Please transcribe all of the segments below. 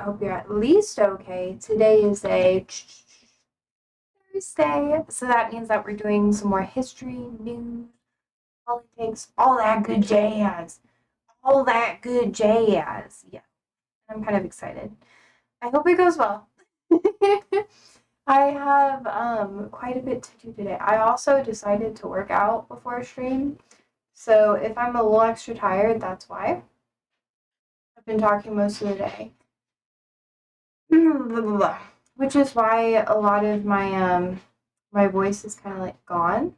I hope you're at least okay. Today is a Thursday, so that means that we're doing some more history, news, politics, all that good jazz. All that good jazz. Yeah, I'm kind of excited. I hope it goes well. I have quite a bit to do today. I also decided to work out before stream, so if I'm a little extra tired, that's why. I've been talking most of the day. Which is why a lot of my voice is kind of like gone.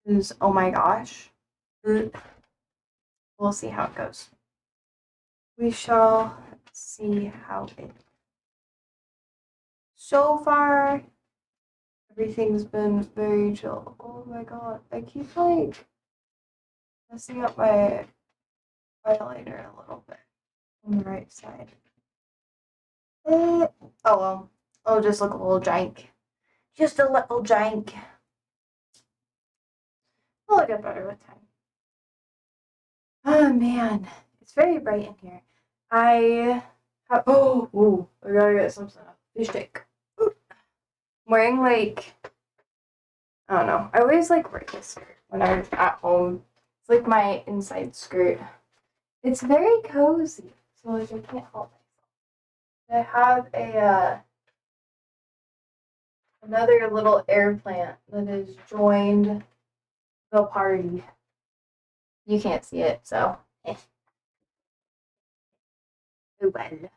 Because oh my gosh, we'll see how it goes. We shall see how it. So far, everything's been very chill. Oh my god, I keep like messing up my highlighter a little bit on the right side. Oh well, I'll just look a little jank. Just a little jank. I'll get better with time. Oh man, it's very bright in here. I have, I gotta get some stuff. Fish stick. I'm wearing like, I don't know. I always like wear this skirt when I'm at home. It's like my inside skirt. It's very cozy, so like I can't help myself. I have a another little air plant that has joined the party. You can't see it, so oh well.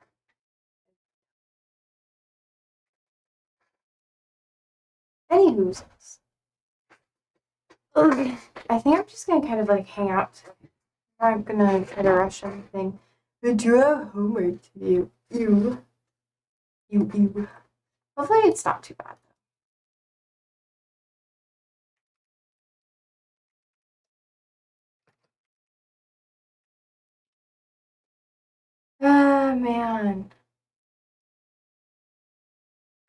Anywho's, okay. I think I'm just gonna kind of like hang out. I'm not gonna try to rush anything. I do have homework to do. Ew. Hopefully it's not too bad. Ah, man.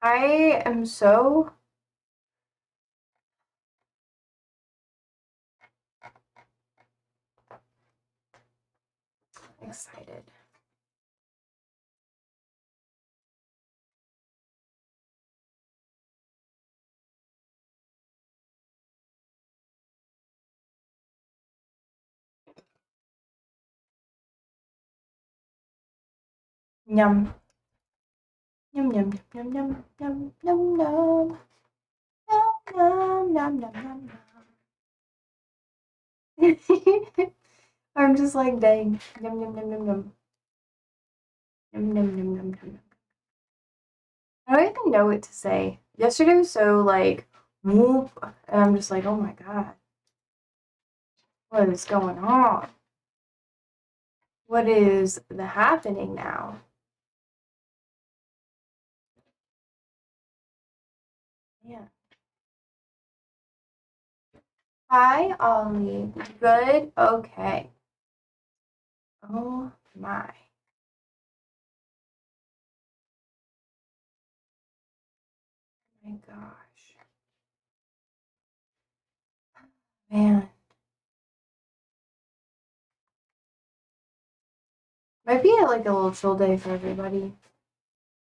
I am so excited. Yum. Yum. Yum. I'm just like, dang. Yum. Yum. I don't even know what to say. Yesterday was so like, whoop, and I'm just like, oh my god, what is going on? What is the happening now? Yeah. Hi, Ollie. Good? Okay. Oh my. My gosh. Man. Might be like a little chill day for everybody.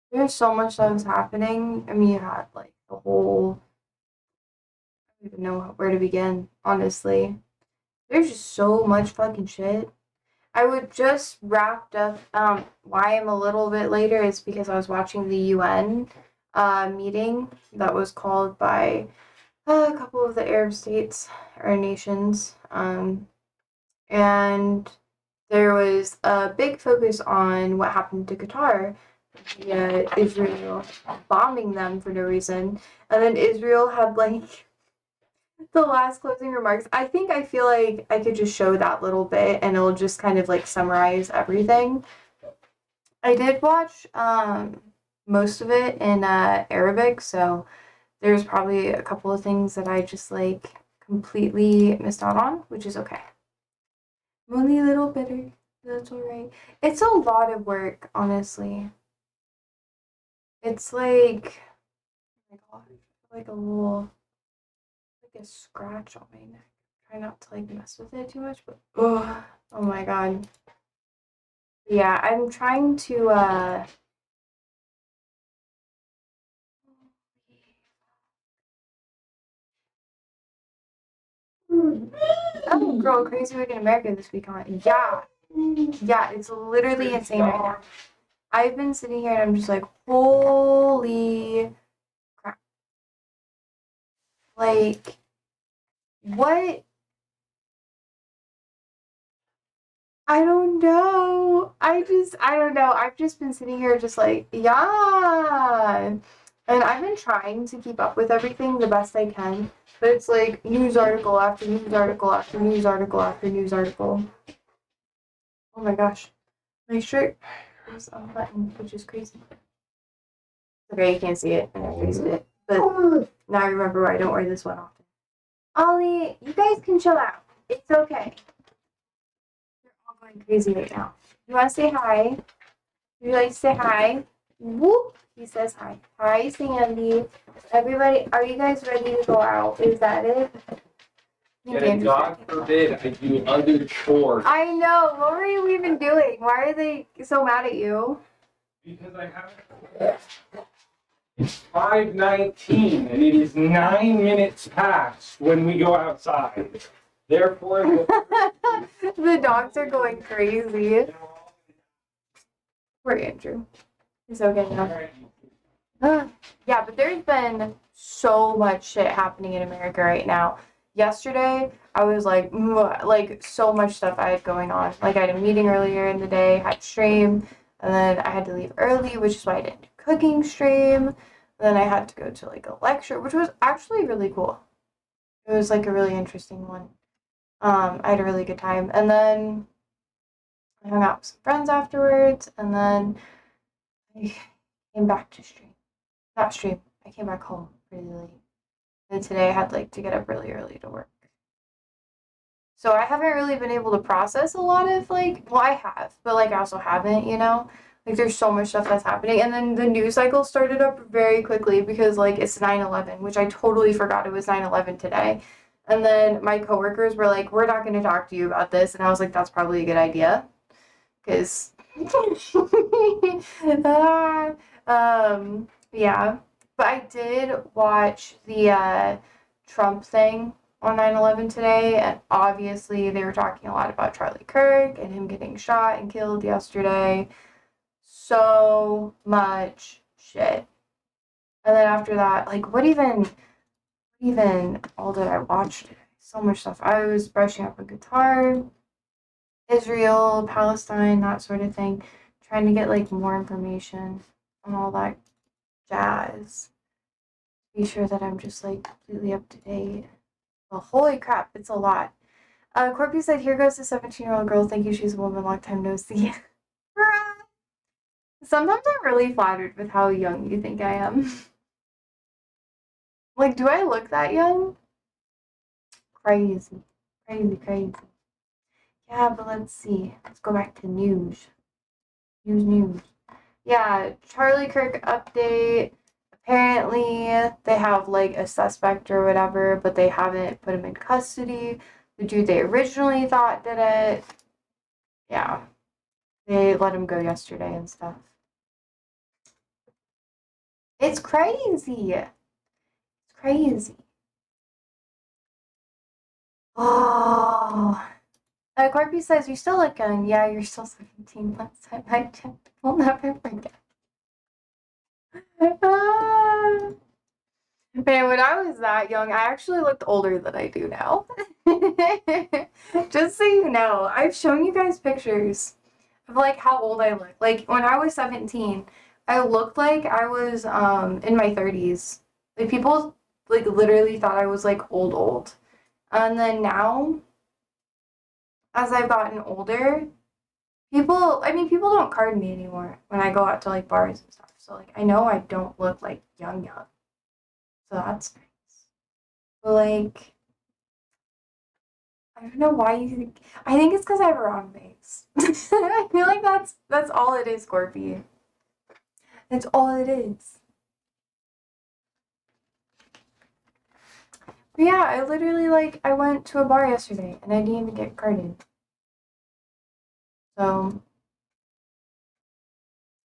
There's so much that was happening. I mean, you had like the whole, I don't even know where to begin, honestly. There's just so much fucking shit. I would just wrapped up. Why I'm a little bit later is because I was watching the UN meeting that was called by a couple of the Arab states or nations. And there was a big focus on what happened to Qatar, Israel bombing them for no reason, and then Israel had like the last closing remarks. I feel like I could just show that little bit and it'll just kind of like summarize everything. I did watch most of it in Arabic, so there's probably a couple of things that I just like completely missed out on, which is okay. I'm only a little bitter. That's alright. It's a lot of work, honestly. It's like, oh my gosh, like a little, like a scratch on my neck. Try not to like mess with it too much, but oh my god. Yeah, I'm trying to oh girl, crazy week in America this week on. Yeah. Yeah, it's literally insane right now. I've been sitting here and I'm just like, holy crap. Like, what? I don't know. I don't know. I've just been sitting here just like, yeah. And I've been trying to keep up with everything the best I can. But it's like news article after news article after news article after news article. Oh my gosh. My shirt is unbuttoned, which is crazy. Okay, you can't see it. I fixed it. But now I remember why I don't wear this one often. Ollie, you guys can chill out. It's okay. You're all going crazy right now. You want to say hi? Would you like to say hi? Whoop! He says hi. Hi, Sandy. Everybody, are you guys ready to go out? Is that it? And God forbid I do other chores. I know. What were you even doing? Why are they so mad at you? Because I haven't. It's 5:19 and it is 9 minutes past when we go outside. Therefore, the dogs are going crazy. Poor Andrew. He's okay now. Yeah, but there's been so much shit happening in America right now. Yesterday, I was like so much stuff I had going on. Like, I had a meeting earlier in the day, had stream, and then I had to leave early, which is why I didn't do cooking stream. And then I had to go to like a lecture, which was actually really cool. It was like a really interesting one. I had a really good time. And then I hung out with some friends afterwards, and then I came back to stream. Not stream. I came back home really late. And today I had like to get up really early to work. So I haven't really been able to process a lot of like, well, I have, but like I also haven't, you know? Like there's so much stuff that's happening. And then the news cycle started up very quickly because like it's 9/11, which I totally forgot it was 9/11 today. And then my coworkers were like, we're not going to talk to you about this. And I was like, that's probably a good idea. Because, yeah. But I did watch the Trump thing on 9/11 today, and obviously they were talking a lot about Charlie Kirk and him getting shot and killed yesterday. So much shit. And then after that, like, what even all did I watch today? So much stuff. I was brushing up on guitar, Israel, Palestine, that sort of thing, trying to get like more information on all that jazz. Be sure that I'm just like completely up to date. Well, holy crap, it's a lot. Corby said, "Here goes the 17-year-old girl. Thank you, she's a woman. Long time no see." Sometimes I'm really flattered with how young you think I am. Like, do I look that young? Crazy, crazy, crazy. Yeah, but let's see. Let's go back to news. News. Yeah, Charlie Kirk update. Apparently, they have like a suspect or whatever, but they haven't put him in custody. The dude they originally thought did it. Yeah, they let him go yesterday and stuff. It's crazy. It's crazy. Oh. Corby says, you still look young. Yeah, you're still 17. Last time I checked. We'll never forget. Man, when I was that young, I actually looked older than I do now. Just so you know, I've shown you guys pictures of like how old I look. Like when I was 17, I looked like I was in my 30s. Like people like literally thought I was like old. And then now, as I've gotten older, people don't card me anymore when I go out to like bars and stuff. So like I know I don't look like young. So that's nice. But like I don't know why you think. I think it's because I have a round face. I feel like that's all it is, Scorpy. That's all it is. But yeah, I literally like I went to a bar yesterday and I didn't even get carded. So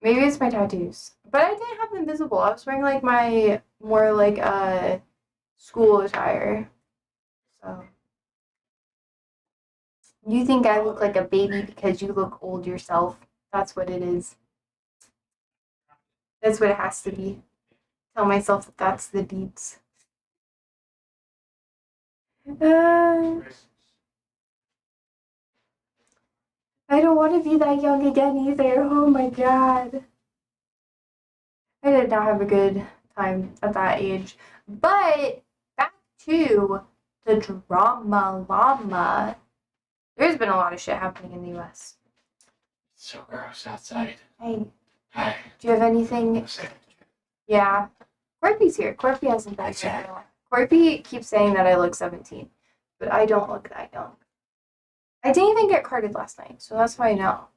Maybe it's my tattoos. But I didn't have them visible. I was wearing like my more like school attire. So you think I look like a baby because you look old yourself. That's what it is. That's what it has to be. Tell myself that that's the deeds. I don't want to be that young again either. Oh my god. I did not have a good time at that age. But back to the drama llama. There's been a lot of shit happening in the US. It's so gross outside. Hey, Hi. do you have anything? Yeah. Corpy's here. Corpy hasn't been here in a while. Corpy keeps saying that I look 17, but I don't look that young. I didn't even get carded last night, so that's why I know.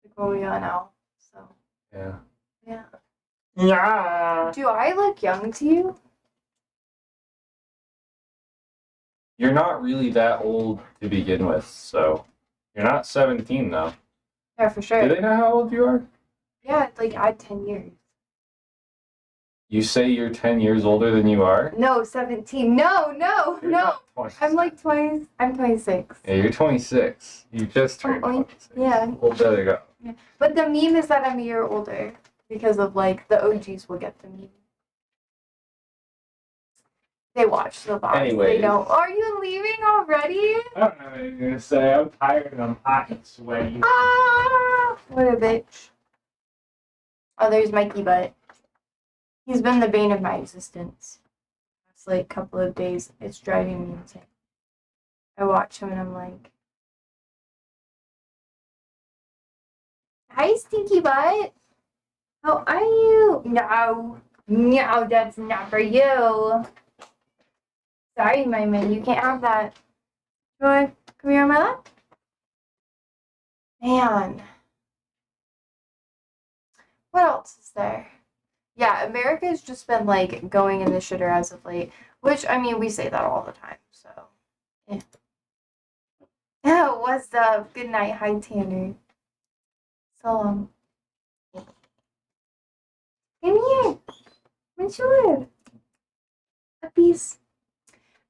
Like what we got now. So Yeah. yeah. Yeah. Do I look young to you? You're not really that old to begin with, so you're not 17 though. Yeah, for sure. Do they know how old you are? Yeah, like add 10 years. You say you're 10 years older than you are? No, 17. No. You're not 26. I'm like 20. I'm 26. Yeah, you're 26. You just turned 26. Yeah. Well, there you go. Yeah. But the meme is that I'm a year older because of like the OGs will get the meme. They watch the box. Anyways. They don't. Are you leaving already? I don't know what you're gonna say. I'm tired and I'm hot and sweaty. Ah, what a bitch. Oh, there's Mikey Butt. He's been the bane of my existence. It's like a couple of days. It's driving me insane. I watch him and I'm like, hi, Stinky Butt. How are you? No, that's not for you. Sorry, my man, you can't have that. You want to come here on my lap? Man. What else is there? Yeah, America's just been like going in the shitter as of late. Which, I mean, we say that all the time, so. Yeah. Oh, what's up? Good night. Hi, Tanner. So long. Come here. Mature. A piece.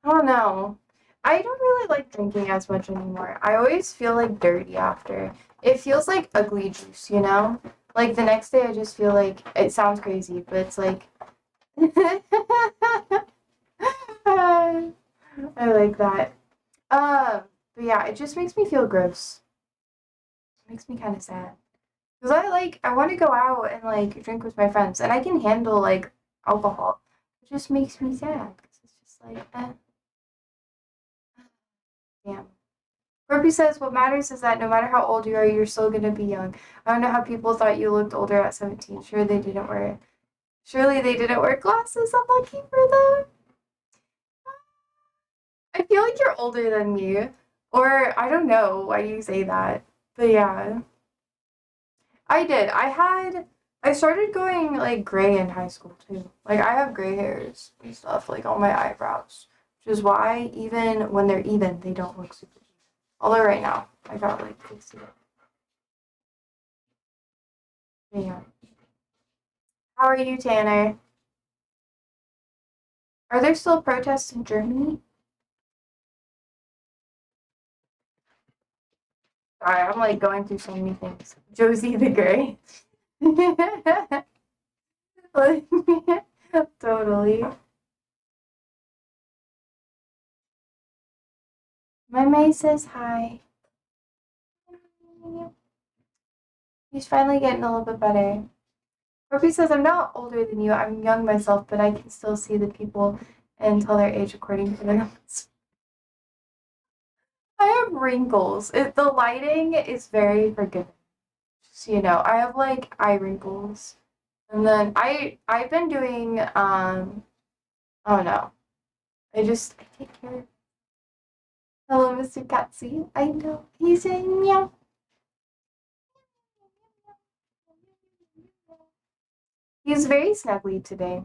I don't know. I don't really like drinking as much anymore. I always feel like dirty after. It feels like ugly juice, you know? Like the next day I just feel like, it sounds crazy, but it's like, I like that. But yeah, it just makes me feel gross. It makes me kind of sad. Because I want to go out and like drink with my friends, and I can handle like alcohol. It just makes me sad. Because it's just like, damn. Corby says, what matters is that no matter how old you are, you're still going to be young. I don't know how people thought you looked older at 17. Surely they didn't wear glasses. I'm lucky for them. I feel like you're older than me. Or, I don't know why you say that. But yeah. I did. I started going, like, gray in high school, too. Like, I have gray hairs and stuff, like, on my eyebrows. Which is why, even when they're even, they don't look super even. Although right now, I got, like, fixed it. Yeah. How are you, Tanner? Are there still protests in Germany? Sorry, I'm, like, going through so many things. Josie the Gray. Totally. My May says hi. He's finally getting a little bit better. Ruby says, I'm not older than you. I'm young myself, but I can still see the people and tell their age according to their numbers. I have wrinkles. The lighting is very forgiving. Just so you know, I have like eye wrinkles. And then I've been doing oh no. I take care. Hello, Mr. Katsy. I know. He's in meow. He's very snuggly today.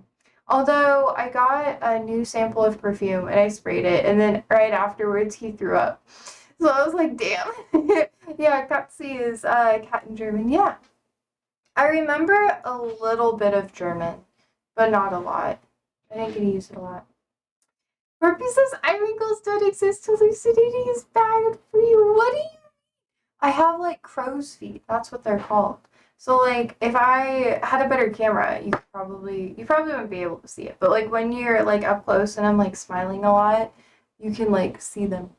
Although I got a new sample of perfume and I sprayed it, and then right afterwards he threw up. So I was like, damn. Yeah, Katzi is cat in German. Yeah. I remember a little bit of German, but not a lot. I didn't get to use it a lot. Burpee says eye wrinkles don't exist. Hallucinating is bad for you. What do you? I have like crow's feet. That's what they're called. So like if I had a better camera, you probably wouldn't be able to see it. But like when you're like up close and I'm like smiling a lot, you can like see them.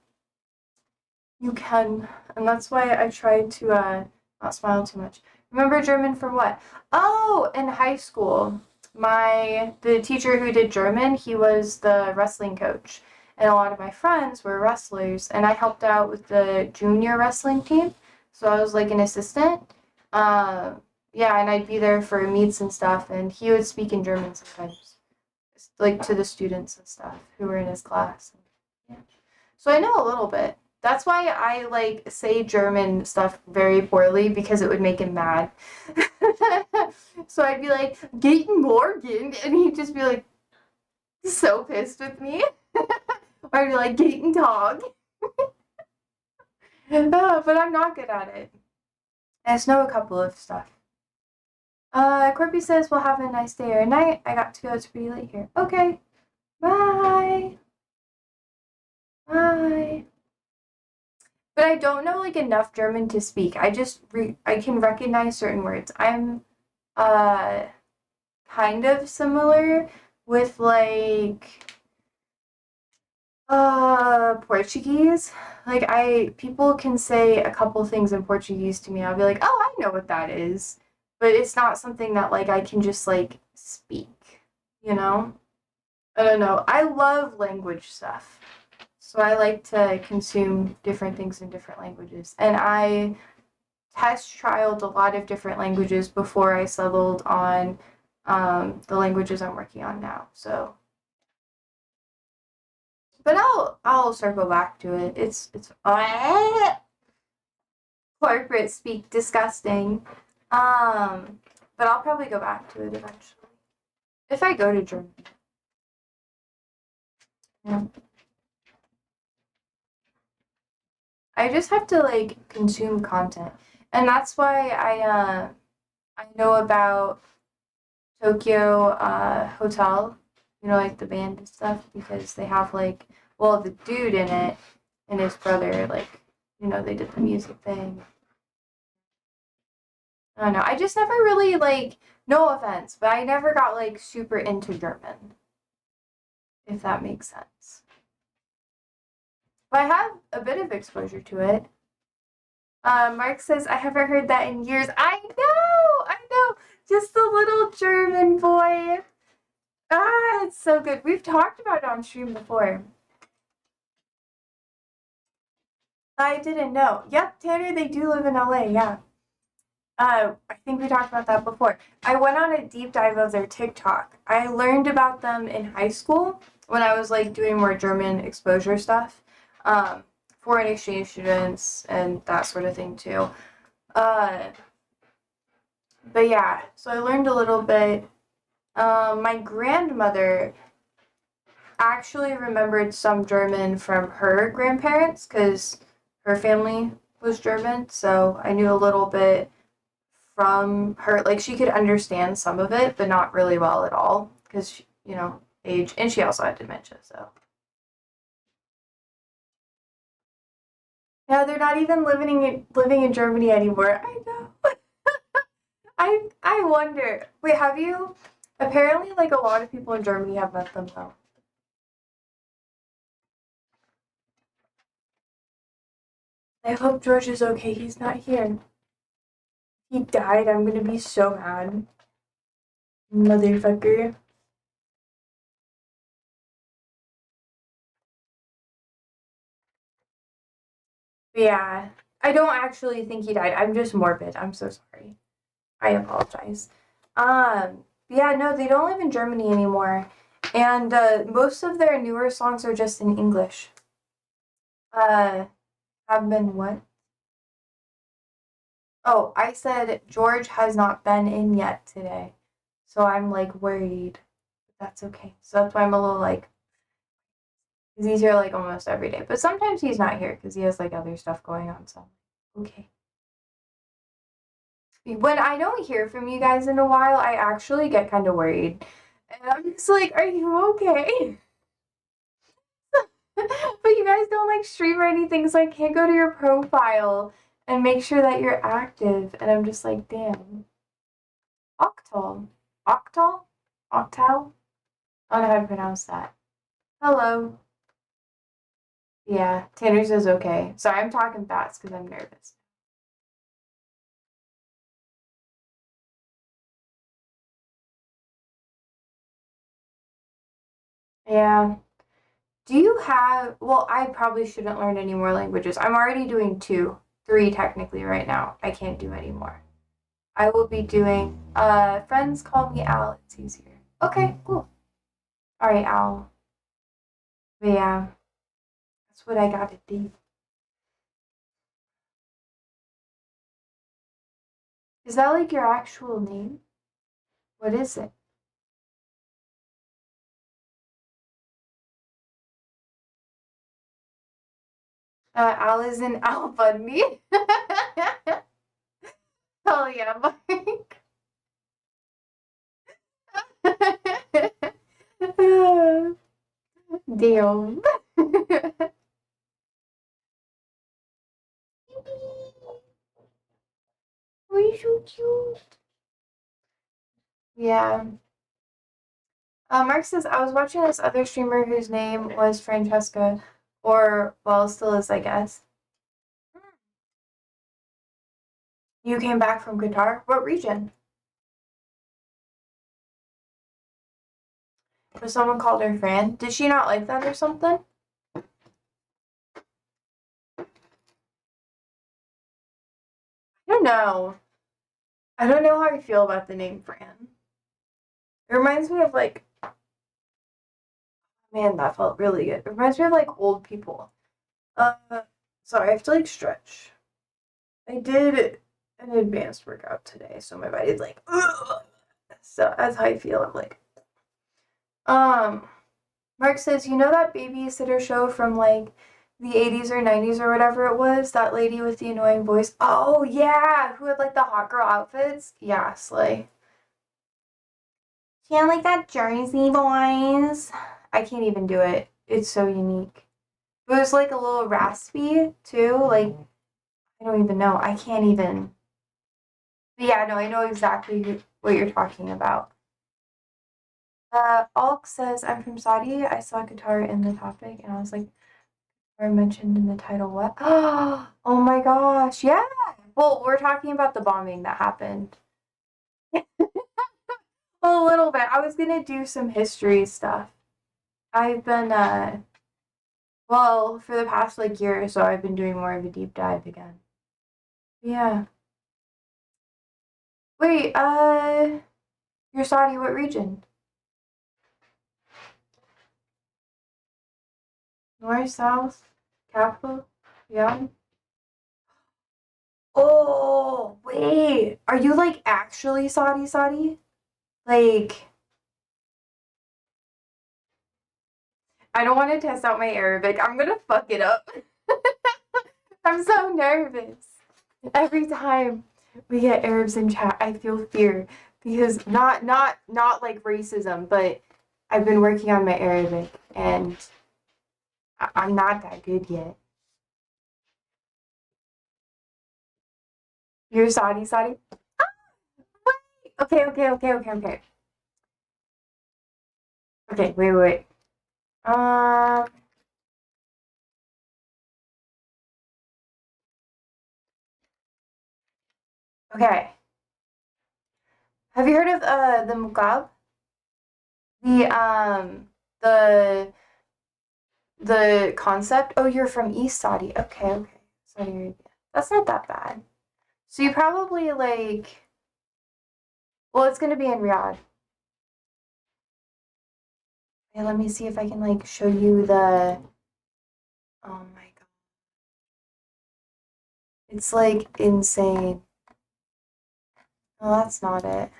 You can. And that's why I try to not smile too much. Remember German from what? Oh, in high school. The teacher who did German, he was the wrestling coach. And a lot of my friends were wrestlers, and I helped out with the junior wrestling team. So I was like an assistant. Uh, yeah, and I'd be there for meets and stuff, and he would speak in German sometimes, like to the students and stuff who were in his class. Yeah. So I know a little bit. That's why I like say German stuff very poorly because it would make him mad. So I'd be like, Guten Morgen, and he'd just be like so pissed with me. Or I'd be like, Guten Tag. But I'm not good at it. I just know a couple of stuff. Corby says we'll have a nice day or night. I got to go. It's pretty late here. Okay. Bye. Bye. But I don't know like enough German to speak. I can recognize certain words. I'm uh kind of similar with like Portuguese. Like people can say a couple things in Portuguese to me. I'll be like, "Oh, I know what that is." But it's not something that like I can just like speak, you know? I don't know. I love language stuff. So I like to consume different things in different languages. And I test trialed a lot of different languages before I settled on the languages I'm working on now. So, but I'll circle back to it. It's corporate speak disgusting. But I'll probably go back to it eventually if I go to Germany. Yeah. I just have to like consume content, and that's why I know about Tokyo Hotel, like the band and stuff, because they have like, well, the dude in it and his brother, like, they did the music thing. I don't know. I just never really like, no offense, but I never got like super into German, if that makes sense. But I have a bit of exposure to it. Mark says, I haven't heard that in years. I know. Just the little German boy. Ah, it's so good. We've talked about it on stream before. I didn't know. Yep, Tanner, they do live in LA, yeah. I think we talked about that before. I went on a deep dive of their TikTok. I learned about them in high school when I was like doing more German exposure stuff. Foreign exchange students and that sort of thing too. But yeah, so I learned a little bit. My grandmother actually remembered some German from her grandparents because her family was German, so I knew a little bit from her. Like, she could understand some of it, but not really well at all because, age, and she also had dementia, so. Yeah, they're not even living in Germany anymore. I know. I wonder. Wait, have you? Apparently, like a lot of people in Germany have met them though. I hope George is okay. He's not here. He died. I'm gonna be so mad. Motherfucker. But yeah. I don't actually think he died. I'm just morbid. I'm so sorry. I apologize. Yeah, no, they don't live in Germany anymore. And most of their newer songs are just in English. Have been what? Oh, I said George has not been in yet today. So I'm like worried. But that's okay. So that's why I'm a little like, because he's here like almost every day. But sometimes he's not here because he has like other stuff going on. So, okay. When I don't hear from you guys in a while, I actually get kind of worried. And I'm just like, are you okay? But you guys don't like stream or anything, so I can't go to your profile and make sure that you're active. And I'm just like, damn. Octal. Octal? Octal? I don't know how to pronounce that. Hello. Yeah, Tanner says okay. Sorry, I'm talking fast because I'm nervous. Yeah. Do you have, well, I probably shouldn't learn any more languages. I'm already doing two, three technically right now. I can't do any more. I will be doing, friends call me Al. It's easier. Okay, cool. All right, Al. But yeah, that's what I gotta do. Is that like your actual name? What is it? Al is in Al Bundy. Hell yeah, Mike. Damn. Oh, you're so cute. Yeah. Mark says, I was watching this other streamer whose name was Francesca, or, well, still is, I guess. You came back from Qatar? What region? Was someone called her Fran? Did she not like that or something? I don't know. I don't know how I feel about the name Fran. It reminds me of like, man, that felt really good. It reminds me of like old people. Uh, sorry, I have to like stretch. I did an advanced workout today, so my body's like, ugh. So that's how I feel. I'm like, um, Mark says, you know that babysitter show from like the 80s or 90s or whatever it was? That lady with the annoying voice? Oh, yeah, who had like the hot girl outfits? Yeah, Slay. Can't like that Jersey voice. I can't even do it. It's so unique. It was like a little raspy too. Like, I don't even know. I can't even. But yeah, no, I know exactly what you're talking about. Alk says, I'm from Saudi. I saw Qatar in the topic, and I was like, or mentioned in the title, what? Oh my gosh, yeah. Well, we're talking about the bombing that happened. Well, a little bit. I was gonna do some history stuff. I've been, well, for the past like year or so, I've been doing more of a deep dive again. Yeah. Wait, you're Saudi, what region? North, south, capital? Yeah. Oh, wait. Are you like actually Saudi? Like, I don't want to test out my Arabic. I'm gonna fuck it up. I'm so nervous. Every time we get Arabs in chat, I feel fear because not like racism, but I've been working on my Arabic and I'm not that good yet. You're Saudi? Okay. Okay, wait. Um, okay. Have you heard of the muqab? The the the concept? Oh, you're from East Saudi. Okay. Saudi Arabia. That's not that bad. So you probably like, well, it's gonna be in Riyadh. Okay, let me see if I can like show you the. Oh my god, it's like insane. No, that's not it.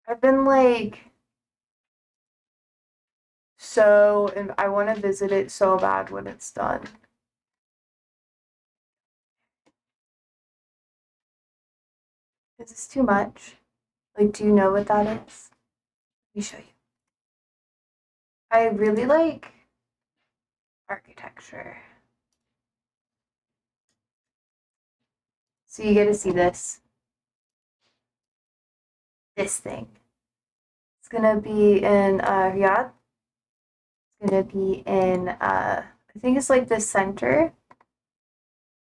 I've been like so, and I want to visit it so bad when it's done. Is this too much? Like, do you know what that is? Let me show you. I really like architecture. So you get to see this. This thing. It's gonna be in Riyadh. It's gonna be in I think it's like the center.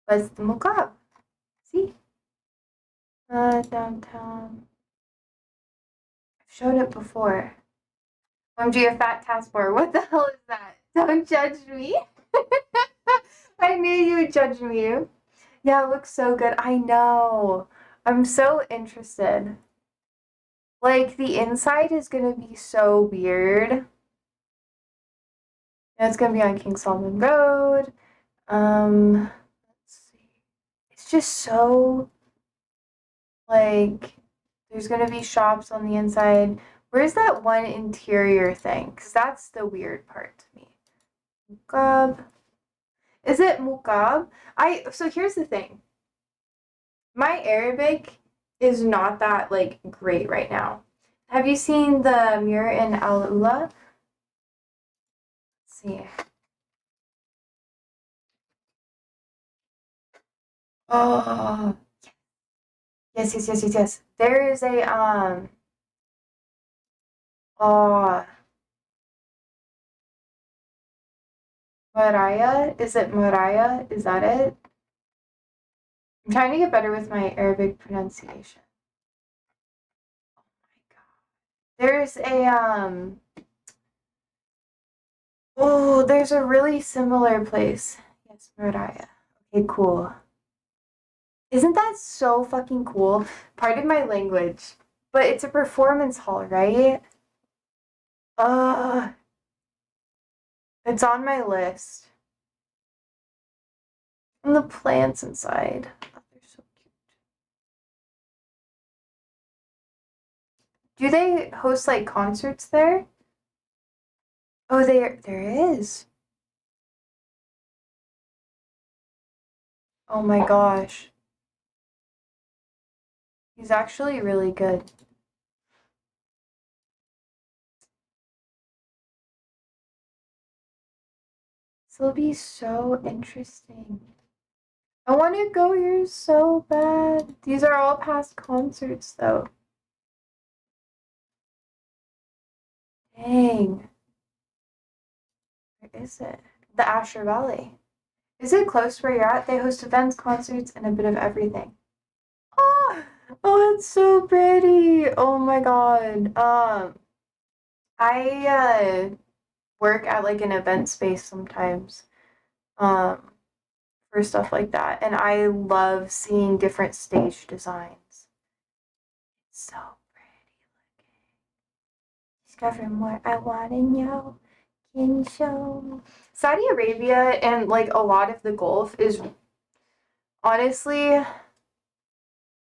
But it's the Muqab. See? Downtown. I've showed it before. OMG, a fat taskbar. What the hell is that? Don't judge me. I knew you would judge me. Yeah, it looks so good. I know. I'm so interested. Like, the inside is gonna be so weird. And it's gonna be on King Solomon Road. Let's see. It's just so, like, there's gonna be shops on the inside. Where's that one interior thing? Because that's the weird part to me. Muqab. Is it Muqab? So here's the thing. My Arabic is not that like great right now. Have you seen the mirror in Al Ula? Let's see. Oh yes. There is a oh Maraya. Is it Maraya? Is that it? I'm trying to get better with my Arabic pronunciation. Oh my god. There's a oh, there's a really similar place. Yes, Maraya. Okay, cool. Isn't that so fucking cool? Pardon my language, but it's a performance hall, right? Uh, it's on my list. And the plants inside. Oh, they're so cute. Do they host like concerts there? Oh, there is. Oh my gosh. He's actually really good. This will be so interesting. I want to go here so bad. These are all past concerts though. Dang. Where is it? The Asher Valley. Is it close where you're at? They host events, concerts, and a bit of everything. Oh, oh, it's so pretty. Oh my god. I work at like an event space sometimes. Um, for stuff like that, and I love seeing different stage designs. It's so pretty looking. Discover more. I wanna know. Can you show me? Saudi Arabia and like a lot of the Gulf is honestly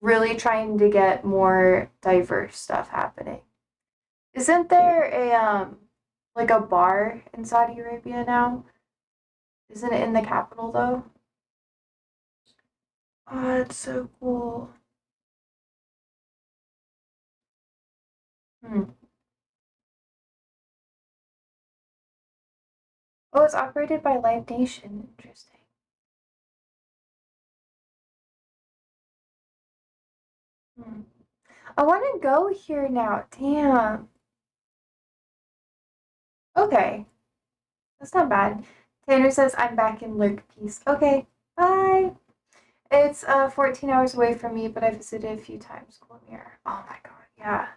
really trying to get more diverse stuff happening. Isn't there a like a bar in Saudi Arabia now? Isn't it in the capital though? Oh, it's so cool. Hmm. Oh, it's operated by Live Nation. Interesting. Hmm. I want to go here now. Damn. Okay. That's not bad. Tanner says I'm back in Lurk Peace. Okay. Bye. It's 14 hours away from me, but I visited a few times. Cool mirror. Oh my god. Yeah.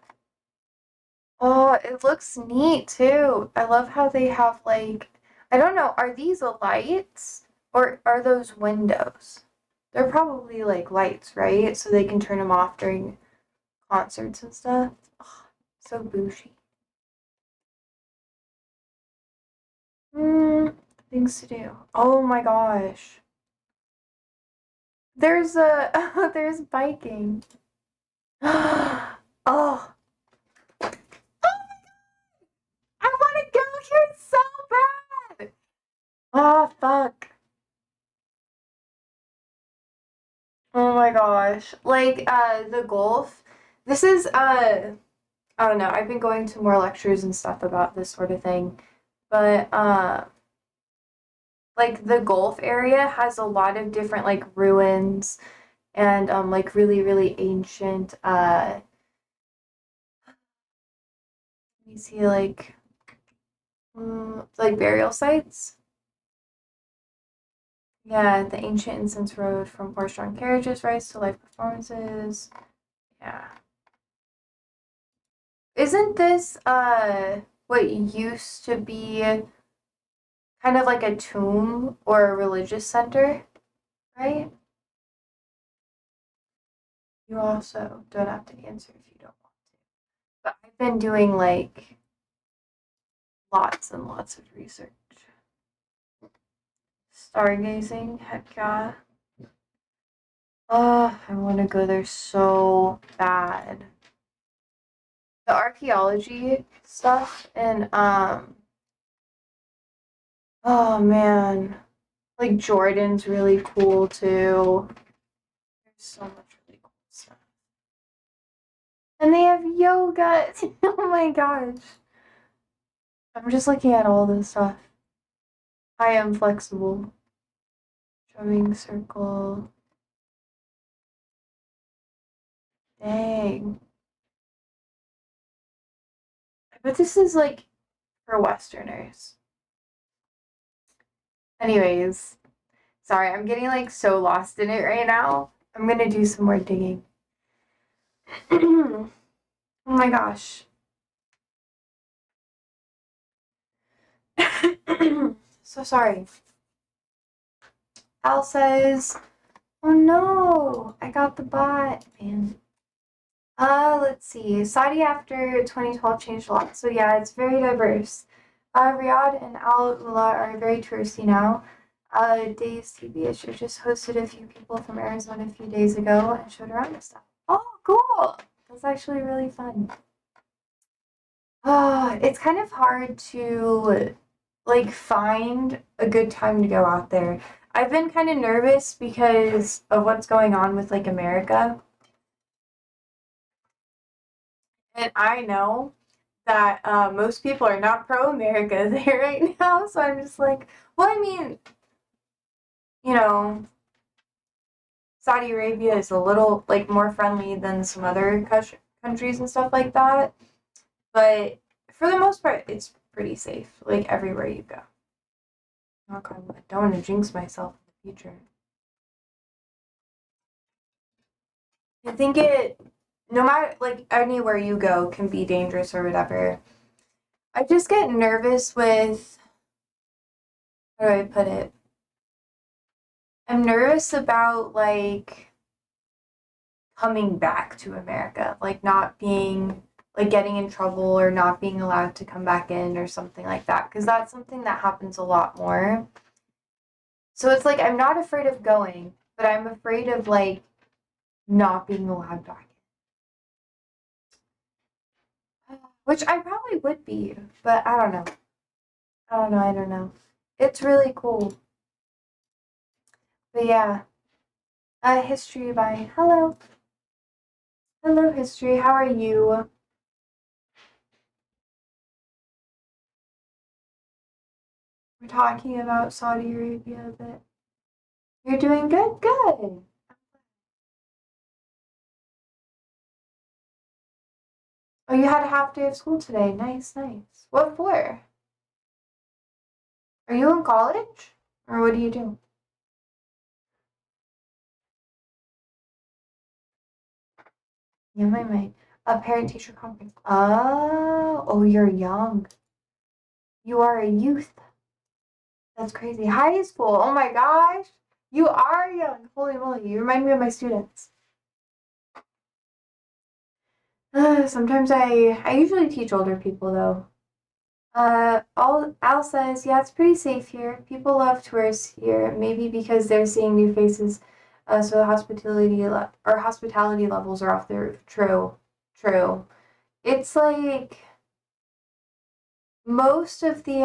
Oh, it looks neat too. I love how they have like I don't know, are these lights or are those windows? They're probably like lights, right? So they can turn them off during concerts and stuff. Oh, so bougie. Things to do. Oh my gosh. There's a there's biking. Oh, Ah, fuck. Oh my gosh. Like, the Gulf. This is, I don't know. I've been going to more lectures and stuff about this sort of thing. But, like, the Gulf area has a lot of different, like, ruins and, like, really, really ancient, you see, like, burial sites. Yeah, the ancient incense road from horse-drawn carriages, rides to live performances. Yeah. Isn't this what used to be kind of like a tomb or a religious center, right? You also don't have to answer if you don't want to. But I've been doing like lots and lots of research. Stargazing, heck yeah. Oh, I want to go there so bad. The archaeology stuff and oh man, like Jordan's really cool too. There's so much really cool stuff. And they have yoga. Oh my gosh. I'm just looking at all this stuff. I am flexible. Drumming circle. Dang. But this is like for Westerners. Anyways, sorry, I'm getting like so lost in it right now. I'm gonna do some more digging. Oh my gosh. So sorry. Al says, oh no, I got the bot. Man. Let's see. Saudi after 2012 changed a lot. So yeah, it's very diverse. Riyadh and Al Ula are very touristy now. Days TV show just hosted a few people from Arizona a few days ago and showed around and stuff. Oh, cool! That's actually really fun. It's kind of hard to like find a good time to go out there. I've been kind of nervous because of what's going on with like America. And I know that most people are not pro America there right now, so I'm just like, well, I mean, you know, Saudi Arabia is a little like more friendly than some other countries and stuff like that, but for the most part, it's pretty safe, like everywhere you go. Knock on wood. Don't want to jinx myself in the future. I think it, no matter like anywhere you go, can be dangerous or whatever. I just get nervous with, how do I put it? I'm nervous about like coming back to America, like not being like getting in trouble or not being allowed to come back in or something like that, because that's something that happens a lot more. So it's like I'm not afraid of going, but I'm afraid of like not being allowed back in. Which I probably would be, but I don't know. I don't know. It's really cool. But yeah. History by hello. Hello history, how are you? We're talking about Saudi Arabia a bit. You're doing good? Good. Oh, you had a half day of school today. Nice, nice. What for? Are you in college? Or what do you do? Yeah, my. A parent teacher conference. Oh, you're young. You are a youth. That's crazy. High school. Oh my gosh. You are young. Holy moly. You remind me of my students. Sometimes I usually teach older people though. Al says, yeah, it's pretty safe here. People love tourists here, maybe because they're seeing new faces, so the hospitality levels are off the roof. True, true. It's like most of the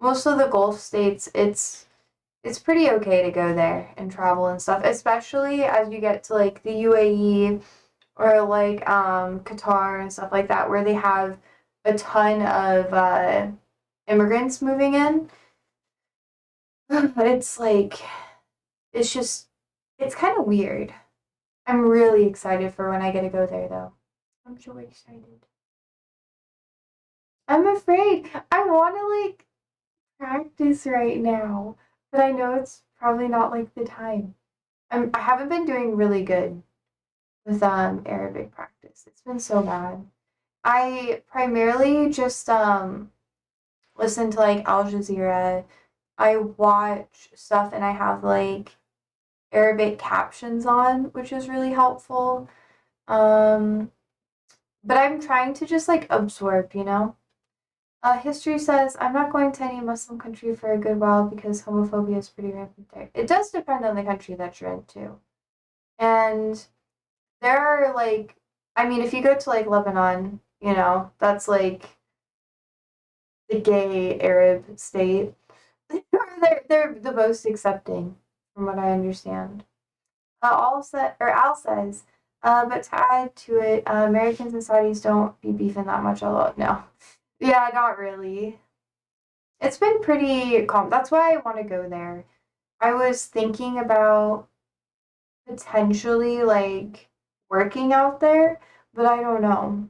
most of the Gulf states, it's pretty okay to go there and travel and stuff, especially as you get to like the UAE or like Qatar and stuff like that, where they have a ton of immigrants moving in. It's like it's just it's kind of weird. I'm really excited for when I get to go there, though. I'm so excited. I'm afraid. I want to like practice right now, but I know it's probably not like the time. I haven't been doing really good with Arabic practice. It's been so bad. I primarily just listen to like Al Jazeera. I watch stuff and I have like Arabic captions on, which is really helpful. Um, but I'm trying to just like absorb, you know? History says I'm not going to any Muslim country for a good while because homophobia is pretty rampant there. It does depend on the country that you're in too. And there are like, I mean, if you go to like Lebanon, you know, that's like the gay Arab state. They're the most accepting, from what I understand. Al says, but to add to it, Americans and Saudis don't be beefing that much. Although no, yeah, not really. It's been pretty calm. That's why I want to go there. I was thinking about potentially like working out there, but I don't know.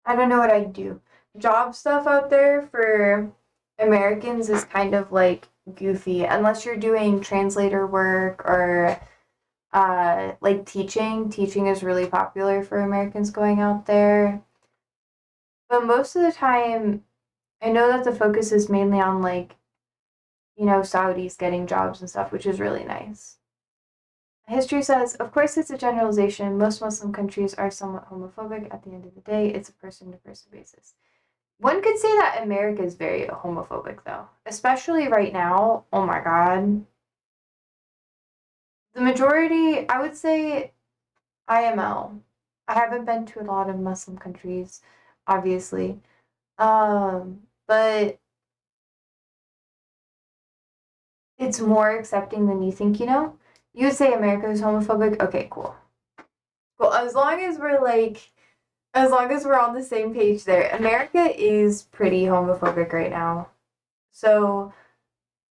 I don't know what I'd do. Job stuff out there for Americans is kind of like goofy unless you're doing translator work or like teaching. Teaching is really popular for Americans going out there. But most of the time, I know that the focus is mainly on like, you know, Saudis getting jobs and stuff, which is really nice. History says, of course, it's a generalization. Most Muslim countries are somewhat homophobic. At the end of the day, it's a person to person basis. One could say that America is very homophobic, though, especially right now. Oh my God. The majority, I would say IML. I haven't been to a lot of Muslim countries, obviously. But it's more accepting than you think, you know? You would say America is homophobic? Okay, cool. Cool. As long as we're on the same page there. America is pretty homophobic right now. So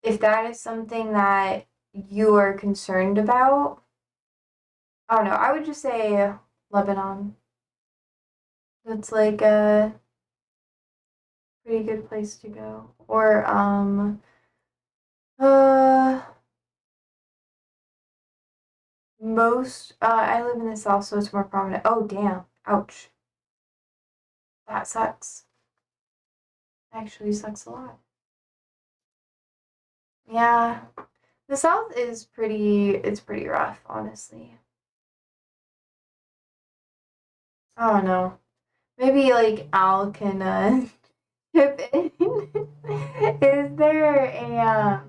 if that is something that you are concerned about, I don't know, I would just say Lebanon. That's like a pretty good place to go. Or uh I live in the south so it's more prominent. Oh damn. Ouch. That sucks. Actually sucks a lot. Yeah. The south is it's pretty rough, honestly. I don't know. Maybe like Al can chip in. Is there a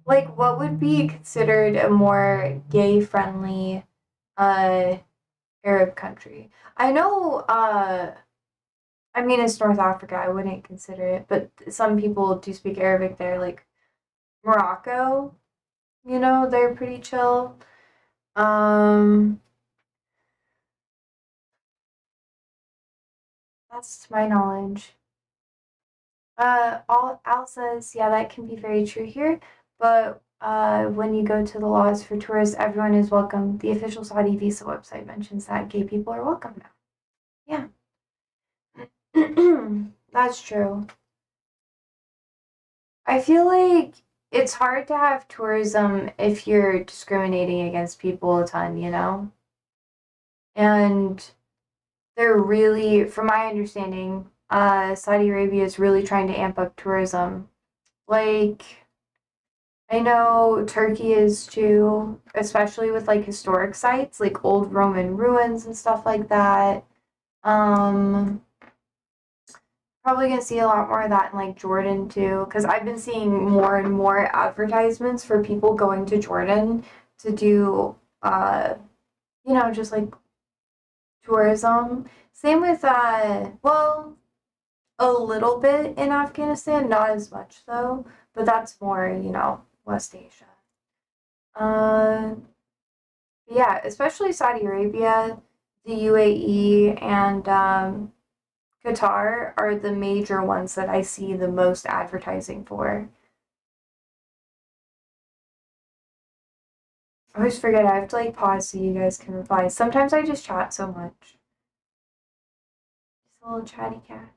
like what would be considered a more gay friendly uh Arab country? I know I mean it's North Africa, I wouldn't consider it, but some people do speak Arabic there, like Morocco, you know, they're pretty chill. Um that's to my knowledge. All Al says, yeah, that can be very true here, but when you go to the laws for tourists, everyone is welcome. The official Saudi visa website mentions that gay people are welcome now. Yeah, that's true. I feel like it's hard to have tourism if you're discriminating against people a ton, you know? And they're really, from my understanding, Saudi Arabia is really trying to amp up tourism. Like, I know Turkey is too, especially with like historic sites, like old Roman ruins and stuff like that. Um, Probably gonna see a lot more of that in like Jordan too, because I've been seeing more and more advertisements for people going to Jordan to do, you know, just like tourism. Same with, well, a little bit in Afghanistan, not as much though, but that's more, West Asia. Uh, yeah, especially Saudi Arabia, the UAE, and Qatar are the major ones that I see the most advertising for. I always forget I have to like pause so you guys can reply. Sometimes I just chat so much. Just a little chatty cat.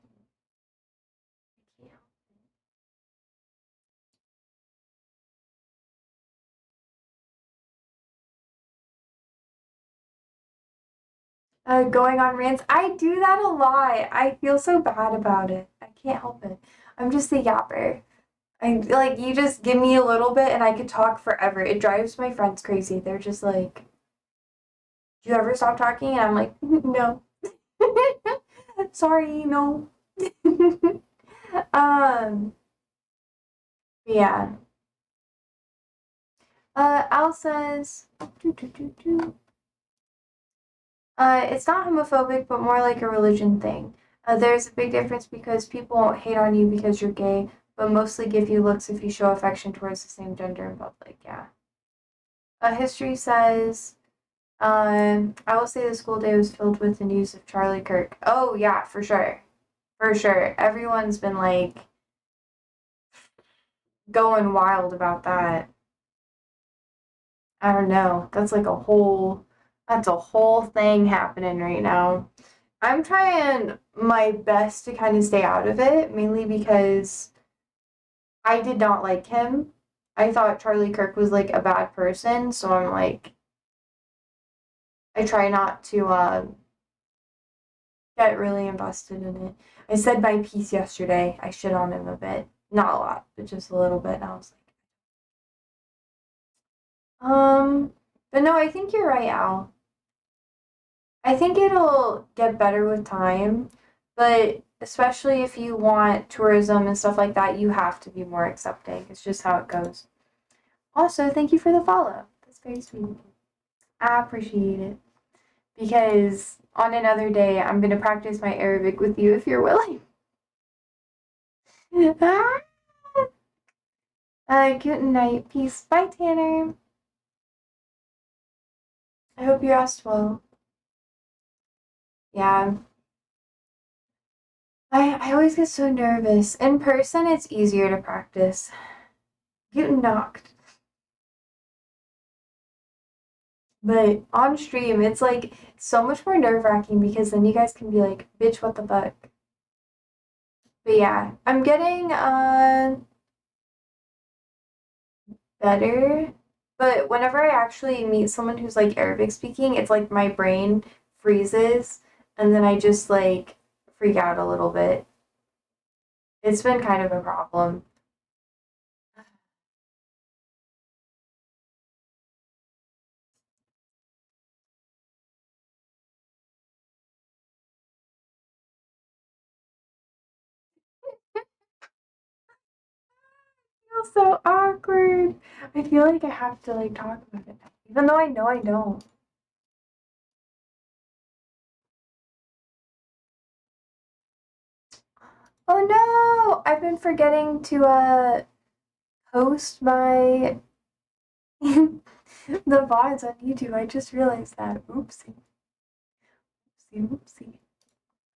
Going on rants. I do that a lot. I feel so bad about it. I can't help it. I'm just a yapper. I like you just give me a little bit and I could talk forever. It drives my friends crazy. They're just like, "Do you ever stop talking?" And I'm like, "No." Sorry, no. um, yeah. Al says, it's not homophobic, but more like a religion thing. There's a big difference because people won't hate on you because you're gay, but mostly give you looks if you show affection towards the same gender in public. Yeah. History says, I will say the school day was filled with the news of Charlie Kirk. Oh, yeah, for sure. For sure. Everyone's been like going wild about that. I don't know. That's a whole thing happening right now. I'm trying my best to kind of stay out of it, mainly because I did not like him. I thought Charlie Kirk was like a bad person, so I'm like, I try not to get really invested in it. I said my piece yesterday. I shit on him a bit. Not a lot, but just a little bit. And I was like, but no, I think you're right, Al. I think it'll get better with time, but especially if you want tourism and stuff like that, you have to be more accepting. It's just how it goes. Also, thank you for the follow. That's very sweet. I appreciate it. Because on another day, I'm going to practice my Arabic with you if you're willing. Good night. Peace. Bye, Tanner. I hope you rest well. Yeah. I always get so nervous. In person, it's easier to practice. Get knocked. But on stream, it's like so much more nerve wracking because then you guys can be like, bitch, what the fuck? But yeah, I'm getting better. But whenever I actually meet someone who's like Arabic speaking, it's like my brain freezes and then I just like freak out a little bit. It's been kind of a problem. I feel so awkward. I feel like I have to like talk about it, even though I know I don't. Oh no! I've been forgetting to post my the VODs on YouTube. I just realized that. Oopsie. Oopsie, oopsie.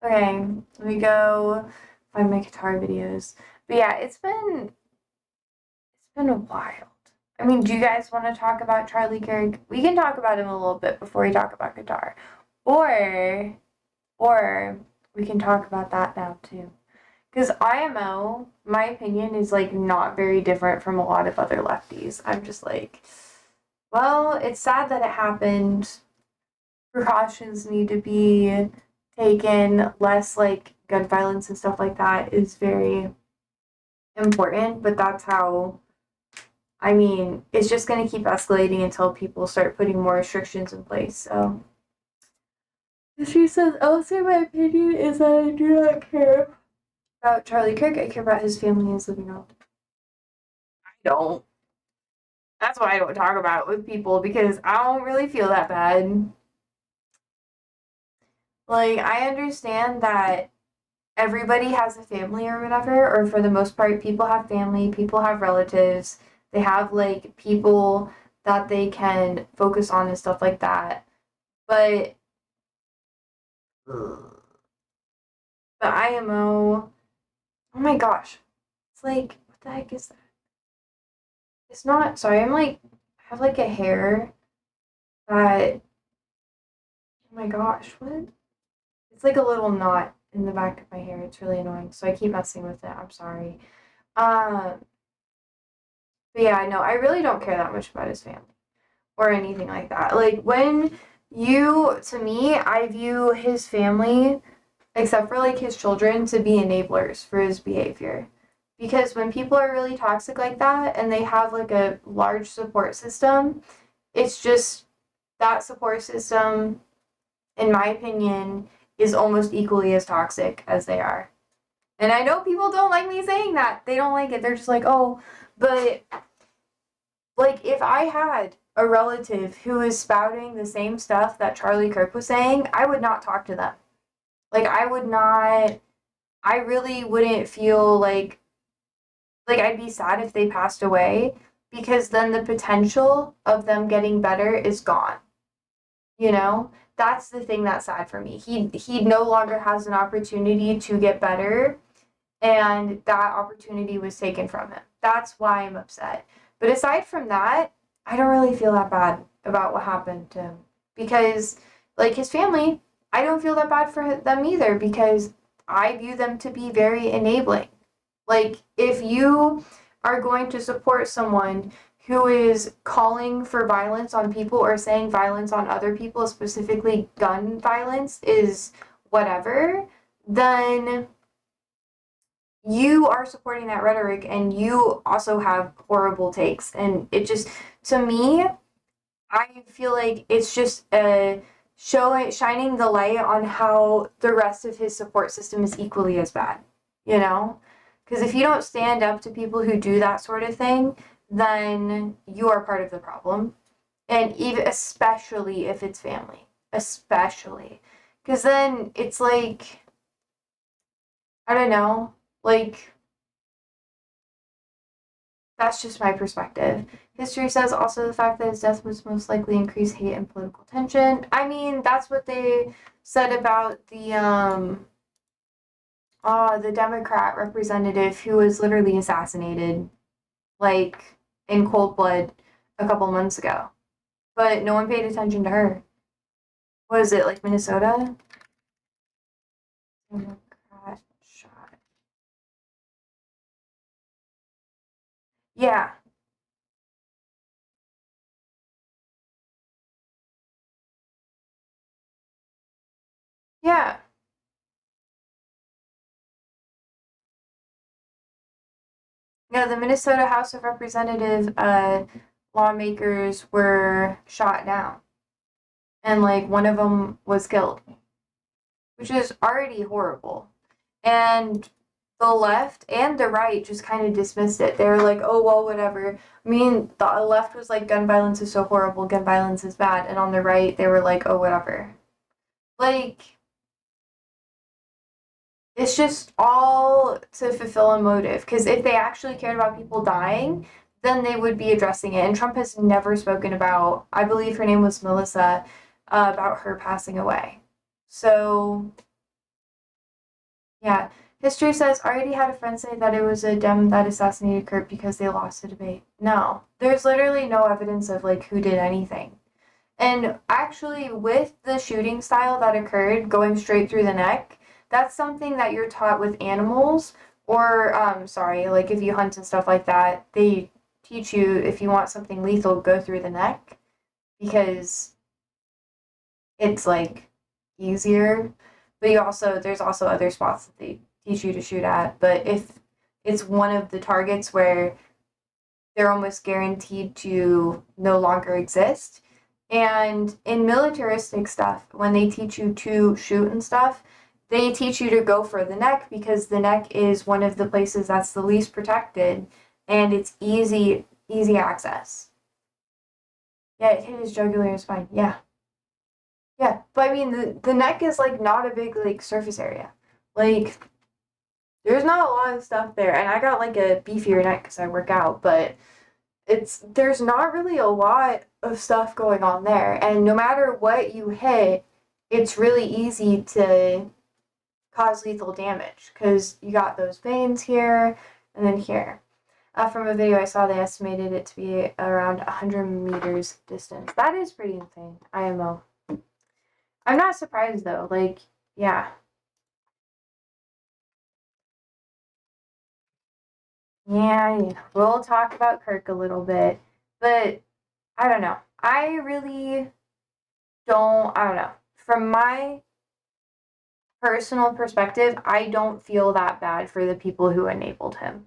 Okay, let me go find my guitar videos. But yeah, it's been a while. I mean, do you guys want to talk about Charlie Kirk? We can talk about him a little bit before we talk about guitar. Or or we can talk about that now too. Because IMO, my opinion, is like not very different from a lot of other lefties. I'm just like, well, it's sad that it happened. Precautions need to be taken. Less like gun violence and stuff like that is very important, but that's how. I mean, it's just going to keep escalating until people start putting more restrictions in place. So, she says, I'll say my opinion is that I do not care about Charlie Kirk. I care about his family and his living relative. I don't. That's why I don't talk about it with people because I don't really feel that bad. Like, I understand that everybody has a family or whatever, or for the most part, people have family, people have relatives, they have like people that they can focus on and stuff like that. But the IMO, oh my gosh, it's like, what the heck is that? It's not, sorry, I have like a hair that, oh my gosh, what? It's like a little knot in the back of my hair. It's really annoying, so I keep messing with it. I'm sorry. Um, but yeah, no, I really don't care that much about his family or anything like that. Like to me, I view his family, except for like his children, to be enablers for his behavior. Because when people are really toxic like that and they have like a large support system, it's just that support system, in my opinion, is almost equally as toxic as they are. And I know people don't like me saying that. They don't like it. They're just like, oh, but like if I had a relative who is spouting the same stuff that Charlie Kirk was saying, I would not talk to them. Like I would not I really wouldn't feel like I'd be sad if they passed away because then the potential of them getting better is gone. You know? That's the thing that's sad for me. He no longer has an opportunity to get better and that opportunity was taken from him. That's why I'm upset. But aside from that, I don't really feel that bad about what happened to him because, like his family, I don't feel that bad for them either because I view them to be very enabling. Like, if you are going to support someone who is calling for violence on people or saying violence on other people, specifically gun violence, is whatever, then you are supporting that rhetoric and you also have horrible takes. And it just, to me, I feel like it's just a shining the light on how the rest of his support system is equally as bad, you know? Because if you don't stand up to people who do that sort of thing, then you are part of the problem. And even especially if it's family, especially. Because then it's like, I don't know, like that's just my perspective. History says also the fact that his death was most likely increase hate and political tension. I mean, that's what they said about the Democrat representative who was literally assassinated, like in cold blood, a couple months ago. But no one paid attention to her. What is it, like Minnesota? Democrat shot. Yeah, yeah. Yeah, the Minnesota House of Representatives lawmakers were shot down, and like one of them was killed, which is already horrible. And the left and the right just kind of dismissed it. They were like, "Oh well, whatever." I mean, the left was like, "Gun violence is so horrible. Gun violence is bad," and on the right, they were like, "Oh whatever." Like it's just all to fulfill a motive. Because if they actually cared about people dying, then they would be addressing it. And Trump has never spoken about, I believe her name was Melissa, about her passing away. So, yeah. History says, already had a friend say that it was a Dem that assassinated Kurt because they lost a debate. No. There's literally no evidence of, like, who did anything. And actually, with the shooting style that occurred, going straight through the neck, that's something that you're taught with animals, or, sorry, like if you hunt and stuff like that, they teach you if you want something lethal, go through the neck because it's like easier. But there's also other spots that they teach you to shoot at. But if it's one of the targets where they're almost guaranteed to no longer exist. And in militaristic stuff, when they teach you to shoot and stuff, they teach you to go for the neck because the neck is one of the places that's the least protected and it's easy access. Yeah, it hit his jugular and spine. Yeah. Yeah. But I mean the neck is like not a big like surface area. Like there's not a lot of stuff there, and I got like a beefier neck because I work out, but there's not really a lot of stuff going on there, and no matter what you hit, it's really easy to cause lethal damage because you got those veins here and then here. From a video I saw, they estimated it to be around 100 meters distance. That is pretty insane. IMO. I'm not surprised though. Like, yeah. Yeah, we'll talk about Kirk a little bit, but I don't know. I really I don't know. From my personal perspective, I don't feel that bad for the people who enabled him.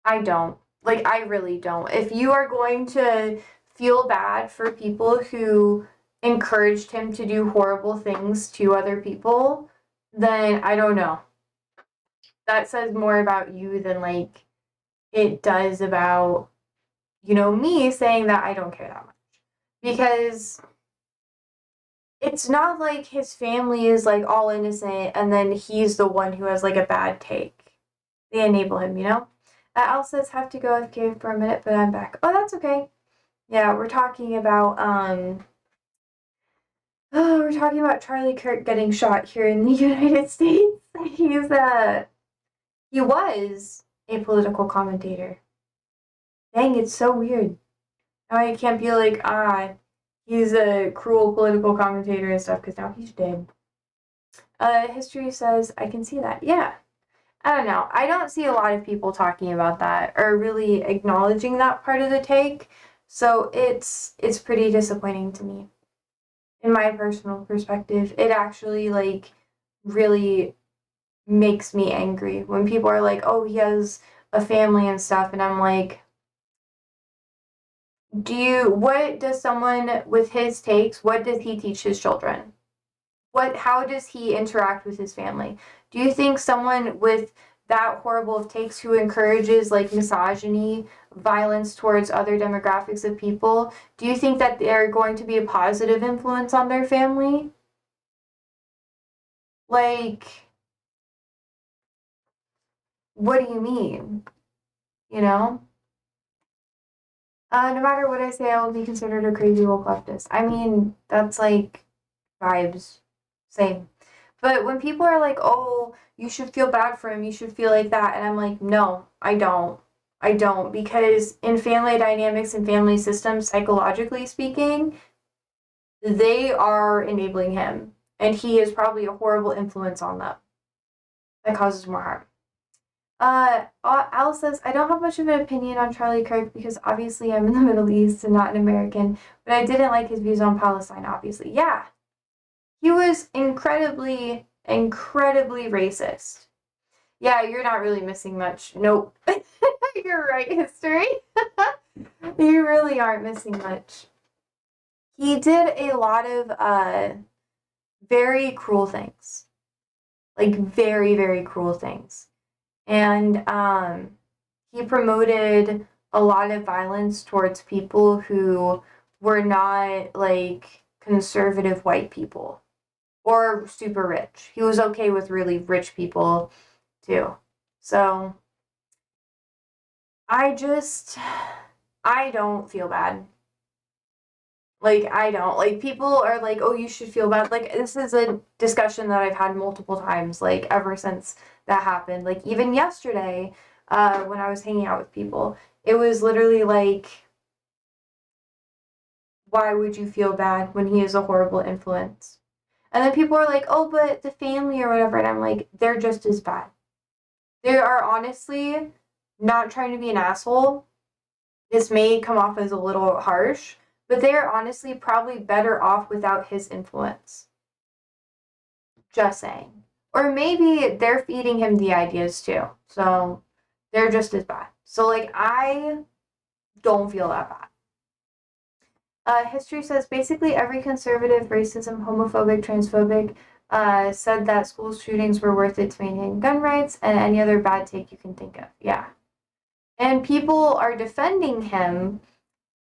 I don't. Like, I really don't. If you are going to feel bad for people who encouraged him to do horrible things to other people, then I don't know. That says more about you than, like, it does about, me saying that I don't care that much. Because it's not like his family is, like, all innocent and then he's the one who has, like, a bad take. They enable him, Al says have to go AFK for a minute, but I'm back. Oh, that's okay. Yeah, we're talking about Charlie Kirk getting shot here in the United States. He was a political commentator. Dang, it's so weird. Now I can't be like, he's a cruel political commentator and stuff, because now he's dead. History says I can see that. Yeah. I don't know. I don't see a lot of people talking about that or really acknowledging that part of the take. So it's pretty disappointing to me. In my personal perspective, it actually like really makes me angry when people are like, "Oh, he has a family and stuff." And I'm like, what does someone with his takes, what does he teach his children? How does he interact with his family? Do you think someone with that horrible of takes who encourages like misogyny, violence towards other demographics of people, do you think that they're going to be a positive influence on their family? Like, what do you mean? No matter what I say, I will be considered a crazy woke leftist. I mean, that's like vibes. Same. But when people are like, oh, you should feel bad for him, you should feel like that, and I'm like, no, I don't. I don't, because in family dynamics and family systems, psychologically speaking, they are enabling him, and he is probably a horrible influence on them that causes more harm. Al says, I don't have much of an opinion on Charlie Kirk because obviously I'm in the Middle East and not an American, but I didn't like his views on Palestine, obviously. Yeah. He was incredibly, incredibly racist. Yeah, you're not really missing much. Nope. You're right, history. You really aren't missing much. He did a lot of very cruel things. Like, very, very cruel things. And he promoted a lot of violence towards people who were not, like, conservative white people or super rich. He was okay with really rich people, too. So, I don't feel bad. Like, I don't. Like, people are like, oh, you should feel bad. Like, this is a discussion that I've had multiple times, like, ever since that happened. Like, even yesterday, when I was hanging out with people, it was literally like, why would you feel bad when he is a horrible influence? And then people are like, oh, but the family or whatever. And I'm like, they're just as bad. They are honestly not trying to be an asshole. This may come off as a little harsh, but they are honestly probably better off without his influence. Just saying. Or maybe they're feeding him the ideas too. So they're just as bad. So, like, I don't feel that bad. History says basically every conservative, racism, homophobic, transphobic said that school shootings were worth it to maintain gun rights and any other bad take you can think of. Yeah. And people are defending him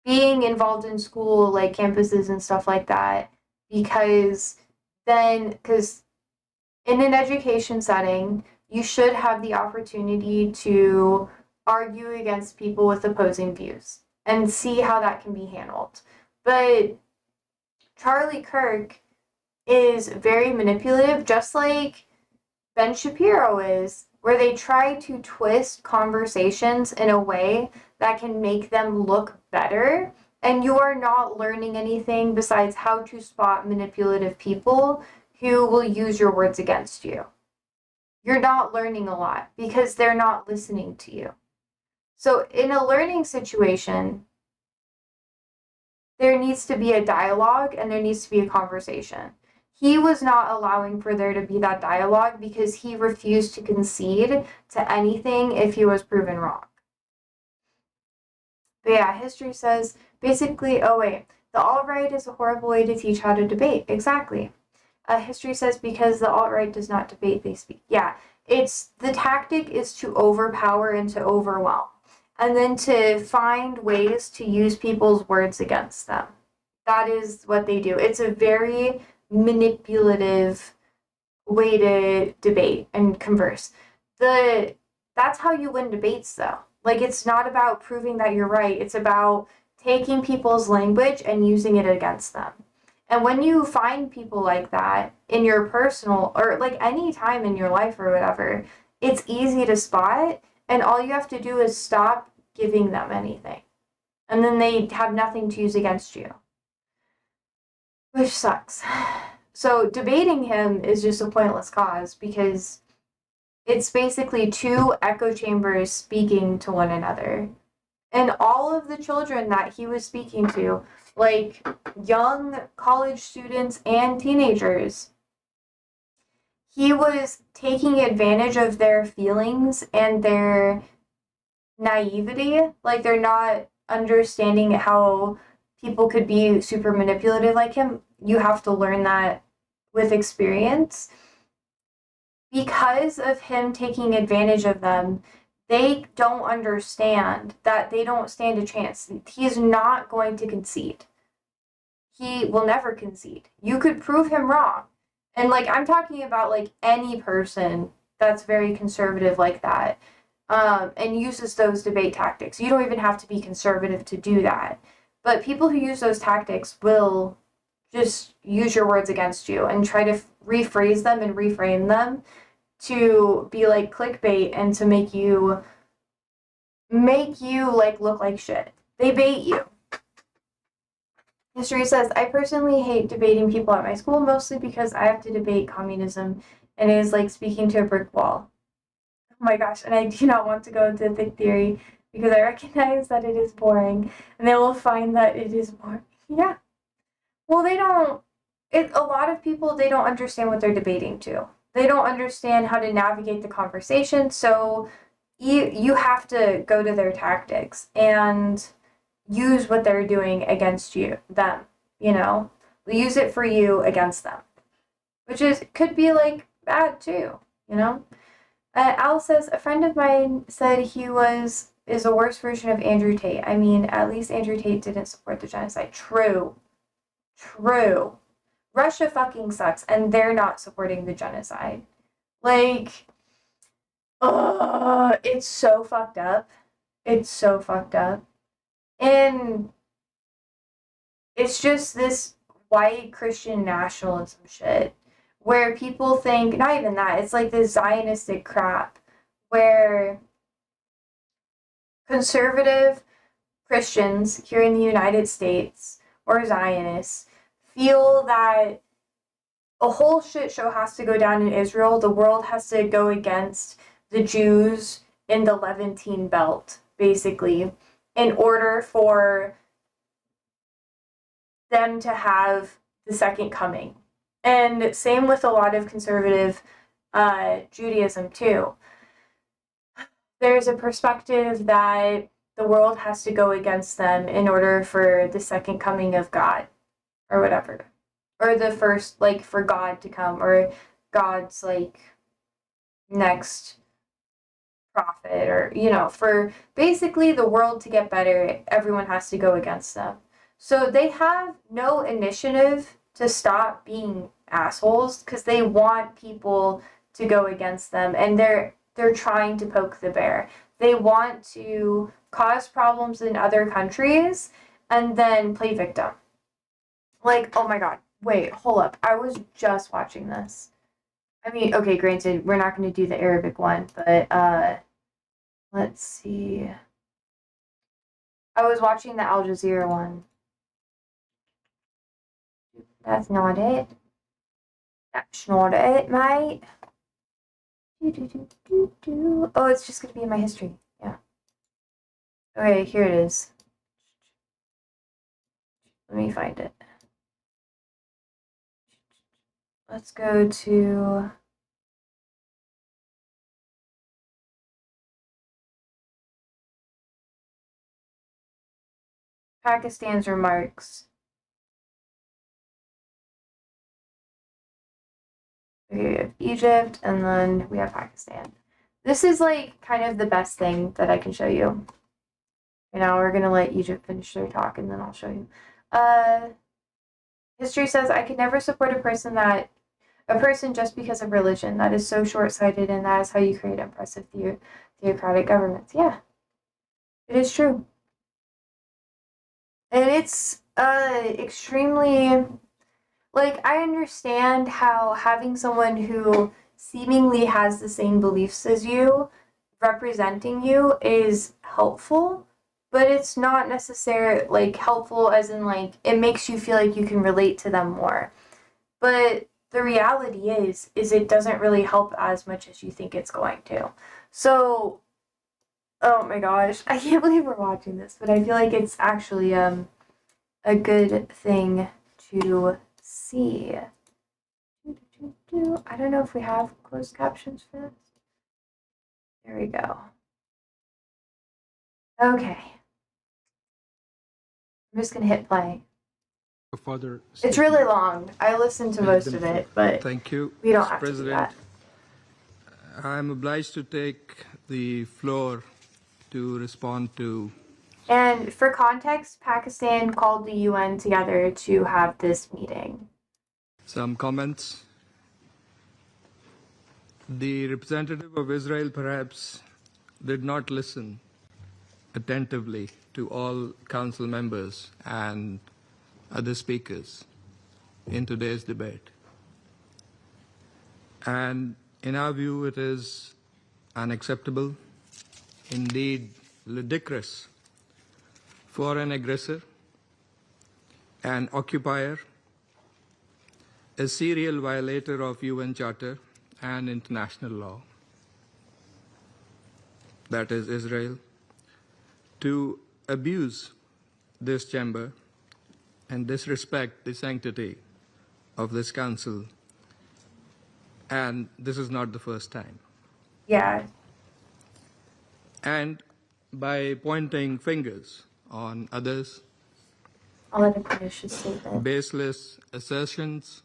being involved in school, like campuses and stuff like that, because in an education setting, you should have the opportunity to argue against people with opposing views and see how that can be handled. But Charlie Kirk is very manipulative, just like Ben Shapiro is, where they try to twist conversations in a way that can make them look better, and you are not learning anything besides how to spot manipulative people who will use your words against you. You're not learning a lot because they're not listening to you. So in a learning situation, there needs to be a dialogue and there needs to be a conversation. He was not allowing for there to be that dialogue because he refused to concede to anything if he was proven wrong. But yeah, history says basically, oh wait, the alt-right is a horrible way to teach how to debate. Exactly. History says because the alt-right does not debate, they speak. Yeah, it's the tactic is to overpower and to overwhelm, and then to find ways to use people's words against them. That is what they do. It's a very manipulative way to debate and converse. That's how you win debates though. Like, it's not about proving that you're right. It's about taking people's language and using it against them. And when you find people like that in your personal or like any time in your life or whatever, it's easy to spot, and all you have to do is stop giving them anything. And then they have nothing to use against you. Which sucks. So debating him is just a pointless cause because it's basically two echo chambers speaking to one another. And all of the children that he was speaking to, like young college students and teenagers, he was taking advantage of their feelings and their naivety. Like, they're not understanding how people could be super manipulative like him. You have to learn that with experience. Because of him taking advantage of them, they don't understand that they don't stand a chance. He's not going to concede. He will never concede. You could prove him wrong. And like, I'm talking about like any person that's very conservative like that, and uses those debate tactics. You don't even have to be conservative to do that. But people who use those tactics will just use your words against you and try to rephrase them and reframe them to be like clickbait and to make you like look like shit. They bait you. History says, I personally hate debating people at my school, mostly because I have to debate communism and it is like speaking to a brick wall. Oh my gosh, and I do not want to go into thick theory because I recognize that it is boring and they will find that it is boring. Yeah. Well, a lot of people, they don't understand what they're debating to. They don't understand how to navigate the conversation, so you have to go to their tactics and use what they're doing against them, use it for you against them, which could be like bad too, Al says, a friend of mine said he is a worse version of Andrew Tate. I mean, at least Andrew Tate didn't support the genocide. True. Russia fucking sucks, and they're not supporting the genocide. Like, it's so fucked up. It's so fucked up. And it's just this white Christian nationalism shit where people think, not even that, it's like this Zionistic crap where conservative Christians here in the United States or Zionists feel that a whole shit show has to go down in Israel. The world has to go against the Jews in the Levantine belt, basically, in order for them to have the second coming. And same with a lot of conservative Judaism too. There's a perspective that the world has to go against them in order for the second coming of God or whatever. Or the first, like, for God to come, or God's, like, next prophet, or, for basically the world to get better, everyone has to go against them. So they have no initiative to stop being assholes because they want people to go against them, and they're trying to poke the bear. They want to cause problems in other countries and then play victim. Like, oh my god, wait, hold up. I was just watching this. I mean, okay, granted, we're not going to do the Arabic one, but let's see. I was watching the Al Jazeera one. That's not it. That's not it, mate. Oh, it's just going to be in my history. Yeah. Okay, here it is. Let me find it. Let's go to... Pakistan's remarks. We have Egypt, and then we have Pakistan. This is like kind of the best thing that I can show you. You know, we're gonna let Egypt finish their talk, and then I'll show you. History says I could never support a person just because of religion. That is so short-sighted, and that is how you create impressive theocratic governments. Yeah, it is true, and it's extremely. Like, I understand how having someone who seemingly has the same beliefs as you representing you is helpful, but it's not necessarily, like, helpful as in, like, it makes you feel like you can relate to them more. But the reality is it doesn't really help as much as you think it's going to. So, oh my gosh, I can't believe we're watching this, but I feel like it's actually a good thing to see. I don't know if we have closed captions for this. There we go. Okay. I'm just going to hit play. It's really long. I listened to most of it, but thank you, we don't Mr. have President. to do that. I'm obliged to take the floor to respond to... And for context, Pakistan called the UN together to have this meeting. some comments. The representative of Israel perhaps did not listen attentively to all council members and other speakers in today's debate. And in our view, it is unacceptable, indeed ludicrous, for an aggressor, an occupier, a serial violator of UN Charter and international law, that is Israel, to abuse this chamber and disrespect the sanctity of this council. And this is not the first time. Yeah. And by pointing fingers on others, I'll let him finish his statement. baseless assertions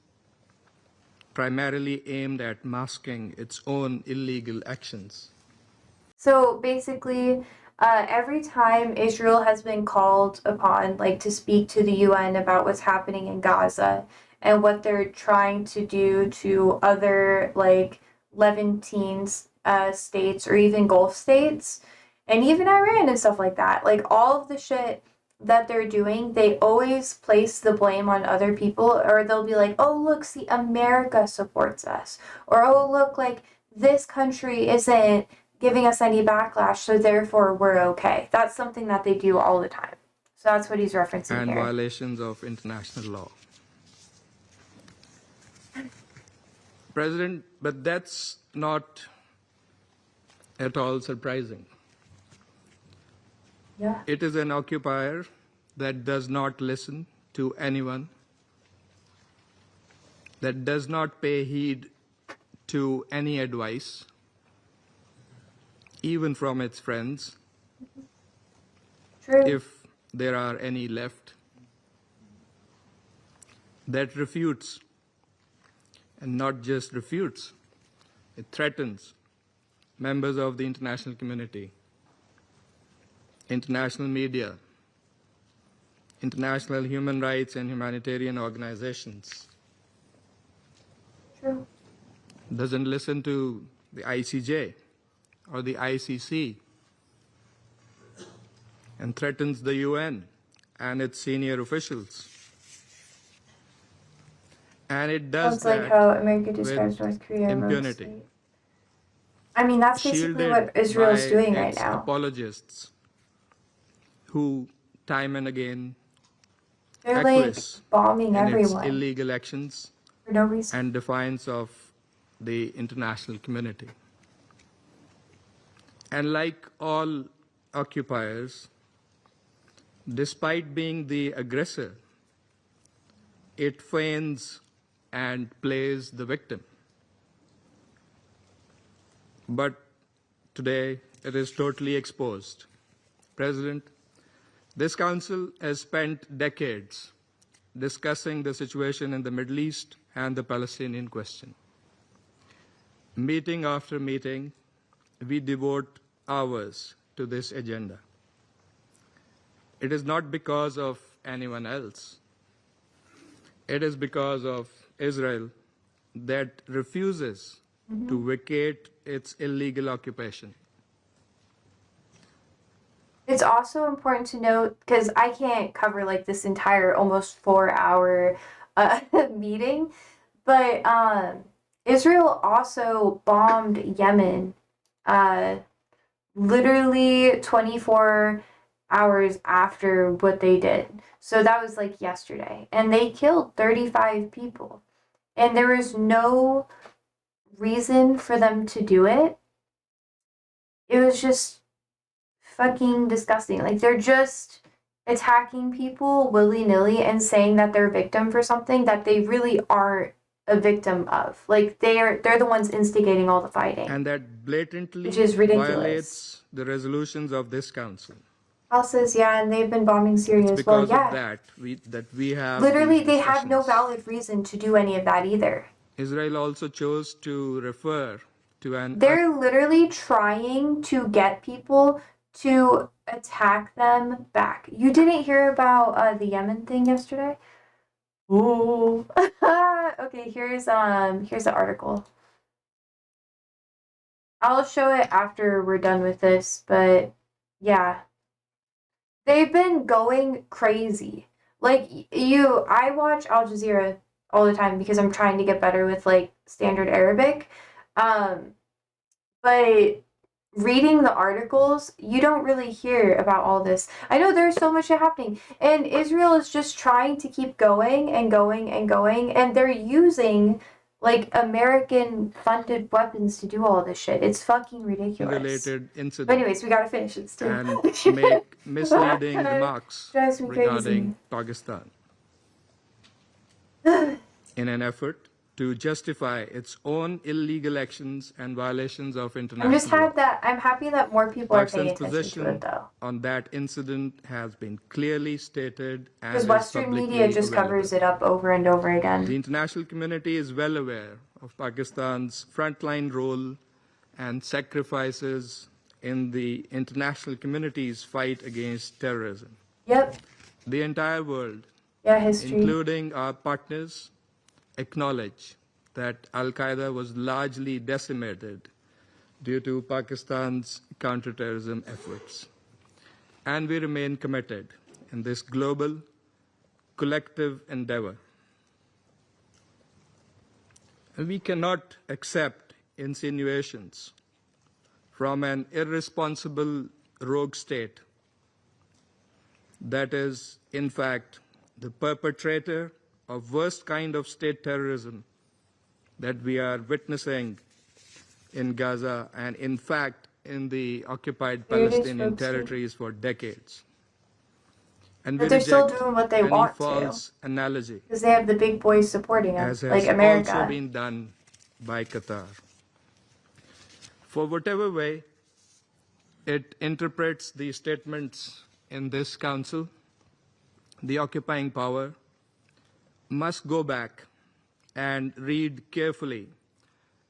primarily aimed at masking its own illegal actions. So basically, every time Israel has been called upon, like, to speak to the UN about what's happening in Gaza and what they're trying to do to other, like, Levantine states or even Gulf states, and even Iran and stuff like that, like, all of the shit that they're doing, they always place the blame on other people, or they'll be like, oh, look, see, America supports us, or oh, look, like, this country isn't giving us any backlash, so therefore we're okay. That's something that they do all the time. So that's what he's referencing And here. violations of international law. President, but that's not at all surprising. Yeah. It is an occupier that does not listen to anyone, that does not pay heed to any advice, even from its friends, True. if there are any left, that refutes, and not just refutes, it threatens members of the international community, international media, international human rights and humanitarian organizations. True. doesn't listen to the ICJ or the ICC, and threatens the UN and its senior officials. And it does Sounds like that how America with describes North Korea. Rogue impunity, state. I mean, that's basically shielded what Israel's by doing right its now. apologists who time and again They're like acquiesce bombing in its everyone illegal actions for no reason. and defiance of the international community. And like all occupiers, despite being the aggressor, it feigns and plays the victim. But today it is totally exposed. President, this council has spent decades discussing the situation in the Middle East and the Palestinian question. Meeting after meeting, we devote hours to this agenda. It is not because of anyone else. It is because of Israel that refuses to vacate its illegal occupation. It's also important to note, because I can't cover like this entire almost 4 hour meeting, but Israel also bombed Yemen literally 24 hours after what they did. So that was like yesterday. And they killed 35 people. And there was no reason for them to do it. It was just fucking disgusting. Like, they're just attacking people willy-nilly and saying that they're a victim for something that they really aren't a victim of. Like, they're the ones instigating all the fighting. And that blatantly Which is ridiculous. violates the resolutions of this council. Al says, yeah, and they've been bombing Syria It's as well. because Yeah. of that we have Literally, these they have no discussions. valid reason to do any of that either. Israel also chose to refer to an They're literally trying to get people to attack them back. You didn't hear about the Yemen thing yesterday? Ooh. Okay, here's the article. I'll show it after we're done with this, but yeah. They've been going crazy. Like, I watch Al Jazeera all the time because I'm trying to get better with like standard Arabic. But reading the articles, you don't really hear about all this. I know there's so much happening, and Israel is just trying to keep going and going and going, and they're using like American funded weapons to do all this shit. It's fucking ridiculous. related incident But anyways, we gotta finish this too. and make misleading remarks Drives me regarding crazy. Pakistan in an effort to justify its own illegal actions and violations of international law. I'm happy that more people are paying Pakistan's attention to it position though. on that incident has been clearly stated and Because is Western publicly media just available. covers it up over and over The again. international community is well aware of Pakistan's frontline role and sacrifices in the international community's fight against terrorism. Yep. The entire world, Yeah, history. including our partners, acknowledge that Al-Qaeda was largely decimated due to Pakistan's counterterrorism efforts. And we remain committed in this global, collective endeavor. And we cannot accept insinuations from an irresponsible rogue state that is, in fact, the perpetrator of worst kind of state terrorism that we are witnessing in Gaza and, in fact, in the occupied Here it is, Palestinian folks. territories for decades. And But we they're still reject doing what they any want to. false analogy, Because they have the big boys supporting them, as like has America. also been done by Qatar. For whatever way it interprets the statements in this council, the occupying power must go back and read carefully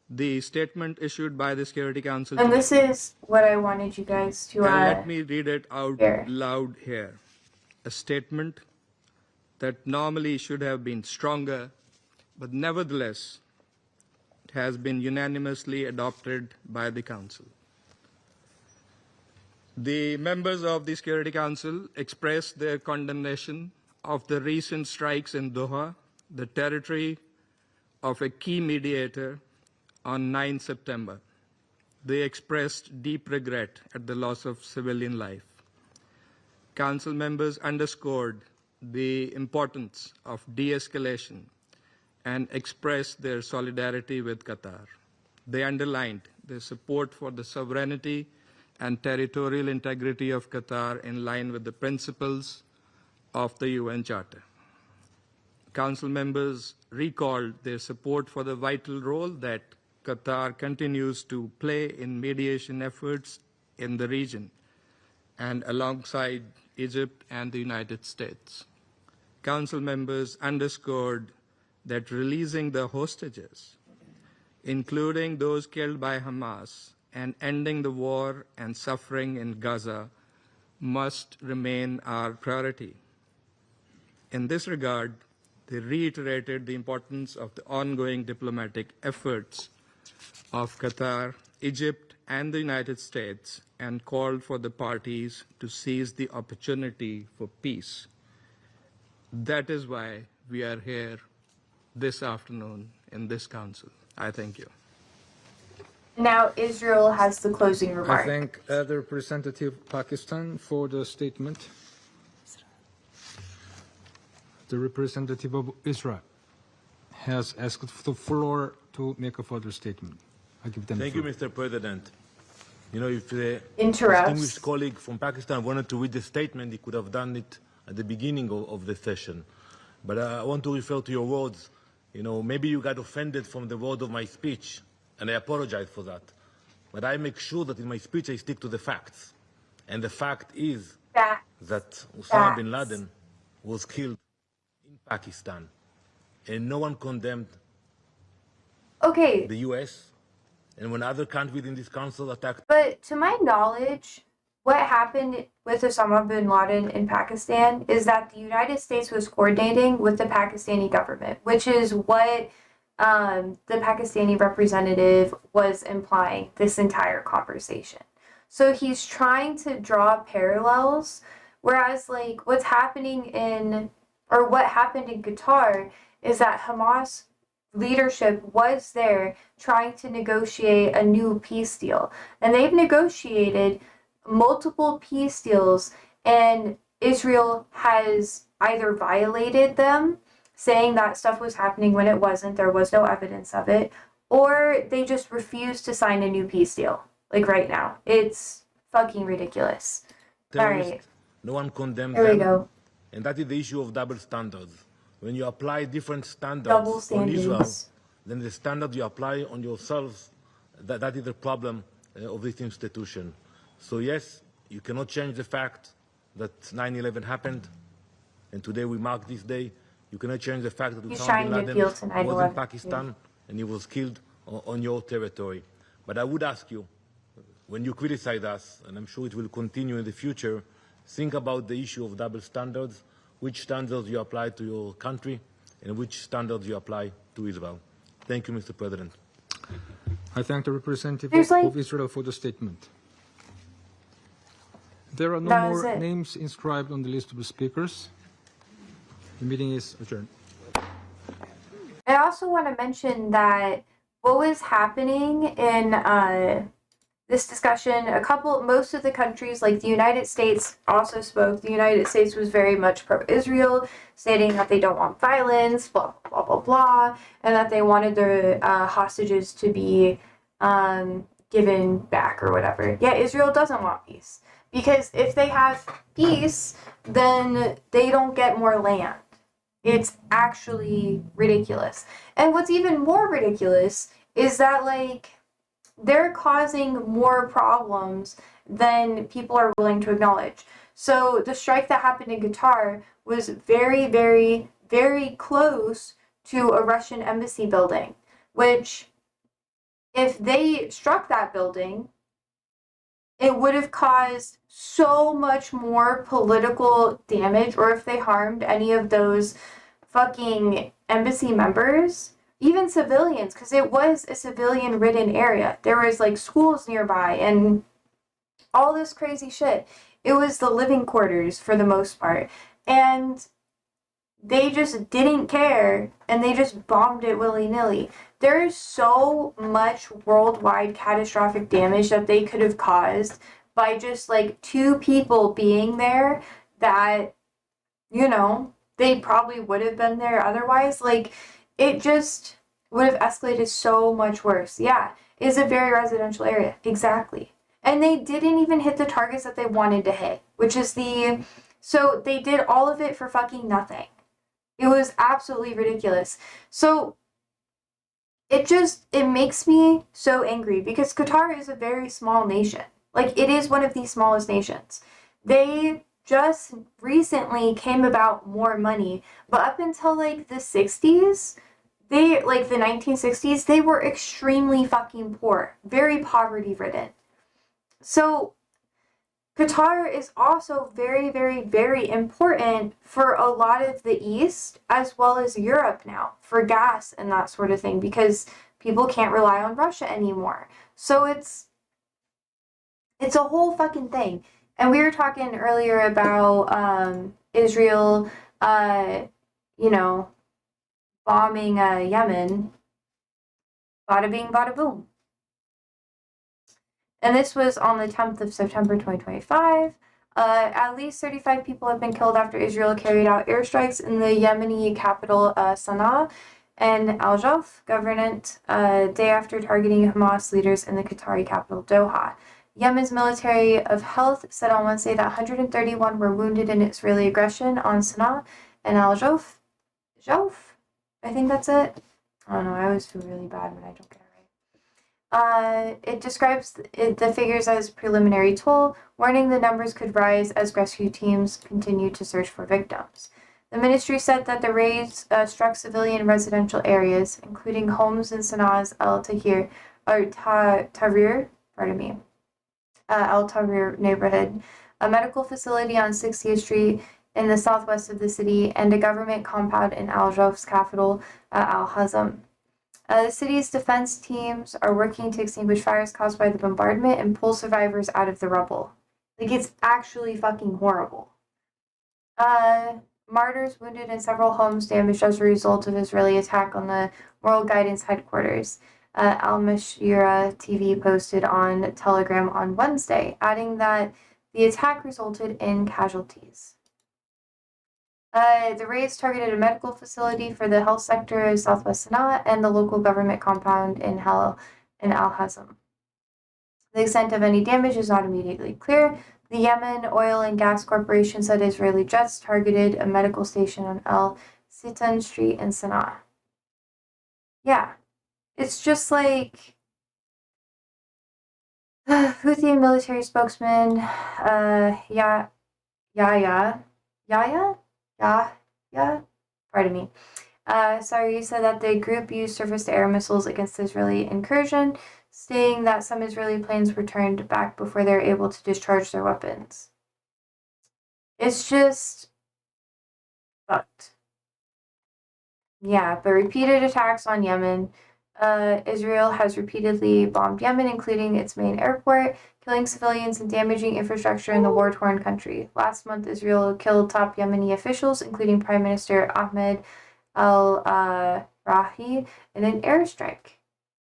the statement issued by the Security Council And today. this is what I wanted you guys to And let me read it out hear. loud here. A statement that normally should have been stronger, but nevertheless has been unanimously adopted by the Council. The members of the Security Council expressed their condemnation of the recent strikes in Doha, the territory of a key mediator, on 9 September. They expressed deep regret at the loss of civilian life. Council members underscored the importance of de-escalation and expressed their solidarity with Qatar. They underlined their support for the sovereignty and territorial integrity of Qatar in line with the principles of the UN Charter. Council members recalled their support for the vital role that Qatar continues to play in mediation efforts in the region and alongside Egypt and the United States. Council members underscored that releasing the hostages, including those killed by Hamas, and ending the war and suffering in Gaza must remain our priority. In this regard, they reiterated the importance of the ongoing diplomatic efforts of Qatar, Egypt, and the United States, and called for the parties to seize the opportunity for peace. That is why we are here this afternoon in this council. I thank you. Now Israel has the closing remark. I thank the representative of Pakistan for the statement. The representative of Israel has asked the floor to make a further statement. I give them Thank the you, floor. Mr. President. You know, if the Interrupts. distinguished colleague from Pakistan wanted to read the statement, he could have done it at the beginning of the session. But I want to refer to your words. You know, maybe you got offended from the word of my speech, and I apologize for that. But I make sure that in my speech I stick to the facts. And the fact is Facts. that Osama bin Facts. Laden was killed in Pakistan. And no one condemned Okay, the US. And when other countries in this council attacked, but to my knowledge, what happened with Osama bin Laden in Pakistan is that the United States was coordinating with the Pakistani government, which is what the Pakistani representative was implying this entire conversation. So he's trying to draw parallels, whereas like what's happening in, or what happened in Qatar is that Hamas leadership was there trying to negotiate a new peace deal. And they've negotiated multiple peace deals, and Israel has either violated them, saying that stuff was happening when it wasn't, there was no evidence of it, or they just refused to sign a new peace deal. Like right now. It's fucking ridiculous. terrorists, Alright, no one condemned here we them. go. And that is the issue of double standards. When you apply different standards Double on Israel, standards. then the standard you apply on yourselves, that is the problem of this institution. So yes, you cannot change the fact that 9/11 happened, and today we mark this day. You cannot change the fact that He's Osama trying bin to Laden appeal to was 9/11, in Pakistan and he was killed on your territory. But I would ask you, when you criticize us, and I'm sure it will continue in the future, think about the issue of double standards, which standards you apply to your country and which standards you apply to Israel. Thank you, Mr. President. I thank the representative There's like- of Israel for the statement. There are no That was more it. names inscribed on the list of the speakers. The meeting is adjourned. I also want to mention that what was happening in this discussion, most of the countries, like the United States, also spoke. The United States was very much pro-Israel, stating that they don't want violence, blah, blah, blah, blah, and that they wanted their hostages to be given back or whatever. Yeah, Israel doesn't want peace. Because if they have peace, then they don't get more land. It's actually ridiculous. And what's even more ridiculous is that, like, they're causing more problems than people are willing to acknowledge. So the strike that happened in Qatar was very, very, very close to a Russian embassy building, which, if they struck that building, it would have caused so much more political damage, or if they harmed any of those fucking embassy members, even civilians, because it was a civilian-ridden area. There was like schools nearby and all this crazy shit. It was the living quarters for the most part. And they just didn't care and they just bombed it willy-nilly. There is so much worldwide catastrophic damage that they could have caused by just like 2 people being there that, you know, they probably would have been there otherwise. Like, it just would have escalated so much worse. Yeah, it's a very residential area. Exactly. And they didn't even hit the targets that they wanted to hit, which is so they did all of it for fucking nothing. It was absolutely ridiculous. So it makes me so angry because Qatar is a very small nation. Like, it is one of the smallest nations. They just recently came about more money, but up until like the 60s, the 1960s, they were extremely fucking poor, very poverty ridden. So Qatar is also very, very, very important for a lot of the East as well as Europe now for gas and that sort of thing because people can't rely on Russia anymore. So it's a whole fucking thing. And we were talking earlier about Israel, you know, bombing Yemen. Bada bing, bada boom. And this was on the 10th of September 2025. At least 35 people have been killed after Israel carried out airstrikes in the Yemeni capital Sana'a and Al Jauf governorate day after targeting Hamas leaders in the Qatari capital Doha. Yemen's Ministry of Health said on Wednesday that 131 were wounded in Israeli aggression on Sana'a and Al Jauf. Jauf? I think that's it. I don't know. I always feel really bad when I don't get it right. It describes the figures as preliminary toll, warning the numbers could rise as rescue teams continue to search for victims. The ministry said that the raids struck civilian residential areas, including homes in Sanaa's Al Tahrir, Al Tahrir neighborhood, a medical facility on 60th Street in the southwest of the city, and a government compound in Al Jauf's capital, Al Hazm. The city's defense teams are working to extinguish fires caused by the bombardment and pull survivors out of the rubble. Like, it's actually fucking horrible. Martyrs wounded in several homes damaged as a result of Israeli attack on the Moral Guidance headquarters. Al Mashira TV posted on Telegram on Wednesday, adding that the attack resulted in casualties. The raids targeted a medical facility for the health sector of Southwest Sana'a and the local government compound in Al Hazm. The extent of any damage is not immediately clear. The Yemen Oil and Gas Corporation said Israeli jets targeted a medical station on Al Sitan Street in Sana'a. Yeah, it's just like Houthi military spokesman pardon me. Sorry, said that the group used surface-to-air missiles against the Israeli incursion, stating that some Israeli planes were turned back before they were able to discharge their weapons. It's just fucked. Yeah, but repeated attacks on Yemen. Israel has repeatedly bombed Yemen, including its main airport, killing civilians and damaging infrastructure in the war-torn country. Last month, Israel killed top Yemeni officials, including Prime Minister Ahmed al-Rahi, in an airstrike.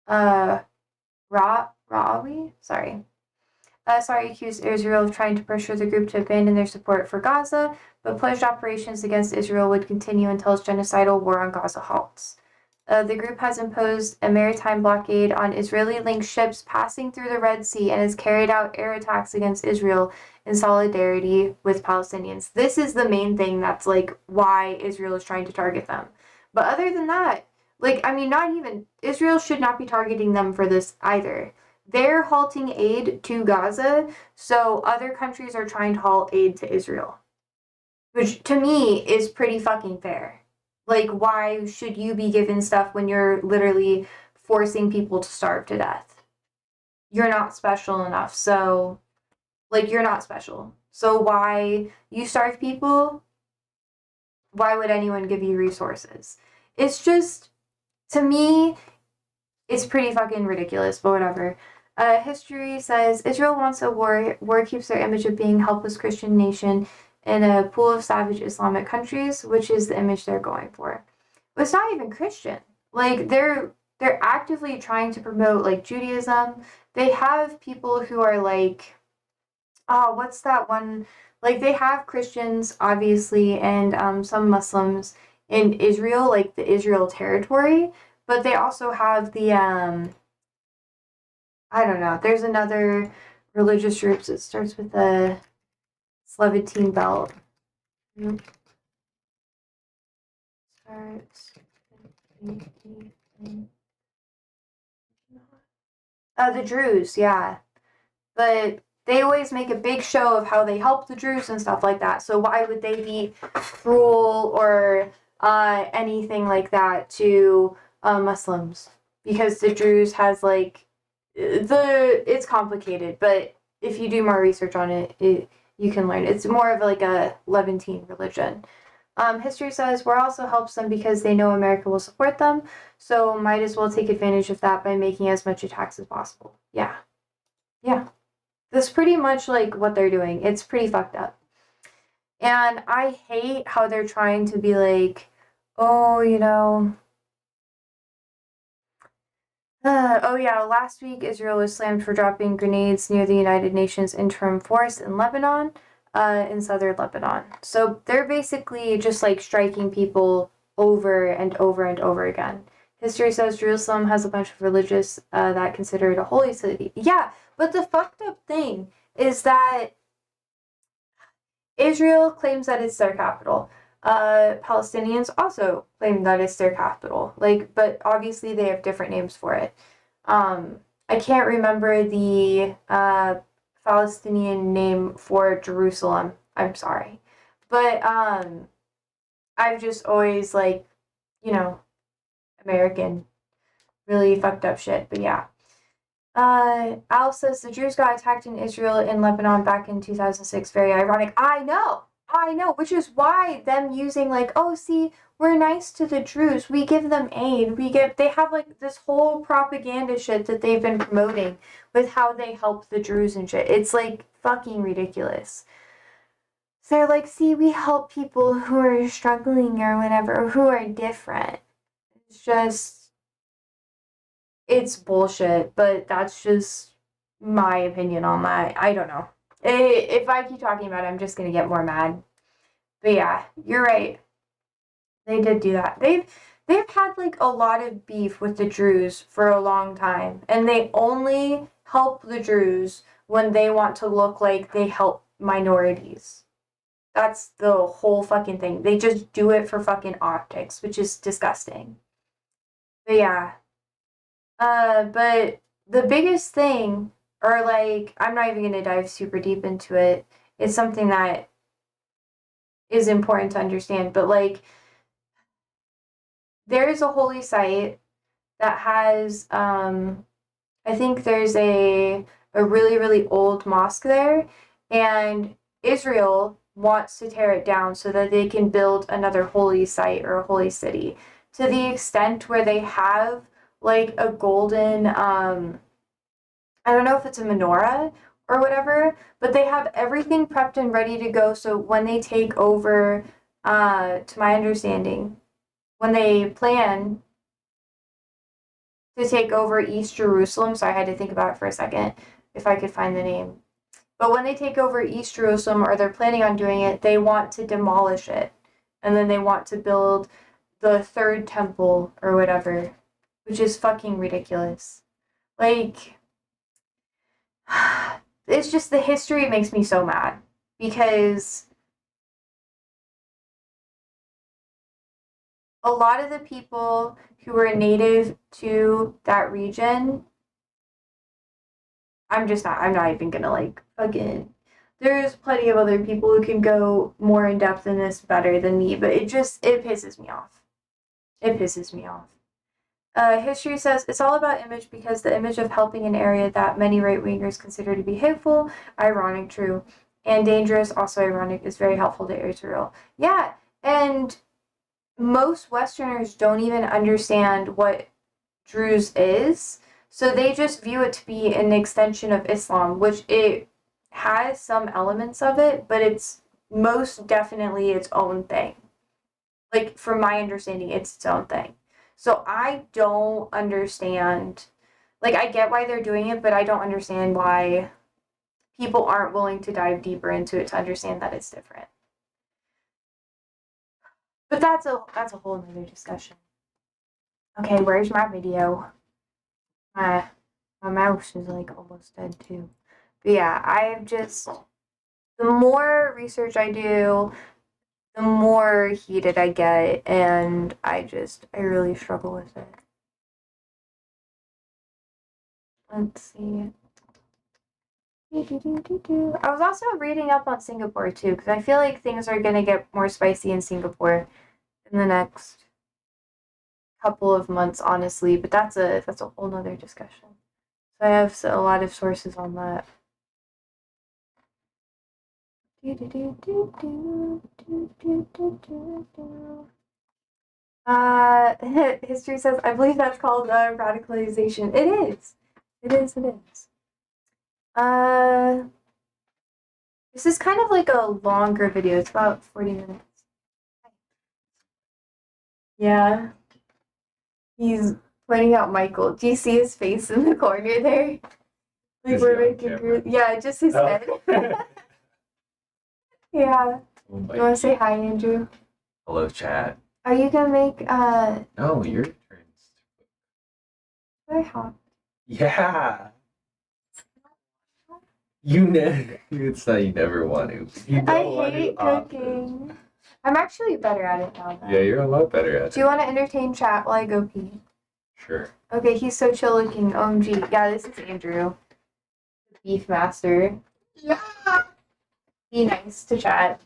Ra'awi? Sorry, accused Israel of trying to pressure the group to abandon their support for Gaza, but pledged operations against Israel would continue until its genocidal war on Gaza halts. The group has imposed a maritime blockade on Israeli-linked ships passing through the Red Sea and has carried out air attacks against Israel in solidarity with Palestinians. This is the main thing that's like why Israel is trying to target them. But other than that, not even Israel should not be targeting them for this either. They're halting aid to Gaza, so other countries are trying to halt aid to Israel. Which, to me, is pretty fucking fair. Like, why should you be given stuff when you're literally forcing people to starve to death? You're not special enough, so... you're not special. So why you starve people? Why would anyone give you resources? It's just... to me, it's pretty fucking ridiculous, but whatever. History says Israel wants a war. War keeps their image of being helpless Christian nation in a pool of savage Islamic countries, which is the image they're going for. But it's not even Christian. Like they're actively trying to promote like Judaism. They have people who are like, oh, what's that one? Like they have Christians obviously and some Muslims in Israel, like the Israel territory, but they also have the I don't know. There's another religious group that starts with a Levantine belt. Nope. Starts. The Druze, yeah. But they always make a big show of how they help the Druze and stuff like that. So why would they be cruel or anything like that to Muslims? Because the Druze has like it's complicated, but if you do more research on it, you can learn. It's more of like a Levantine religion. History says war also helps them because they know America will support them, so might as well take advantage of that by making as much attacks as possible. Yeah. Yeah. That's pretty much like what they're doing. It's pretty fucked up. And I hate how they're trying to be like, oh, you know. Oh yeah, last week Israel was slammed for dropping grenades near the United Nations interim force in Lebanon, in southern Lebanon. So they're basically just like striking people over and over and over again. History says Jerusalem has a bunch of religious that consider it a holy city. Yeah, but the fucked up thing is that Israel claims that it's their capital. Palestinians also claim that it's their capital. Like, but obviously they have different names for it. I can't remember the Palestinian name for Jerusalem. I'm sorry, but I've just always like, you know, American, really fucked up shit. But yeah. Al says the Jews got attacked in Israel and Lebanon back in 2006. Very ironic. I know, which is why them using like, oh, see, we're nice to the Druze. We give them aid. They have like this whole propaganda shit that they've been promoting with how they help the Druze and shit. It's like fucking ridiculous. So they're like, see, we help people who are struggling or whatever, or who are different. It's just, it's bullshit, but that's just my opinion on that. I don't know. If I keep talking about it, I'm just gonna get more mad. But yeah, you're right. They did do that. They've had like a lot of beef with the Druze for a long time, and they only help the Druze when they want to look like they help minorities. That's the whole fucking thing. They just do it for fucking optics, which is disgusting. But yeah. But the biggest thing, or like, I'm not even gonna dive super deep into it. It's something that is important to understand. But like, there is a holy site that has, I think there's a really really old mosque there, and Israel wants to tear it down so that they can build another holy site or a holy city. To the extent where they have like a golden I don't know if it's a menorah or whatever, but they have everything prepped and ready to go, so when they take over, to my understanding, when they plan to take over East Jerusalem, so I had to think about it for a second if I could find the name. But when they take over East Jerusalem, or they're planning on doing it, they want to demolish it, and then they want to build the third temple or whatever, which is fucking ridiculous. Like, it's just the history makes me so mad because a lot of the people who were native to that region, I'm not even gonna like fucking, there's plenty of other people who can go more in depth in this better than me, but it pisses me off. It pisses me off. History says it's all about image because the image of helping an area that many right-wingers consider to be hateful, ironic, true, and dangerous, also ironic, is very helpful to Israel. Yeah, and most Westerners don't even understand what Druze is, so they just view it to be an extension of Islam, which it has some elements of it, but it's most definitely its own thing. Like, from my understanding, it's its own thing. So I don't understand. Like, I get why they're doing it, but I don't understand why people aren't willing to dive deeper into it to understand that it's different. But that's a whole nother discussion. Okay, where's my video? My mouse is like almost dead too. But yeah, I've just, the more research I do, the more heated I get, and I really struggle with it. Let's see. I was also reading up on Singapore too, because I feel like things are gonna get more spicy in Singapore in the next couple of months, honestly. But that's a whole nother discussion. So I have a lot of sources on that. History says, I believe that's called radicalization. It is. It is. This is kind of like a longer video. It's about 40 minutes. Yeah. He's pointing out Michael. Do you see his face in the corner there? Like Is we're he on making camera? yeah, just his head. Yeah. Oh my You wanna say hi, Andrew? Hello, chat. Are you gonna make No, your turn. I have Yeah. You never. It's not you never want to. You don't I want to hate often. cooking. I'm actually better at it now though. Yeah, you're a lot better at Do you wanna entertain chat while I go pee? Sure. Okay, he's so chill looking. OMG. Yeah, this is Andrew. The beef master. Yeah. Be nice to chat.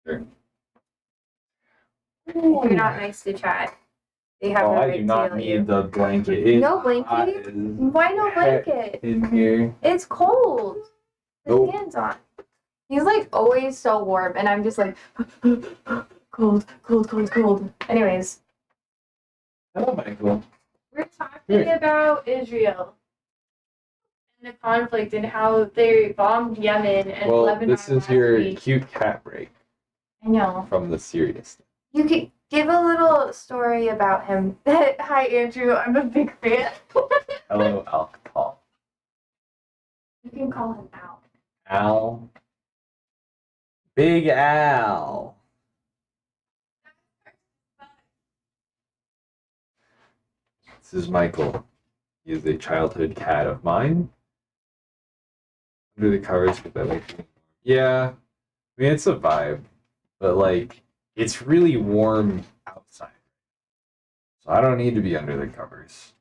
Sure. If you're not nice to chat, they have Oh, the I right do to not yell at need you. the blanket. It's No blanket? hot as Why no heck blanket? in here. It's cold. The Nope. fan's on. He's like always so warm, and I'm just like cold. Anyways, Hello, Michael. we're talking about Israel and the conflict and how they bombed Yemen and Well, Lebanon this is last your week. cute cat break I know. from the serious. You could give a little story about him. Hi, Andrew. I'm a big fan. Hello, alcohol. You can call him Al. Al. Big Al. This is Michael. He is a childhood cat of mine. Under the covers, because I like it. Yeah, I mean, it's a vibe, but like, it's really warm outside. So I don't need to be under the covers.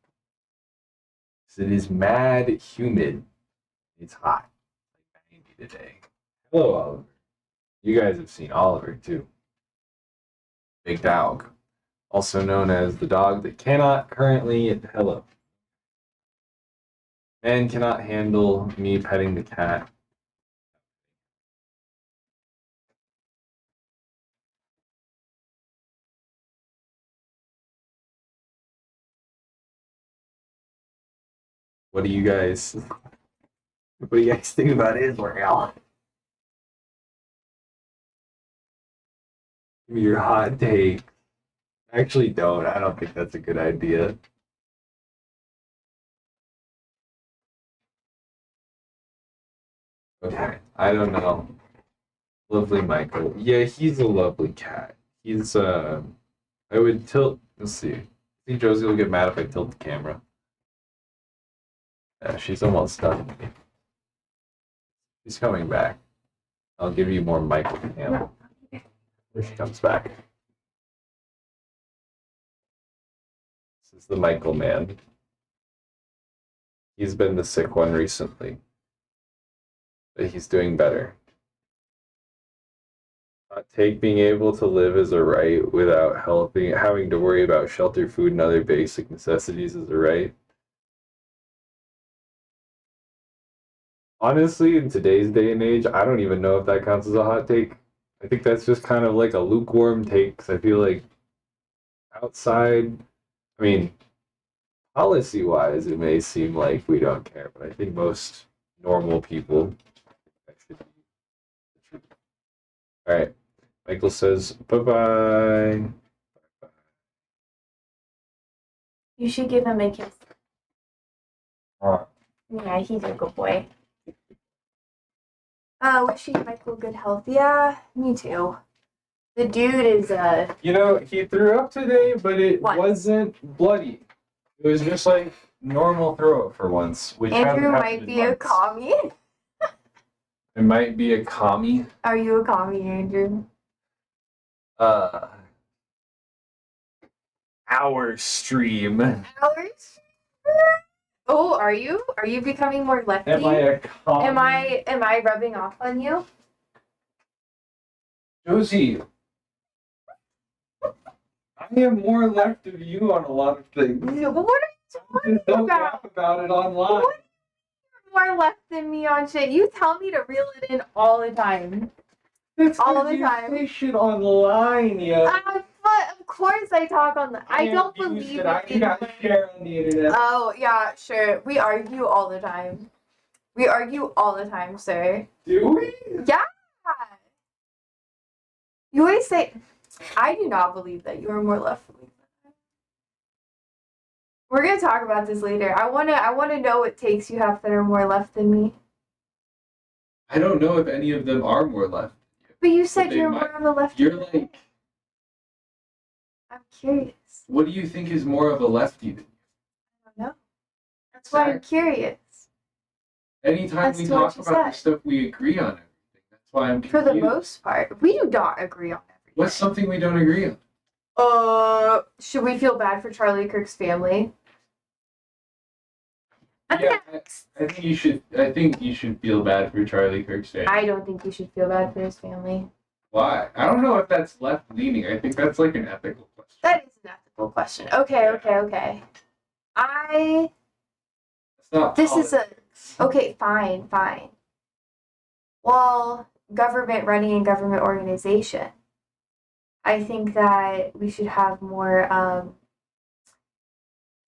'Cause it is mad humid. It's hot. Like 90 today. Hello, Oliver. You guys have seen Oliver too. Big dog. Also known as the dog that cannot currently hello. Man cannot handle me petting the cat. What do you guys think about Israel? Give me your hot take. Actually, don't. I don't think that's a good idea. Okay, I don't know. Lovely Michael. Yeah, he's a lovely cat. He's I would tilt. Let's see. I think Josie will get mad if I tilt the camera. Yeah, she's almost done. She's coming back. I'll give you more Michael cam when she comes back. This is the Michael man. He's been the sick one recently, but he's doing better. Take being able to live as a right without having to worry about shelter, food, and other basic necessities as a right. Honestly, in today's day and age, I don't even know if that counts as a hot take. I think that's just kind of like a lukewarm take, because I feel like outside, I mean, policy-wise, it may seem like we don't care, but I think most normal people that should be the truth. All right. Michael says, bye-bye. You should give him a kiss. Uh, Yeah, he's a good boy. Wishing Michael good health. Yeah, me too. The dude is You know, he threw up today, but it What? wasn't bloody. It was just like normal throw up for once, which Andrew hasn't might happened be in a months. commie. It might be a commie. Are you a commie, Andrew? Our stream. Hours? Oh, are you? Are you becoming more lefty? Am I a commie? Am I rubbing off on you? Josie, I am more left of you on a lot of things. No, but what are you Just don't about? laugh about it online. What? More left than me on shit? You tell me to reel it in all the time. It's all 'cause the you time. say shit online, yeah. But of course I talk on the. I don't Views believe that I in do not share on the internet. Oh yeah, sure. We argue all the time. We argue all the time, sir. Do we? Yeah. You always say, I do not believe that you are more left wing. We're gonna talk about this later. I wanna know what takes you have that are more left than me. I don't know if any of them are more left. But you said they you're might- more of a lefty. You're than me. like, I'm curious. what do you think is more of a lefty than you? I don't know. That's why I'm curious. Anytime That's we what talk you about the said. stuff, we agree on everything. That's why I'm For confused. the most part, we do not agree on everything. What's something we don't agree on? Should we feel bad for Charlie Kirk's family? Yeah, I think you should. I think you should feel bad for Charlie Kirk's family. I don't think you should feel bad for his family. Why? I don't know if that's left leaning. I think that's like an ethical question. That is an ethical question. Okay. It's not. This is a politics. okay. Fine. Well, government running and government organization. I think that we should have more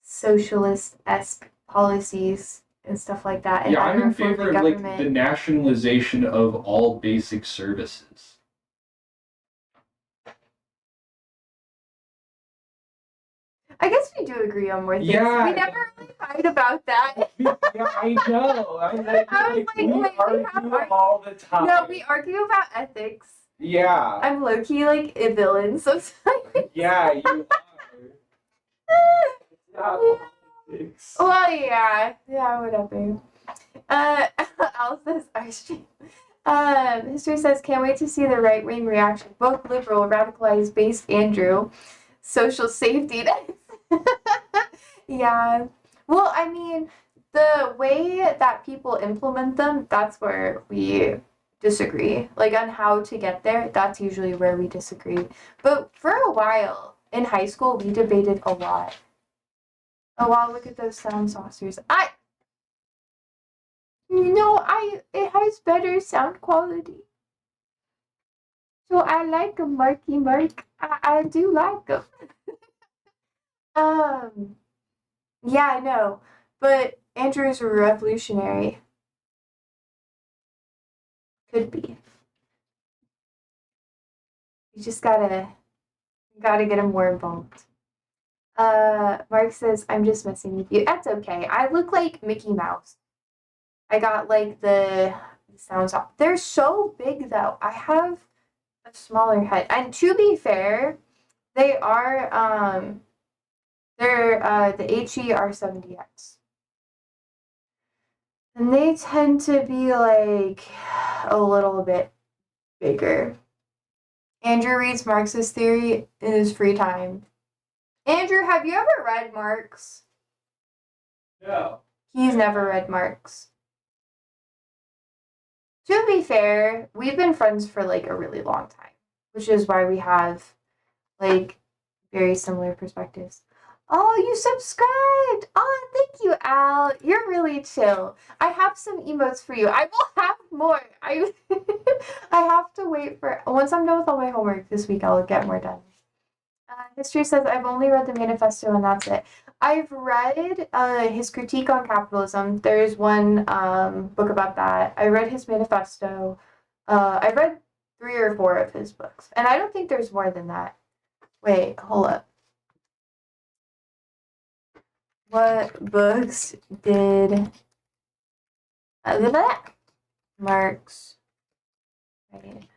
socialist-esque policies and stuff like that. And Yeah, I'm in reform favor of like the nationalization of all basic services. I guess we do agree on more things. Yeah. We never really fight about that. Yeah, I know. I was like, we wait, we argue have all the time. No, we argue about ethics. Yeah. I'm low-key like a villain sometimes. Yeah, you are. It's not politics. Well, yeah, whatever. Al says our stream. History says, can't wait to see the right wing reaction. Both liberal, radicalized, based Andrew, social safety nets. Yeah. Well, I mean, the way that people implement them, that's where we disagree. Like on how to get there, that's usually where we disagree. But for a while in high school, we debated a lot. Oh wow, look at those sound saucers. It has better sound quality. So I like them, Marky Mark. I do like them. Yeah, I know. But Andrew's a revolutionary. Could be. You just gotta get him more involved. Mark says, I'm just messing with you. That's okay. I look like Mickey Mouse. I got like the sounds off. They're so big though. I have a smaller head. And to be fair, they are they're the HER70X. And they tend to be like a little bit bigger. Andrew reads Marxist theory in his free time. Andrew, have you ever read Marx? No. He's never read Marx. To be fair, we've been friends for like a really long time, which is why we have like very similar perspectives. Oh, you subscribed! Oh, thank you, Al. You're really chill. I have some emotes for you. I will have more. I have to wait for once I'm done with all my homework this week. I'll get more done. History says I've only read the manifesto and that's it. I've read his critique on capitalism. There's one book about that. I read his manifesto. I read 3 or 4 of his books, and I don't think there's more than that. Wait, hold up. What books did Marx write?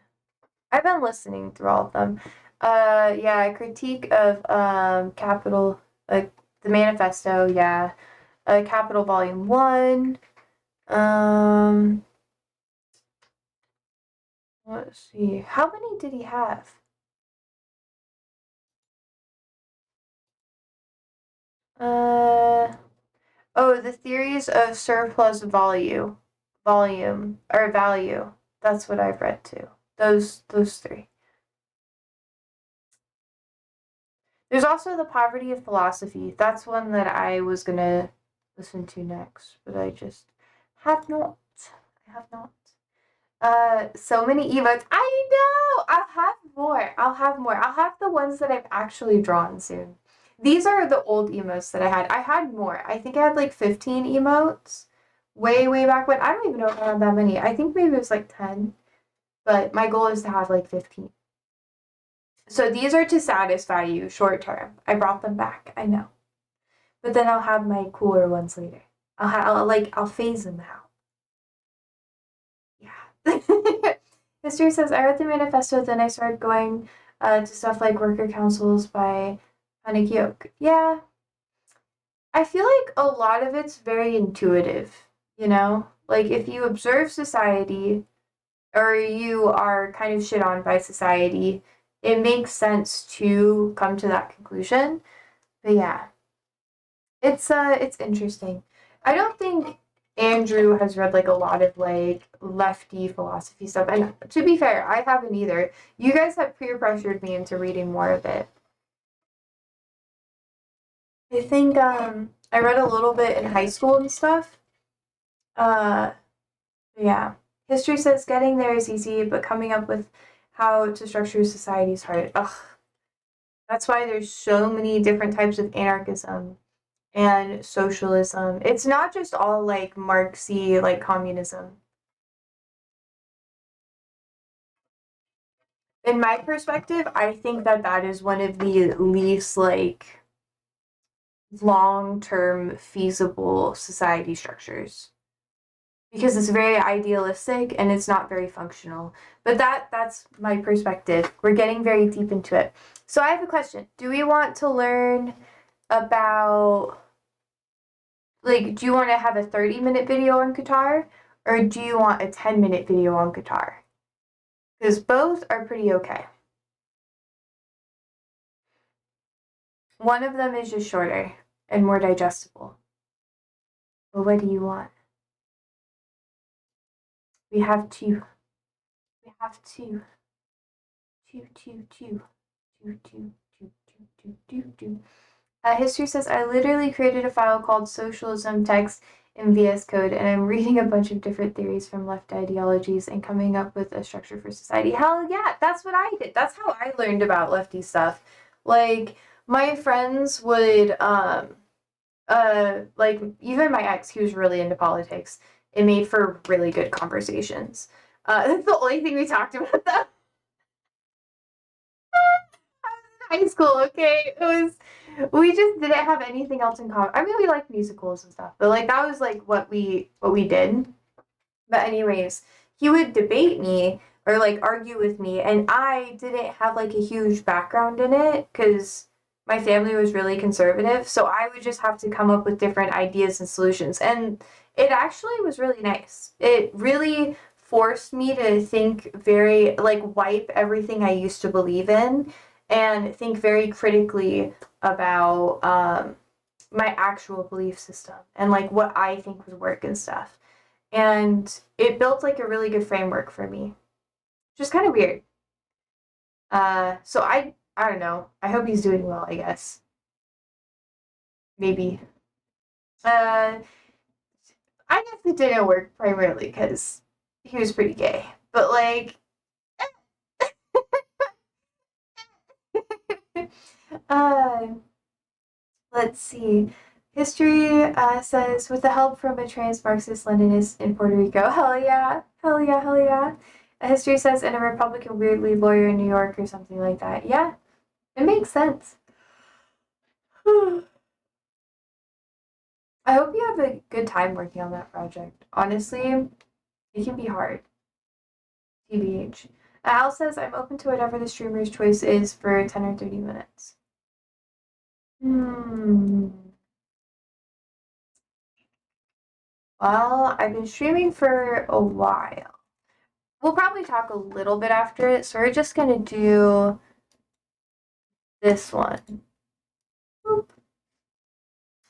I've been listening through all of them. Yeah, a critique of Capital, like the manifesto. Yeah, Capital Volume 1. Let's see. How many did he have? Oh, the theories of surplus volume or value. That's what I've read too. Those 3. There's also the poverty of philosophy. That's one that I was gonna listen to next, but I just have not. I have not. So many emotes. I know! I'll have more. I'll have the ones that I've actually drawn soon. These are the old emotes that I had. I had more. I think I had like 15 emotes way, way back when. I don't even know if I had that many. I think maybe it was like 10. But my goal is to have like 15. So these are to satisfy you short term. I brought them back. I know. But then I'll have my cooler ones later. I'll phase them out. Yeah. History says I read the manifesto, then I started going to stuff like Worker Councils by Hanuk. Yeah. I feel like a lot of it's very intuitive, you know? Like if you observe society or you are kind of shit on by society, it makes sense to come to that conclusion. But yeah. It's interesting. I don't think Andrew has read like a lot of like lefty philosophy stuff. And to be fair, I haven't either. You guys have peer pressured me into reading more of it. I think I read a little bit in high school and stuff. Yeah. History says getting there is easy, but coming up with how to structure society is hard. Ugh. That's why there's so many different types of anarchism and socialism. It's not just all like Marxy, like communism. In my perspective, I think that that is one of the least like long-term feasible society structures because it's very idealistic and it's not very functional. But that's my perspective. We're getting very deep into it. So I have a question. Do we want to learn about like do you want to have a 30-minute video on Qatar or do you want a 10-minute video on Qatar? Because both are pretty okay. One of them is just shorter and more digestible. But what do you want? We have two. We have two. Two. History says I literally created a file called socialism text in VS Code, and I'm reading a bunch of different theories from left ideologies and coming up with a structure for society. Hell yeah, that's what I did. That's how I learned about lefty stuff. Like my friends would like even my ex, he was really into politics. It made for really good conversations. That's the only thing we talked about though. High school, okay? It was we just didn't have anything else in common. I mean, we liked musicals and stuff, but like that was like what we did. But anyways, he would debate me or like argue with me, and I didn't have like a huge background in it because my family was really conservative, so I would just have to come up with different ideas and solutions, and it actually was really nice. It really forced me to think very like wipe everything I used to believe in and think very critically about my actual belief system and like what I think would work and stuff. And it built like a really good framework for me, which is kind of weird. So I don't know. I hope he's doing well, I guess. Maybe. I guess it didn't work primarily because he was pretty gay. But like Uh, let's see. History says, with the help from a trans-Marxist Leninist in Puerto Rico. Hell yeah. Hell yeah, hell yeah. History says, and a Republican weirdly lawyer in New York or something like that. Yeah, it makes sense. I hope you have a good time working on that project. Honestly, it can be hard. TBH. Al says, I'm open to whatever the streamer's choice is for 10 or 30 minutes. Well, I've been streaming for a while. We'll probably talk a little bit after it, so we're just gonna do this one. Boop.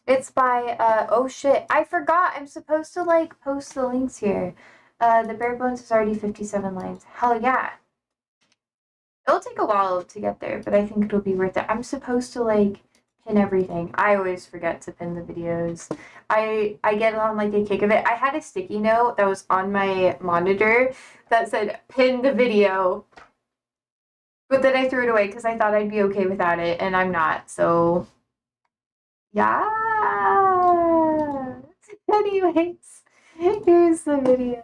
It's by, oh shit, I forgot, I'm supposed to, like, post the links here. The bare bones is already 57 lines. Hell yeah. It'll take a while to get there, but I think it'll be worth it. I'm supposed to, like, pin everything. I always forget to pin the videos. I get on, like, a kick of it. I had a sticky note that was on my monitor that said, pin the video. But then I threw it away because I thought I'd be okay without it, and I'm not, so... Yeah. Anyways, here's the video.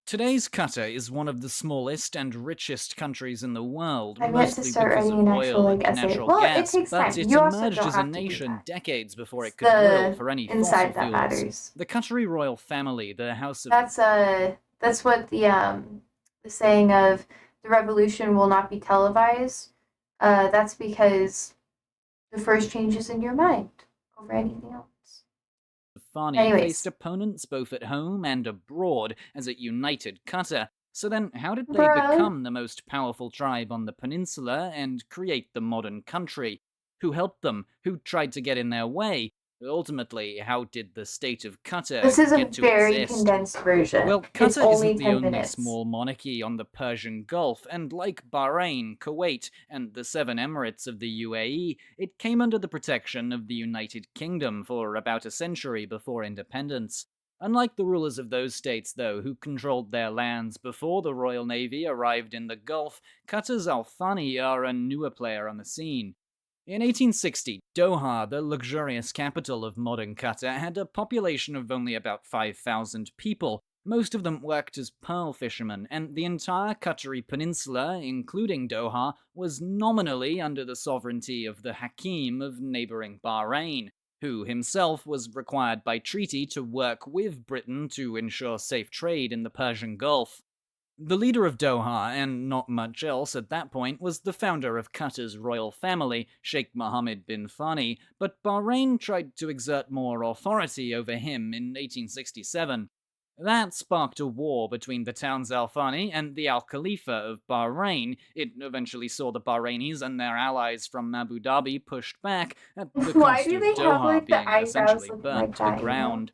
Today's Qatar is one of the smallest and richest countries in the world, I meant to mostly start because writing of an actual, oil like, and essay. natural Well, gas, it takes but time. it You also emerged don't as a have to do nation that. decades before it It's could drill the for any inside fossil that fuels. matters. The Qatari royal family, the House of... That's what the saying of the revolution will not be televised. That's because the first changes in your mind over anything else. Fani Anyways. faced opponents both at home and abroad as it united Qatar. So then, how did they Bruh. become the most powerful tribe on the peninsula and create the modern country? Who helped them? Who tried to get in their way? Ultimately, how did the state of Qatar This is a get to very exist? condensed version. Well, It's Qatar only isn't the 10 only minutes. small monarchy on the Persian Gulf, and like Bahrain, Kuwait, and the Seven Emirates of the UAE, it came under the protection of the United Kingdom for about a century before independence. Unlike the rulers of those states, though, who controlled their lands before the Royal Navy arrived in the Gulf, Qatar's Al Thani are a newer player on the scene. In 1860, Doha, the luxurious capital of modern Qatar, had a population of only about 5,000 people. Most of them worked as pearl fishermen, and the entire Qatari peninsula, including Doha, was nominally under the sovereignty of the Hakim of neighboring Bahrain, who himself was required by treaty to work with Britain to ensure safe trade in the Persian Gulf. The leader of Doha, and not much else at that point, was the founder of Qatar's royal family, Sheikh Mohammed bin Fani, but Bahrain tried to exert more authority over him in 1867. That sparked a war between the towns Al Thani and the Al Khalifa of Bahrain. It eventually saw the Bahrainis and their allies from Abu Dhabi pushed back, at the Why cost do of they have, Doha like, the being eyebrows essentially looking burnt like to the that, you know? ground.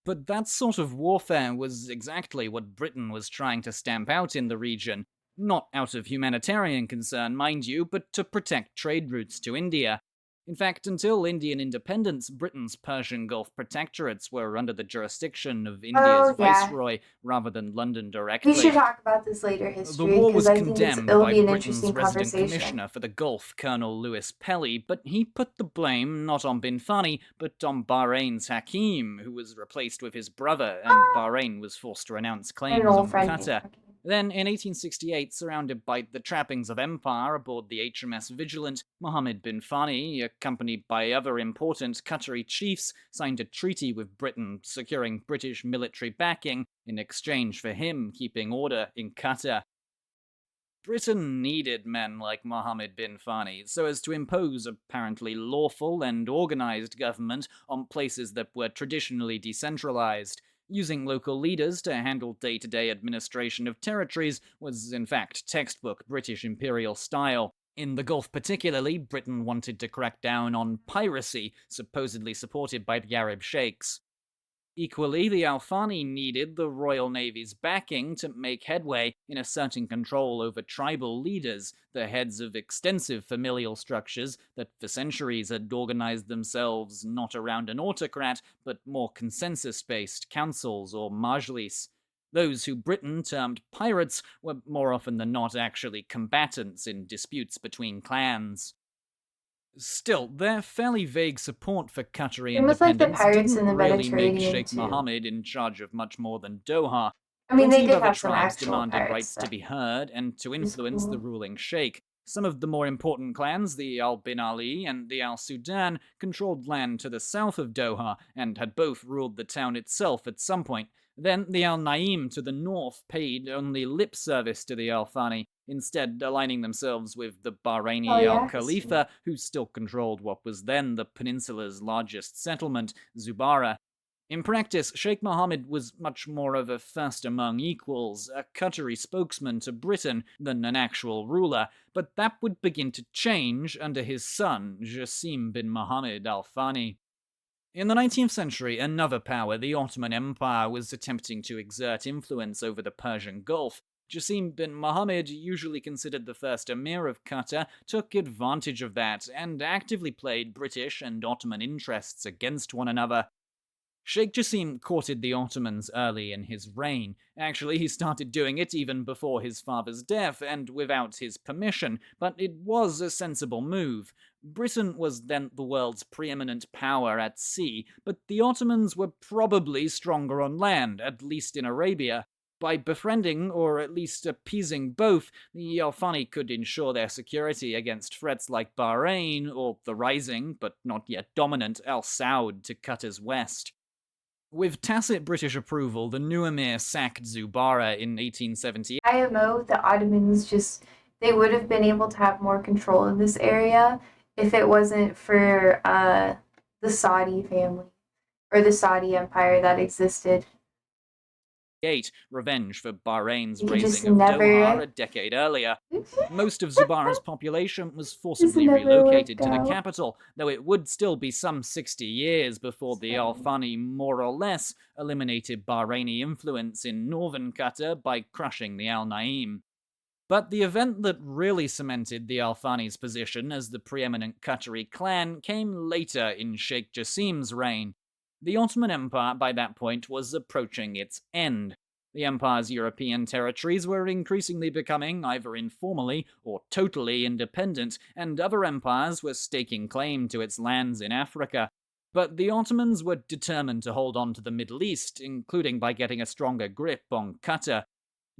But that sort of warfare was exactly what Britain was trying to stamp out in the region. Not out of humanitarian concern, mind you, but to protect trade routes to India. In fact, until Indian independence, Britain's Persian Gulf protectorates were under the jurisdiction of India's viceroy rather than London directly. We should talk about this later, The history, war was because I think condemned it'll by be an Britain's interesting resident conversation. commissioner for the Gulf, Colonel Lewis Pelly, but he put the blame not on bin Fani, but on Bahrain's Hakim, who was replaced with his brother, and Bahrain was forced to renounce claims on Qatar. Then, in 1868, surrounded by the trappings of empire aboard the HMS Vigilant, Mohammed bin Fani, accompanied by other important Qatari chiefs, signed a treaty with Britain, securing British military backing in exchange for him keeping order in Qatar. Britain needed men like Mohammed bin Fani so as to impose apparently lawful and organized government on places that were traditionally decentralized. Using local leaders to handle day-to-day administration of territories was, in fact, textbook British imperial style. In the Gulf particularly, Britain wanted to crack down on piracy, supposedly supported by the Arab sheikhs. Equally, the Al Thani needed the Royal Navy's backing to make headway in asserting control over tribal leaders, the heads of extensive familial structures that for centuries had organized themselves not around an autocrat, but more consensus-based councils or majlis. Those who Britain termed pirates were more often than not actually combatants in disputes between clans. Still, their fairly vague support for Qatari Almost like the independence pirates in didn't the really make Mediterranean Sheikh too. Mohammed in charge of much more than Doha. I mean, Plenty they of did other have some tribes actual demanded pirates. rights to be heard and to It's influence the cool. ruling sheikh. Some of the more important clans, the Al Bin Ali and the Al Sudan, controlled land to the south of Doha and had both ruled the town itself at some point. Then the Al Naim to the north paid only lip service to the Al Thani, instead aligning themselves with the Bahraini Oh, yeah, Al I can see Khalifa, who still controlled what was then the peninsula's largest settlement, Zubarah. In practice, Sheikh Mohammed was much more of a first among equals, a Qatari spokesman to Britain than an actual ruler, but that would begin to change under his son, Jassim bin Mohammed Al Thani. In the 19th century, another power, the Ottoman Empire, was attempting to exert influence over the Persian Gulf. Jassim bin Mohammed, usually considered the first emir of Qatar, took advantage of that and actively played British and Ottoman interests against one another. Sheikh Jassim courted the Ottomans early in his reign. Actually, he started doing it even before his father's death and without his permission, but it was a sensible move. Britain was then the world's preeminent power at sea, but the Ottomans were probably stronger on land, at least in Arabia. By befriending, or at least appeasing both, the Al Thani could ensure their security against threats like Bahrain, or the rising, but not yet dominant, Al Saud to Qatar's west. With tacit British approval, the new emir sacked Zubarah in 1878. IMO, the Ottomans they would have been able to have more control in this area if it wasn't for the Saudi family or the Saudi empire that existed. Revenge for Bahrain's You could just raising of never. Doha a decade earlier. Most of Zubarah's population was forcibly never relocated worked to the out. capital, though it would still be some 60 years before the Al Thani more or less eliminated Bahraini influence in northern Qatar by crushing the Al Naim. But the event that really cemented the Al Thani's position as the preeminent Qatari clan came later in Sheikh Jassim's reign. The Ottoman Empire by that point was approaching its end. The empire's European territories were increasingly becoming either informally or totally independent, and other empires were staking claim to its lands in Africa. But the Ottomans were determined to hold on to the Middle East, including by getting a stronger grip on Qatar.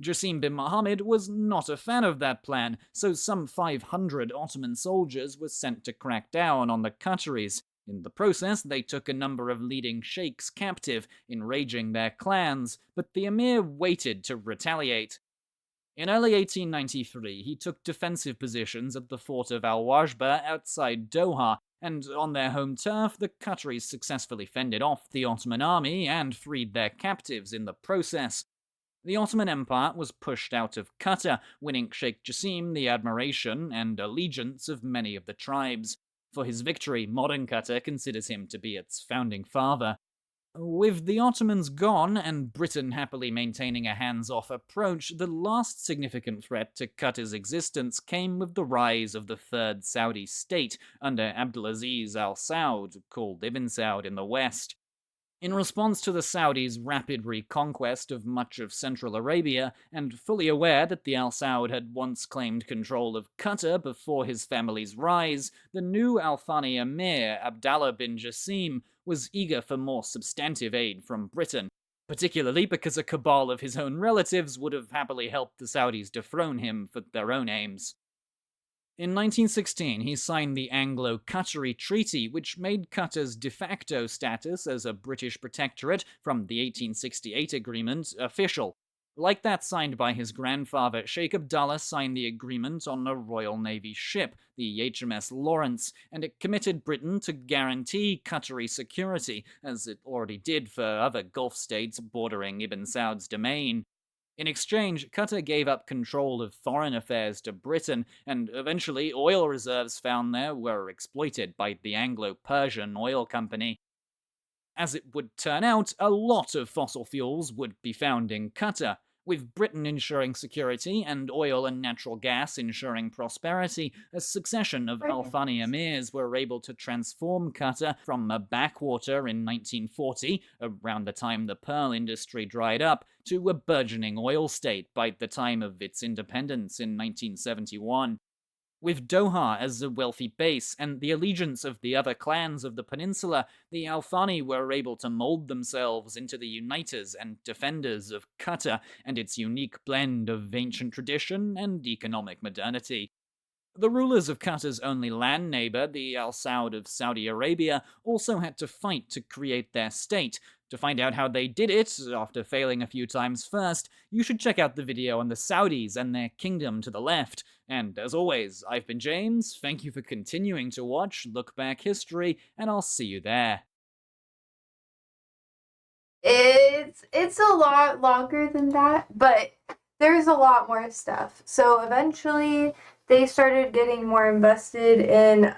Jassim bin Mohammed was not a fan of that plan, so some 500 Ottoman soldiers were sent to crack down on the Qataris. In the process, they took a number of leading sheikhs captive, enraging their clans, but the emir waited to retaliate. In early 1893, he took defensive positions at the fort of Al-Wajba outside Doha, and on their home turf, the Qataris successfully fended off the Ottoman army and freed their captives in the process. The Ottoman Empire was pushed out of Qatar, winning Sheikh Jassim the admiration and allegiance of many of the tribes. For his victory, modern Qatar considers him to be its founding father. With the Ottomans gone and Britain happily maintaining a hands-off approach, the last significant threat to Qatar's existence came with the rise of the Third Saudi state under Abdulaziz al Saud, called Ibn Saud in the West. In response to the Saudis' rapid reconquest of much of Central Arabia, and fully aware that the Al Saud had once claimed control of Qatar before his family's rise, the new Al Thani emir, Abdallah bin Jassim, was eager for more substantive aid from Britain, particularly because a cabal of his own relatives would have happily helped the Saudis dethrone him for their own aims. In 1916, he signed the Anglo-Qatari Treaty, which made Qatar's de facto status as a British protectorate from the 1868 agreement official. Like that signed by his grandfather, Sheikh Abdallah signed the agreement on a Royal Navy ship, the HMS Lawrence, and it committed Britain to guarantee Qatari security, as it already did for other Gulf states bordering Ibn Saud's domain. In exchange, Qatar gave up control of foreign affairs to Britain, and eventually oil reserves found there were exploited by the Anglo-Persian Oil Company. As it would turn out, a lot of fossil fuels would be found in Qatar. With Britain ensuring security and oil and natural gas ensuring prosperity, a succession of Al Thani emirs were able to transform Qatar from a backwater in 1940, around the time the pearl industry dried up, to a burgeoning oil state by the time of its independence in 1971. With Doha as a wealthy base and the allegiance of the other clans of the peninsula, the Al Thani were able to mold themselves into the uniters and defenders of Qatar and its unique blend of ancient tradition and economic modernity. The rulers of Qatar's only land neighbor, the Al Saud of Saudi Arabia, also had to fight to create their state. To find out how they did it, after failing a few times first, you should check out the video on the Saudis and their kingdom to the left. And as always, I've been James, thank you for continuing to watch Look Back History, and I'll see you there. It's a lot longer than that, but there's a lot more stuff. So eventually they started getting more invested in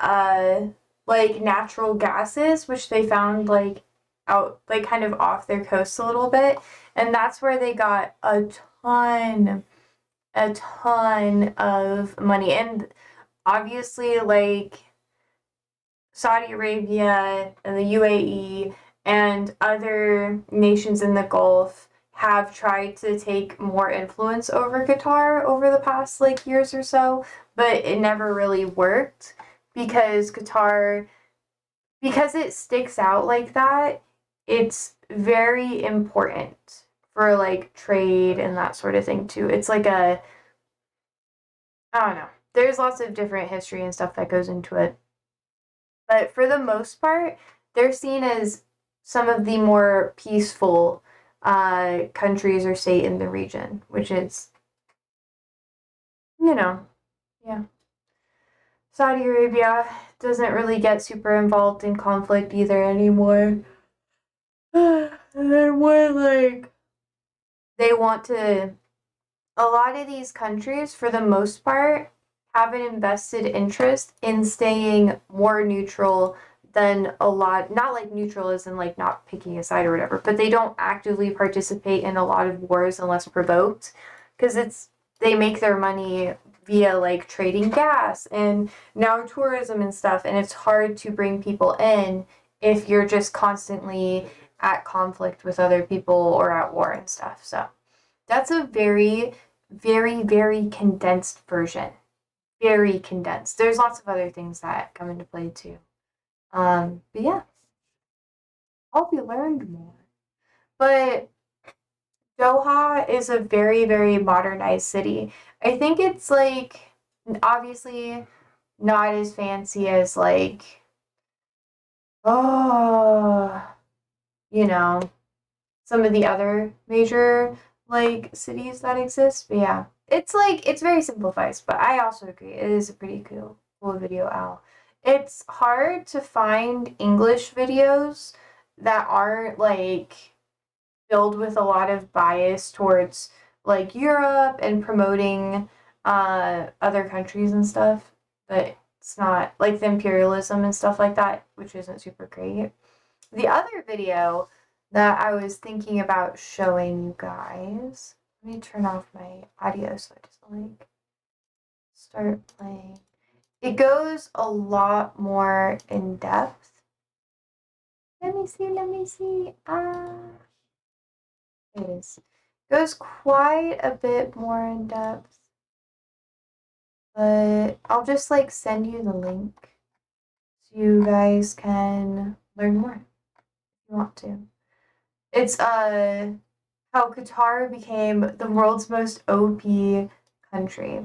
like natural gases, which they found like out like kind of off their coast a little bit, and that's where they got a ton of money. And obviously like Saudi Arabia and the UAE and other nations in the Gulf have tried to take more influence over Qatar over the past like years or so, but it never really worked because Qatar, because it sticks out like that, it's very important for like trade and that sort of thing too. It's like I don't know. There's lots of different history and stuff that goes into it. But for the most part, they're seen as some of the more peaceful countries or state in the region, which is, yeah. Saudi Arabia doesn't really get super involved in conflict either anymore. They're more like, they want to, a lot of these countries, for the most part, have an invested interest in staying more neutral than a lot, not like neutral as in like not picking a side or whatever, but they don't actively participate in a lot of wars unless provoked, because they make their money via like trading gas and now tourism and stuff, and it's hard to bring people in if you're just constantly at conflict with other people or at war and stuff. So that's a very, very, very condensed version. Very condensed. There's lots of other things that come into play too. But yeah, hope you learned more. But Doha is a very, very modernized city. I think it's like obviously not as fancy as like, oh, some of the other major like cities that exist. But yeah, it's like it's very simplified. But I also agree it is a pretty cool video out. It's hard to find English videos that aren't like filled with a lot of bias towards like Europe and promoting other countries and stuff, but it's not like the imperialism and stuff like that, which isn't super great. The other video that I was thinking about showing you guys, let me turn off my audio so it doesn't like start playing. It goes a lot more in depth. Let me see. It is. Goes quite a bit more in depth. But I'll just like send you the link so you guys can learn more if you want to. It's how Qatar became the world's most OP country.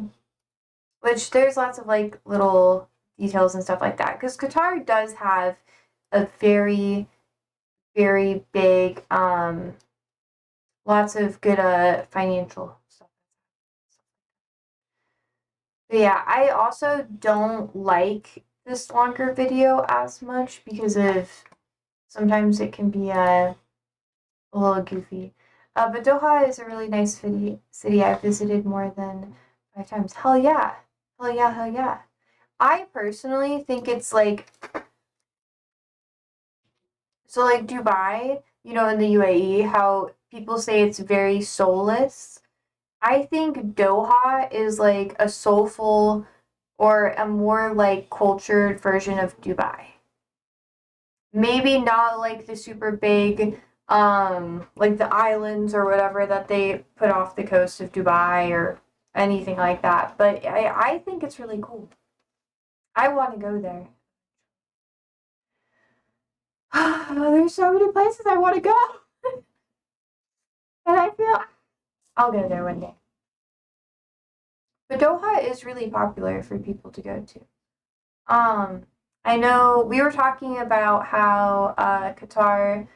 Which there's lots of like little details and stuff like that. Because Qatar does have a very, very big lots of good financial stuff. But yeah, I also don't like this longer video as much because of sometimes it can be a little goofy. But Doha is a really nice city. I've visited more than 5 times. Hell yeah. I personally think it's like, so like Dubai, in the UAE, how people say it's very soulless. I think Doha is like a soulful or a more like cultured version of Dubai. Maybe not like the super big, like the islands or whatever that they put off the coast of Dubai or anything like that. But I think it's really cool. I want to go there. There's so many places I want to go. And I feel I'll go there one day. But Doha is really popular for people to go to. I know we were talking about how Qatar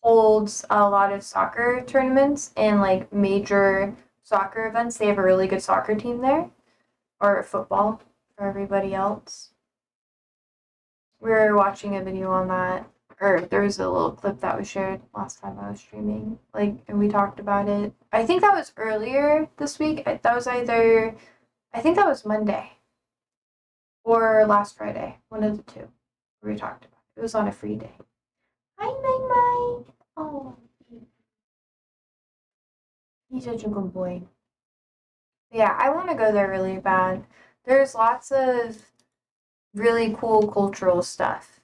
holds a lot of soccer tournaments and like major soccer events. They have a really good soccer team there, or football for everybody else. We were watching a video on that, or there was a little clip that was shared last time I was streaming, like, and we talked about it. I think that was earlier this week. That was either, I think that was Monday or last Friday, one of the two. We talked about it. It was on a free day. Hi, Mike. Oh, he's such a good boy. Yeah, I want to go there really bad. There's lots of really cool cultural stuff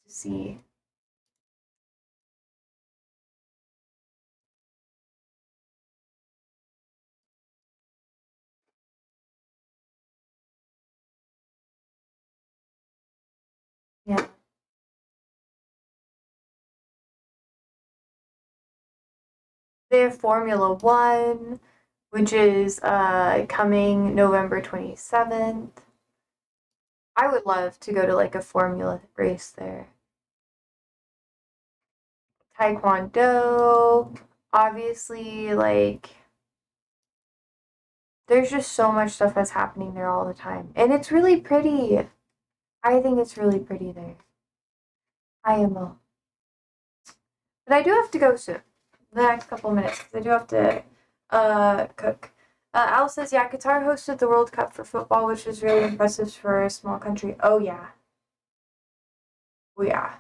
to see. Yeah. They have Formula One, which is coming November 27th. I would love to go to like a formula race there. Taekwondo, obviously, like, there's just so much stuff that's happening there all the time. And it's really pretty. I think it's really pretty there. IMO. But I do have to go soon. The next couple of minutes, because I do have to cook. Al says, yeah, Qatar hosted the World Cup for football, which is really impressive for a small country. Oh, yeah. Oh, yeah.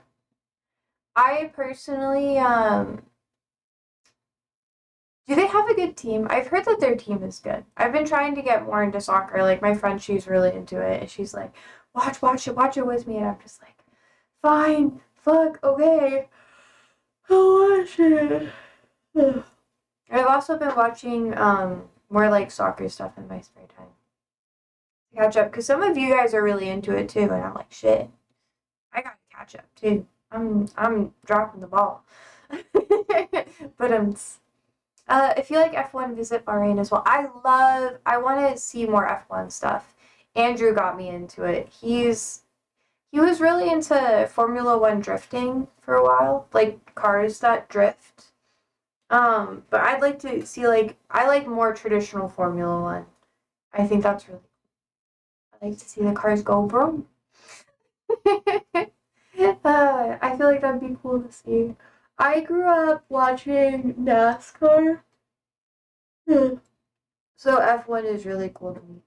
I personally, do they have a good team? I've heard that their team is good. I've been trying to get more into soccer. Like, my friend, she's really into it, and she's like, watch it with me, and I'm just like, fine, fuck, okay, I'll watch it. I've also been watching, more, like, soccer stuff in my spare time. Catch up, because some of you guys are really into it, too, and I'm like, shit, I gotta catch up, too. I'm dropping the ball. But, if you like F1, visit Bahrain as well. I want to see more F1 stuff. Andrew got me into it. He was really into Formula One drifting for a while, like cars that drift. But I'd like to see, like, I like more traditional Formula One. I think that's really cool. I like to see the cars go vroom. I feel like that'd be cool to see. I grew up watching NASCAR. So F1 is really cool to me.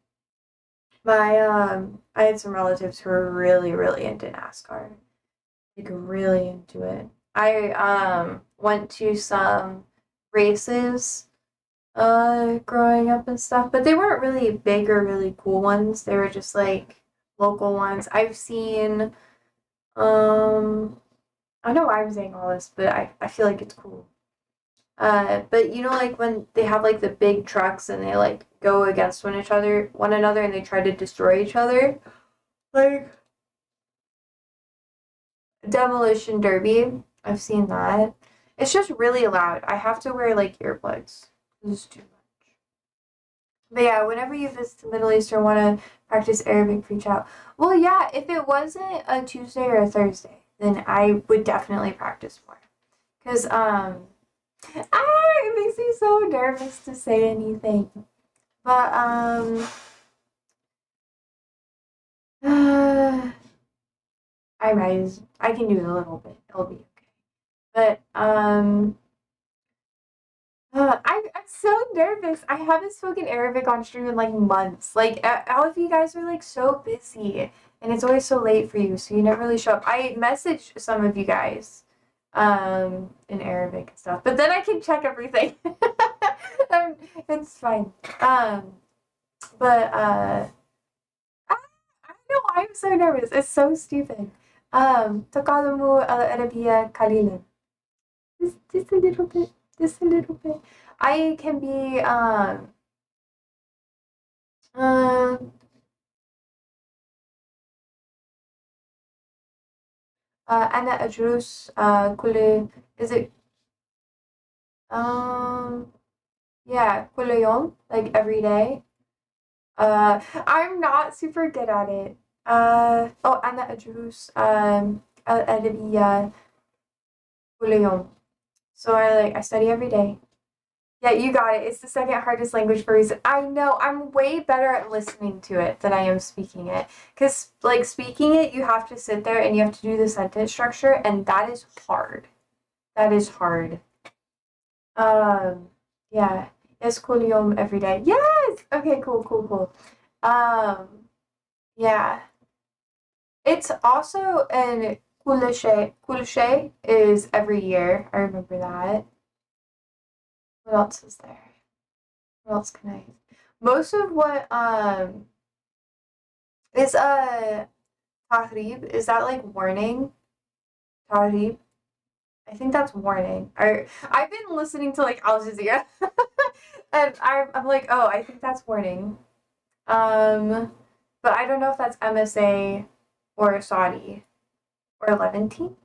I had some relatives who were really, really into NASCAR. Like, really into it. I went to some races growing up and stuff, but they weren't really big or really cool ones. They were just like local ones. I've seen I know why I'm saying all this, but I feel like it's cool. But you know, like when they have like the big trucks and they like go against one another, and they try to destroy each other, like Demolition Derby. I've seen that. It's just really loud. I have to wear like earplugs. It's too much. But yeah, whenever you visit the Middle East or want to practice Arabic, reach out. Well, yeah, if it wasn't a Tuesday or a Thursday, then I would definitely practice more. Because it makes me so nervous to say anything. But I can do it a little bit. It'll be okay. But I'm so nervous. I haven't spoken Arabic on stream in like months. Like all of you guys are like so busy, and it's always so late for you, so you never really show up. I messaged some of you guys in Arabic and stuff, but then I can check everything. It's fine. But I know I'm so nervous. It's so stupid. تكلموا العربية قليلا. Just a little bit. Just a little bit. I can be أنا أدرس كل is it yeah كل يوم like every day. I'm not super good at it. Oh أنا أدرس الأدبية كل يوم. So I study every day. Yeah, you got it. It's the second hardest language for a reason. I know. I'm way better at listening to it than I am speaking it. Because, like, speaking it, you have to sit there and you have to do the sentence structure, and that is hard. That is hard. Yeah. Esculium every day. Yes! Okay, cool. Yeah. It's also an kulishe. Kulishe is every year. I remember that. What else is there? What else can I? Most of what is tahrib, is that like warning? Tahrib? I think that's warning. I've been listening to like Al Jazeera and I'm like, oh, I think that's warning. But I don't know if that's MSA or Saudi or Levantine.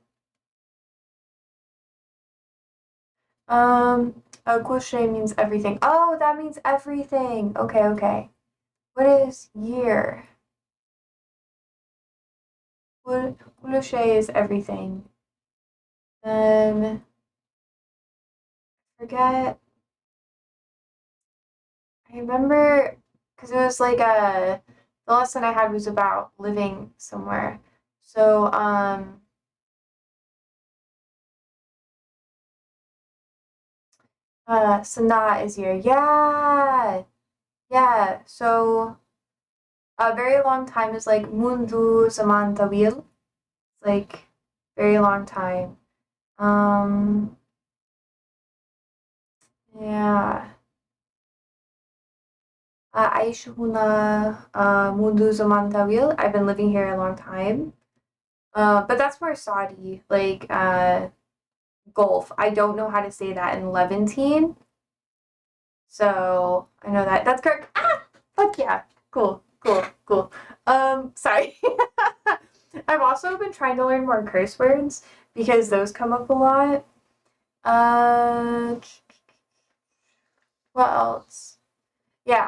Kushe means everything. Oh, that means everything. Okay. What is year? Kushe is everything. Then forget. I remember because it was like the lesson I had was about living somewhere. So Sanaa is here. Yeah. So a very long time is like mundu zaman tawil. It's like very long time. Yeah. أعيش هنا منذ زمان طويل. I've been living here a long time. But that's more Saudi, like Gulf. I don't know how to say that in Levantine. So I know that. That's Kirk. Ah! Fuck yeah. Cool. Sorry. I've also been trying to learn more curse words because those come up a lot. What else? Yeah,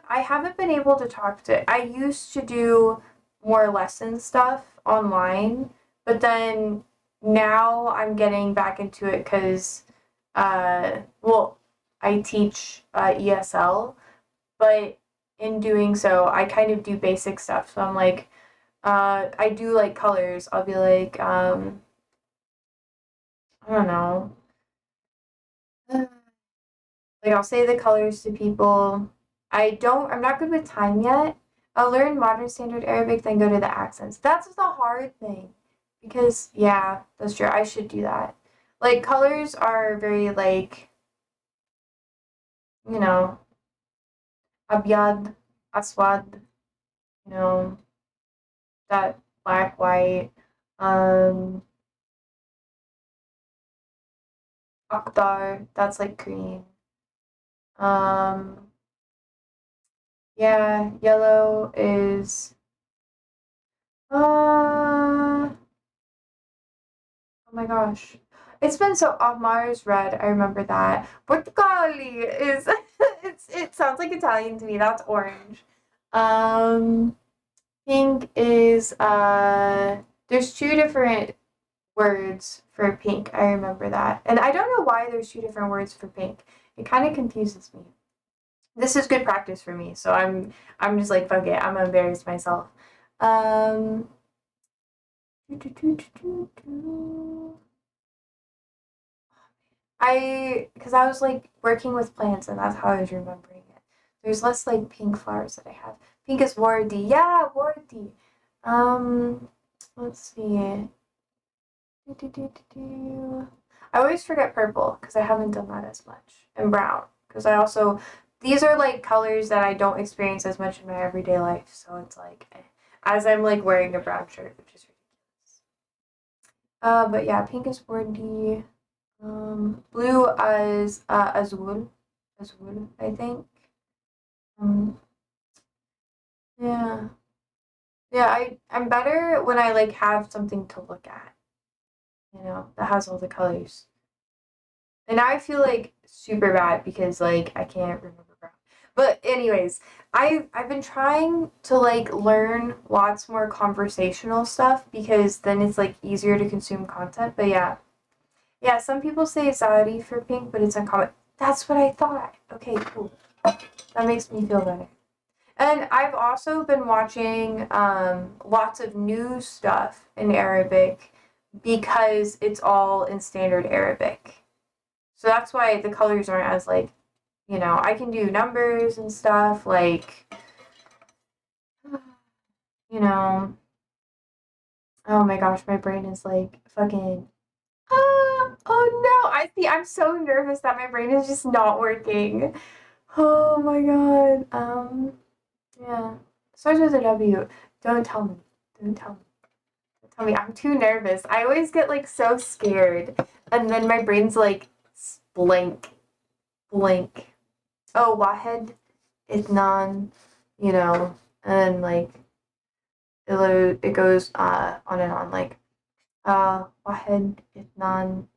I haven't been able to talk to I used to do more lesson stuff online, but then now I'm getting back into it because well, I teach ESL, but in doing so, I kind of do basic stuff. So I'm like I do like colors. I'll be like I don't know. Like I'll say the colors to people. I'm not good with time yet. I'll learn modern standard Arabic, then go to the accents. That's the hard thing. Because yeah, that's true. I should do that. Like colors are very like, you know, abyad, aswad, you know, that black, white, um, akdar, that's like green. Um, yeah, yellow is oh my gosh. It's been so Mars red, I remember that. Portugali is it sounds like Italian to me. That's orange. Um pink is there's two different words for pink. I remember that. And I don't know why there's two different words for pink. It kind of confuses me. This is good practice for me, so I'm just like fuck it. I'm gonna embarrass myself. Um because I was like working with plants and that's how I was remembering it. There's less like pink flowers that I have. Pink is wardi. Yeah, wardi. Let's see. I always forget purple because I haven't done that as much. And brown because these are like colors that I don't experience as much in my everyday life. So it's like as I'm like wearing a brown shirt, which is ridiculous. But yeah, pink is wardi. Blue is azul, I think. Um, yeah, I'm better when I like have something to look at. you know, that has all the colors. And now I feel like super bad because like I can't remember. But anyways, I've been trying to like learn lots more conversational stuff because then it's like easier to consume content. But yeah. Yeah, some people say Zari for pink, but it's uncommon. That's what I thought. Okay, cool. That makes me feel better. And I've also been watching lots of new stuff in Arabic because it's all in standard Arabic. So that's why the colors aren't as like, you know, I can do numbers and stuff like, you know, oh my gosh, my brain is like fucking, oh no, I'm so nervous that my brain is just not working. Oh my god, yeah, starts with a W. Don't tell me, don't tell me. Tell me, I'm too nervous. I always get like so scared, and then my brain's like blank, blank. Oh, Wahed, Itnan, you know, and like it goes on and on like Wahed, Itnan,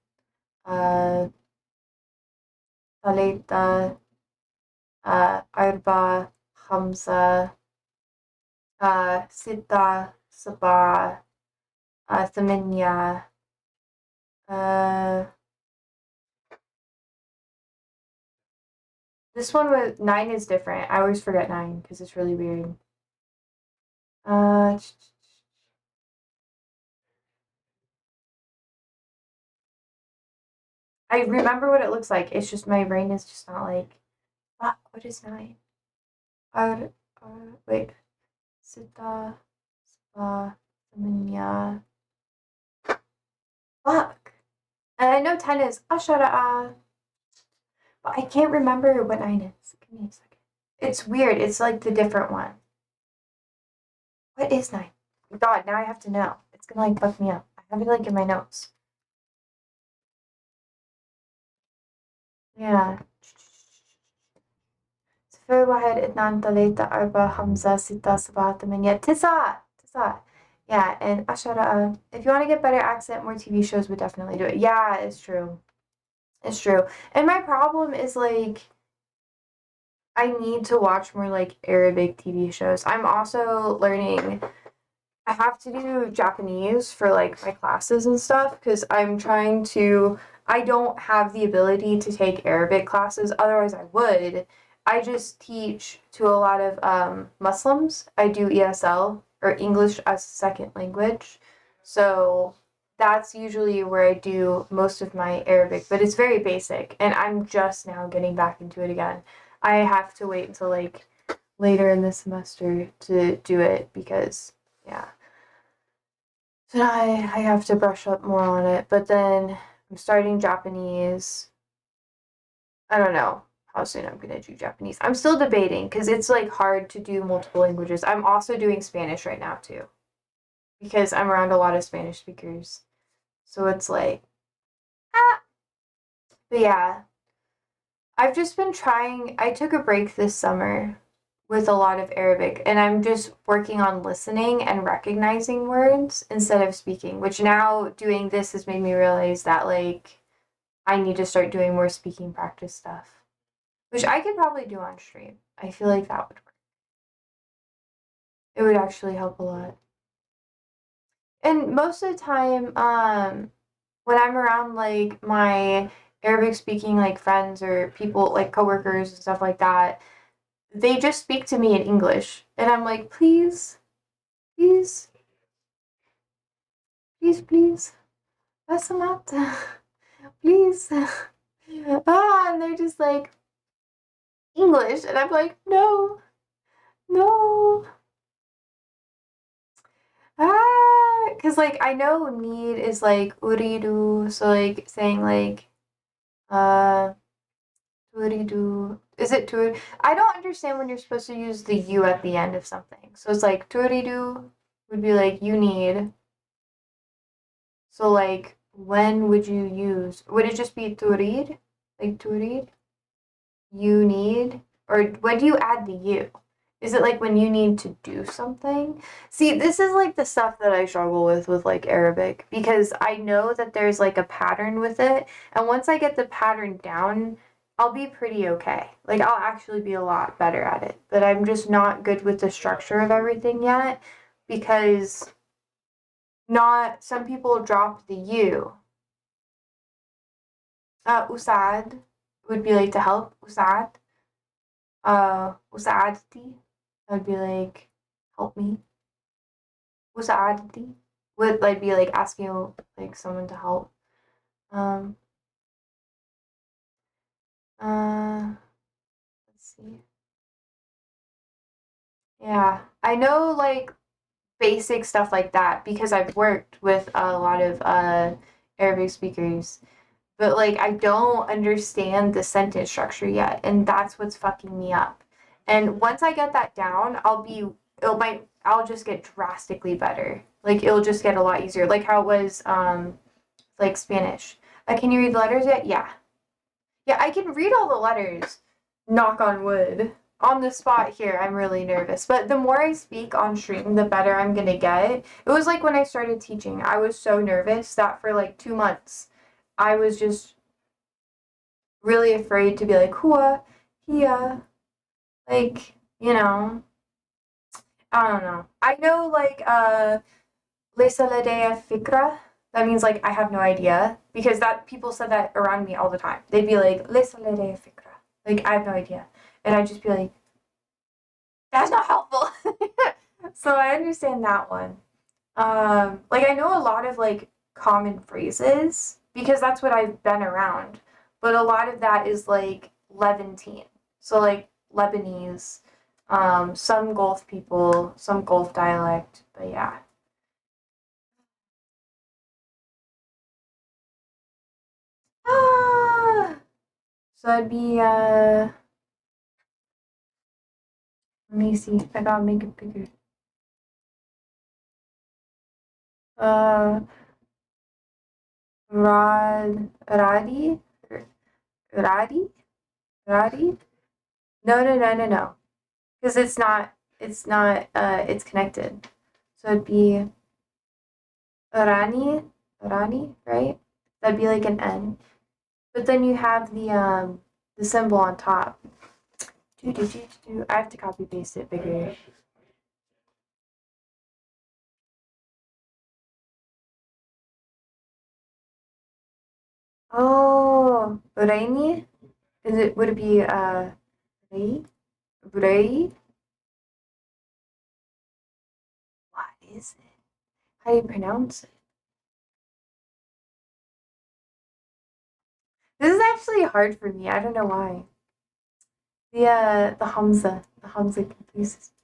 Thalita, Arba, Hamza, Sita, Sabah, Thamenya, this one with 9 is different. I always forget 9 because it's really weird. I remember what it looks like. It's just my brain is just not like, what is 9? Wait. Sita, Spa, Samanya. Fuck. And I know 10 is Ashara'a. But I can't remember what 9 is. Give me a second. It's weird. It's like the different one. What is 9? God, now I have to know. It's gonna like fuck me up. I have it like in my notes. Yeah. صفر واحد اثنان ثلاثة أربعة خمسة ستة سبعة ثمانية تسعة. Yeah, and عشرة. If you want to get better accent, more TV shows would definitely do it. Yeah, it's true. It's true. And my problem is like I need to watch more like Arabic TV shows. I'm also learning I have to do Japanese for like my classes and stuff because I don't have the ability to take Arabic classes, otherwise I would. I just teach to a lot of Muslims. I do ESL or English as a second language. So that's usually where I do most of my Arabic, but it's very basic and I'm just now getting back into it again. I have to wait until like later in the semester to do it because yeah. So now I have to brush up more on it, but then I'm starting Japanese. I don't know how soon I'm gonna do Japanese. I'm still debating because it's like hard to do multiple languages. I'm also doing Spanish right now too because I'm around a lot of Spanish speakers. So it's like, but yeah, I've just been trying. I took a break this summer with a lot of Arabic, and I'm just working on listening and recognizing words instead of speaking, which now doing this has made me realize that like I need to start doing more speaking practice stuff, which I could probably do on stream. I feel like that would work. It would actually help a lot. And most of the time, when I'm around like my Arabic speaking like friends or people like coworkers and stuff like that, they just speak to me in English. And I'm like, please, please, please, Basamata, please. And they're just like, English. And I'm like, no, no. Because like, I know need is like uridu. So like saying like, turidu. Is it tur? I don't understand when you're supposed to use the U at the end of something. So it's like turidu would be like you need. So like when would you use? Would it just be turid? Like turid? You need? Or when do you add the U? Is it like when you need to do something? See, this is like the stuff that I struggle with like Arabic, because I know that there's like a pattern with it, and once I get the pattern down, I'll be pretty okay. Like I'll actually be a lot better at it. But I'm just not good with the structure of everything yet, because not some people drop the U. Usad would be like to help. Usad. Usaadti. That would be like help me. Usaadti would like be like asking like someone to help. Um let's see. Yeah. I know like basic stuff like that because I've worked with a lot of Arabic speakers. But like I don't understand the sentence structure yet, and that's what's fucking me up. And once I get that down, I'll just get drastically better. Like it'll just get a lot easier. Like how it was like Spanish. Can you read the letters yet? Yeah. Yeah, I can read all the letters. Knock on wood. On the spot here, I'm really nervous. But the more I speak on stream, the better I'm gonna get. It was like when I started teaching, I was so nervous that for like 2 months, I was just really afraid to be like, hua, hia. Like, I don't know. I know like Laysa ladaya fikra. That means like I have no idea, because that people said that around me all the time. They'd be like, Laysa ladaya fikra. Like I have no idea. And I'd just be like, that's not helpful. So I understand that one. Like I know a lot of like common phrases because that's what I've been around. But a lot of that is like Levantine. So like Lebanese, some Gulf people, some Gulf dialect, but yeah. Ah! So it'd be let me see. I gotta make it bigger. Uh Radi? Radi? Radi? No. Because it's connected. So it'd be Rani, right? That'd be like an N. But then you have the symbol on top. I have to copy paste it bigger. Oh, Raini? Would it be Ray? Bray? What is it? How do you pronounce it? This is actually hard for me. I don't know why. The Hamza confuses me.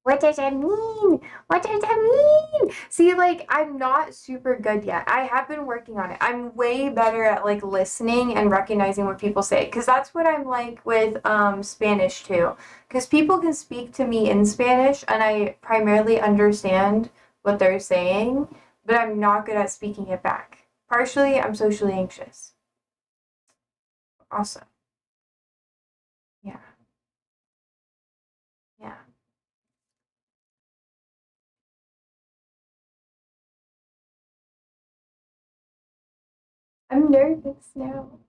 What does that mean? What does that mean? See, like, I'm not super good yet. I have been working on it. I'm way better at, like, listening and recognizing what people say. Because that's what I'm like with Spanish, too. Because people can speak to me in Spanish, and I primarily understand what they're saying, but I'm not good at speaking it back. Partially, I'm socially anxious. Also, yeah. Yeah. I'm nervous now.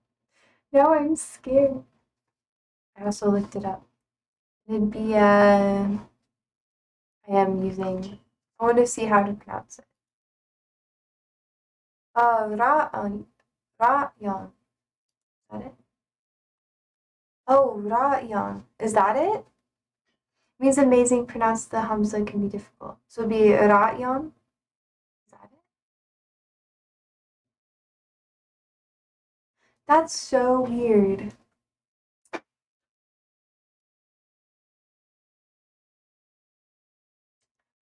Now I'm scared. I also looked it up. It'd be I am using. I want to see how to pronounce it. Ra'yon. Is that it? Oh, Ra'yon. Is that it? Means amazing. Pronounce the Hamza can be difficult. So it'd be Ra'yon. Is that it? That's so weird.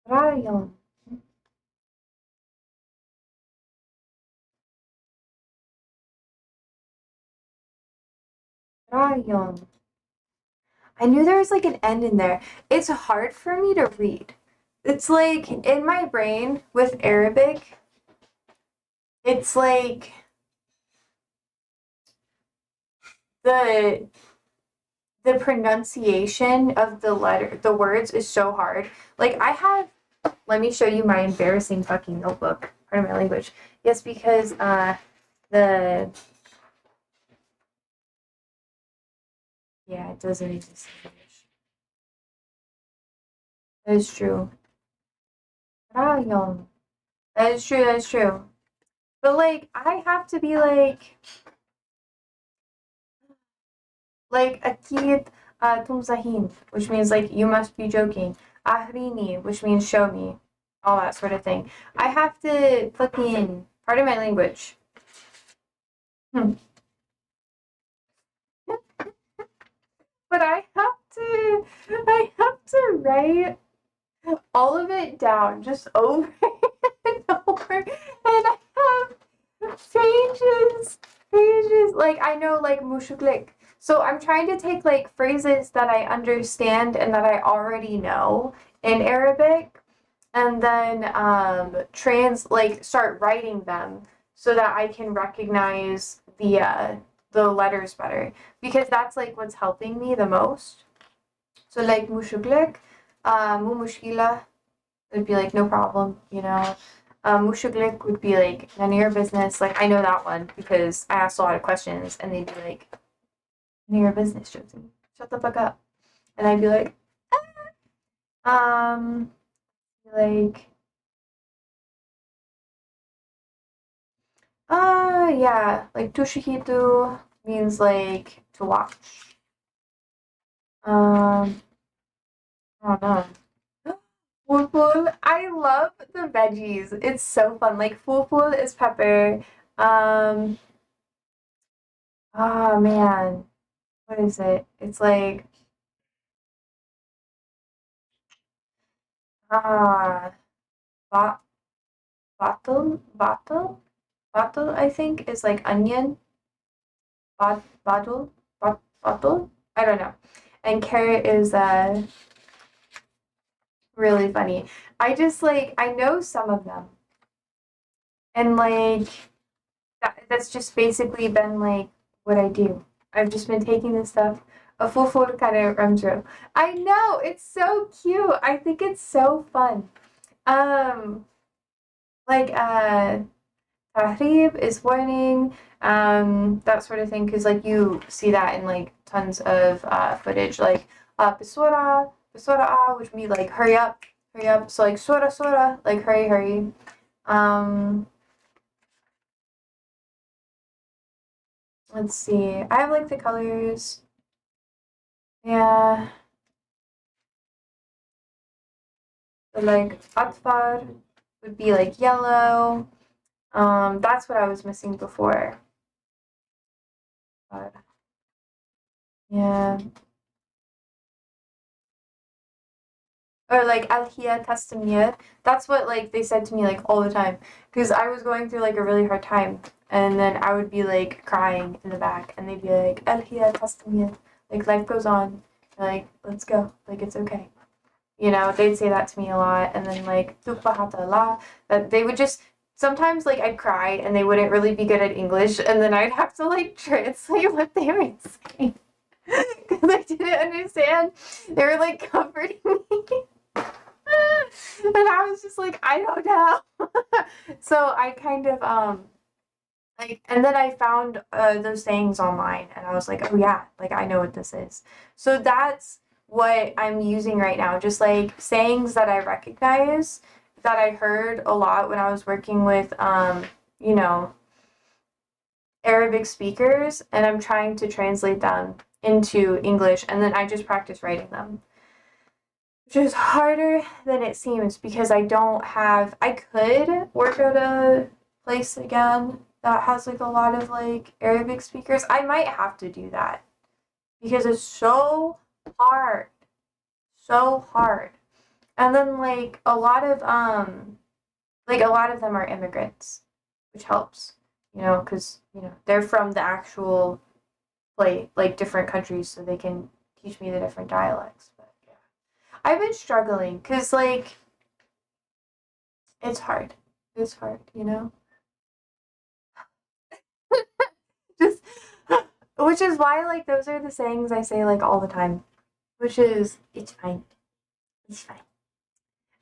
Ra'yon. Ra'yon. I knew there was like an N in there. It's hard for me to read. It's like in my brain with Arabic, it's like the the pronunciation of the words is so hard. Like I have, let me show you my embarrassing fucking notebook. Pardon my language. Yes, because it doesn't exist in English. That is true. Rayon. That is true. That is true. But like, I have to be like akid tumzahin, which means like you must be joking. Ahrini, which means show me, all that sort of thing. I have to fucking, pardon my language. But I have to write all of it down just over and over, and I have pages, like I know like mushuklik. So I'm trying to take like phrases that I understand and that I already know in Arabic, and then start writing them so that I can recognize the letters better, because that's like what's helping me the most. So like mushuklik, mu mushkila would be like no problem, you know. Mushuklik would be like none of your business. Like I know that one because I asked a lot of questions and they'd be like, none of your business, Josie. Shut the fuck up. And I'd be like, like, yeah, like tushihitu means like to watch. I don't know. Fulful. I love the veggies. It's so fun. Like fulful is pepper. Oh man, what is it? It's like ah, ba- bottle. I think is like onion. Bottle. Bottle. I don't know. And carrot is really funny. I just like I know some of them, and like that's just basically been like what I do. I've just been taking this stuff. A full kind of runs through. I know, it's so cute. I think it's so fun. Like tahrib is warning, that sort of thing, because like you see that in like tons of footage, like bisura, which would be like hurry up. So like sura, like hurry. Let's see. I have like the colors. Yeah. So like atfar would be like yellow. That's what I was missing before. But yeah. Or like alhiya tastamiyat. That's what like they said to me like all the time. Because I was going through like a really hard time. And then I would be like crying in the back and they'd be like, alhiya tastamiyat. Like life goes on. Like, let's go. Like it's okay. You know, they'd say that to me a lot. And then like that they would just sometimes like I'd cry and they wouldn't really be good at English, and then I'd have to like translate what they were saying because I didn't understand. They were like comforting me. And I was just like, I don't know. So I kind of like, and then I found those sayings online, and I was like, oh yeah, like I know what this is. So that's what I'm using right now, just like sayings that I recognize, that I heard a lot when I was working with you know, Arabic speakers, and I'm trying to translate them into English, and then I just practice writing them, which is harder than it seems because I could work at a place again that has like a lot of like Arabic speakers. I might have to do that because it's so hard. So hard. And then like a lot of them are immigrants, which helps, you know, because you know they're from the actual like different countries, so they can teach me the different dialects. But yeah, I've been struggling because like it's hard. It's hard, you know. Just Which is why, like, those are the sayings I say, like, all the time. Which is, it's fine. It's fine.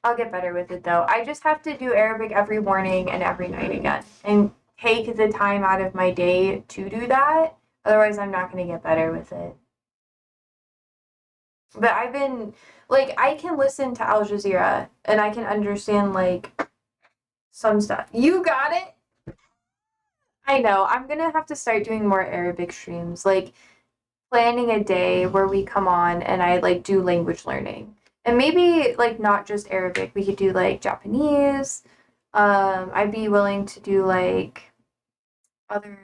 I'll get better with it, though. I just have to do Arabic every morning and every night again. And take the time out of my day to do that. Otherwise, I'm not going to get better with it. But I've been, like, I can listen to Al Jazeera. And I can understand, like, some stuff. You got it? I know. I'm going to have to start doing more Arabic streams. Like, planning a day where we come on and I, like, do language learning. And maybe, like, not just Arabic. We could do, like, Japanese. I'd be willing to do, like, other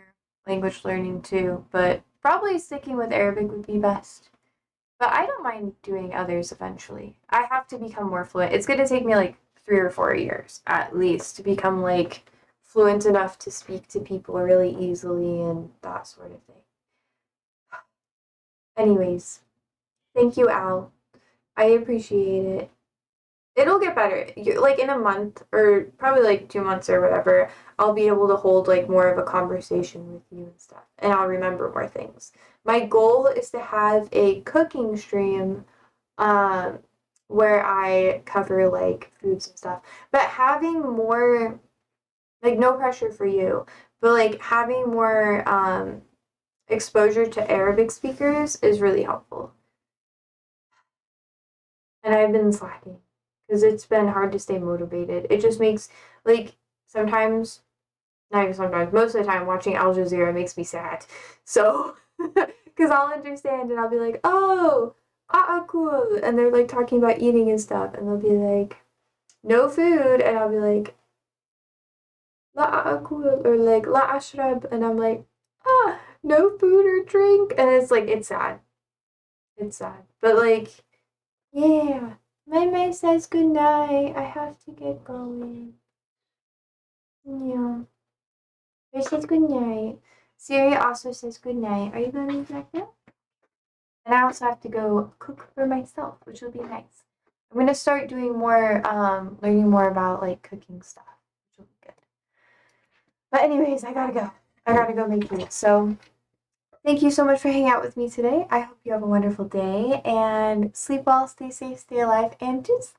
language learning, too. But probably sticking with Arabic would be best. But I don't mind doing others eventually. I have to become more fluent. It's going to take me, like, 3 or 4 years, at least, to become, like, fluent enough to speak to people really easily and that sort of thing. Anyways, thank you, Al. I appreciate it. It'll get better. Like, in a month, or probably, like, 2 months or whatever, I'll be able to hold, like, more of a conversation with you and stuff. And I'll remember more things. My goal is to have a cooking stream where I cover, like, foods and stuff. But having more, like, no pressure for you, but, like, having more exposure to Arabic speakers is really helpful. And I've been slacking because it's been hard to stay motivated. It just makes, like, sometimes, not even sometimes, most of the time, watching Al Jazeera makes me sad. So, because I'll understand and I'll be like, oh, cool. And they're, like, talking about eating and stuff. And they'll be like, no food. And I'll be like, la cool. Or, like, la ashrab. And I'm like, no food or drink. And it's, like, it's sad. It's sad. But, like, yeah. My mate says good night. I have to get going. Yeah. He says good night. Siri also says good night. Are you going to leave back now? And I also have to go cook for myself, which will be nice. I'm going to start doing more, learning more about, like, cooking stuff, which will be good. But anyways, I gotta go. I gotta go make food. So, thank you so much for hanging out with me today. I hope you have a wonderful day and sleep well, stay safe, stay alive, and just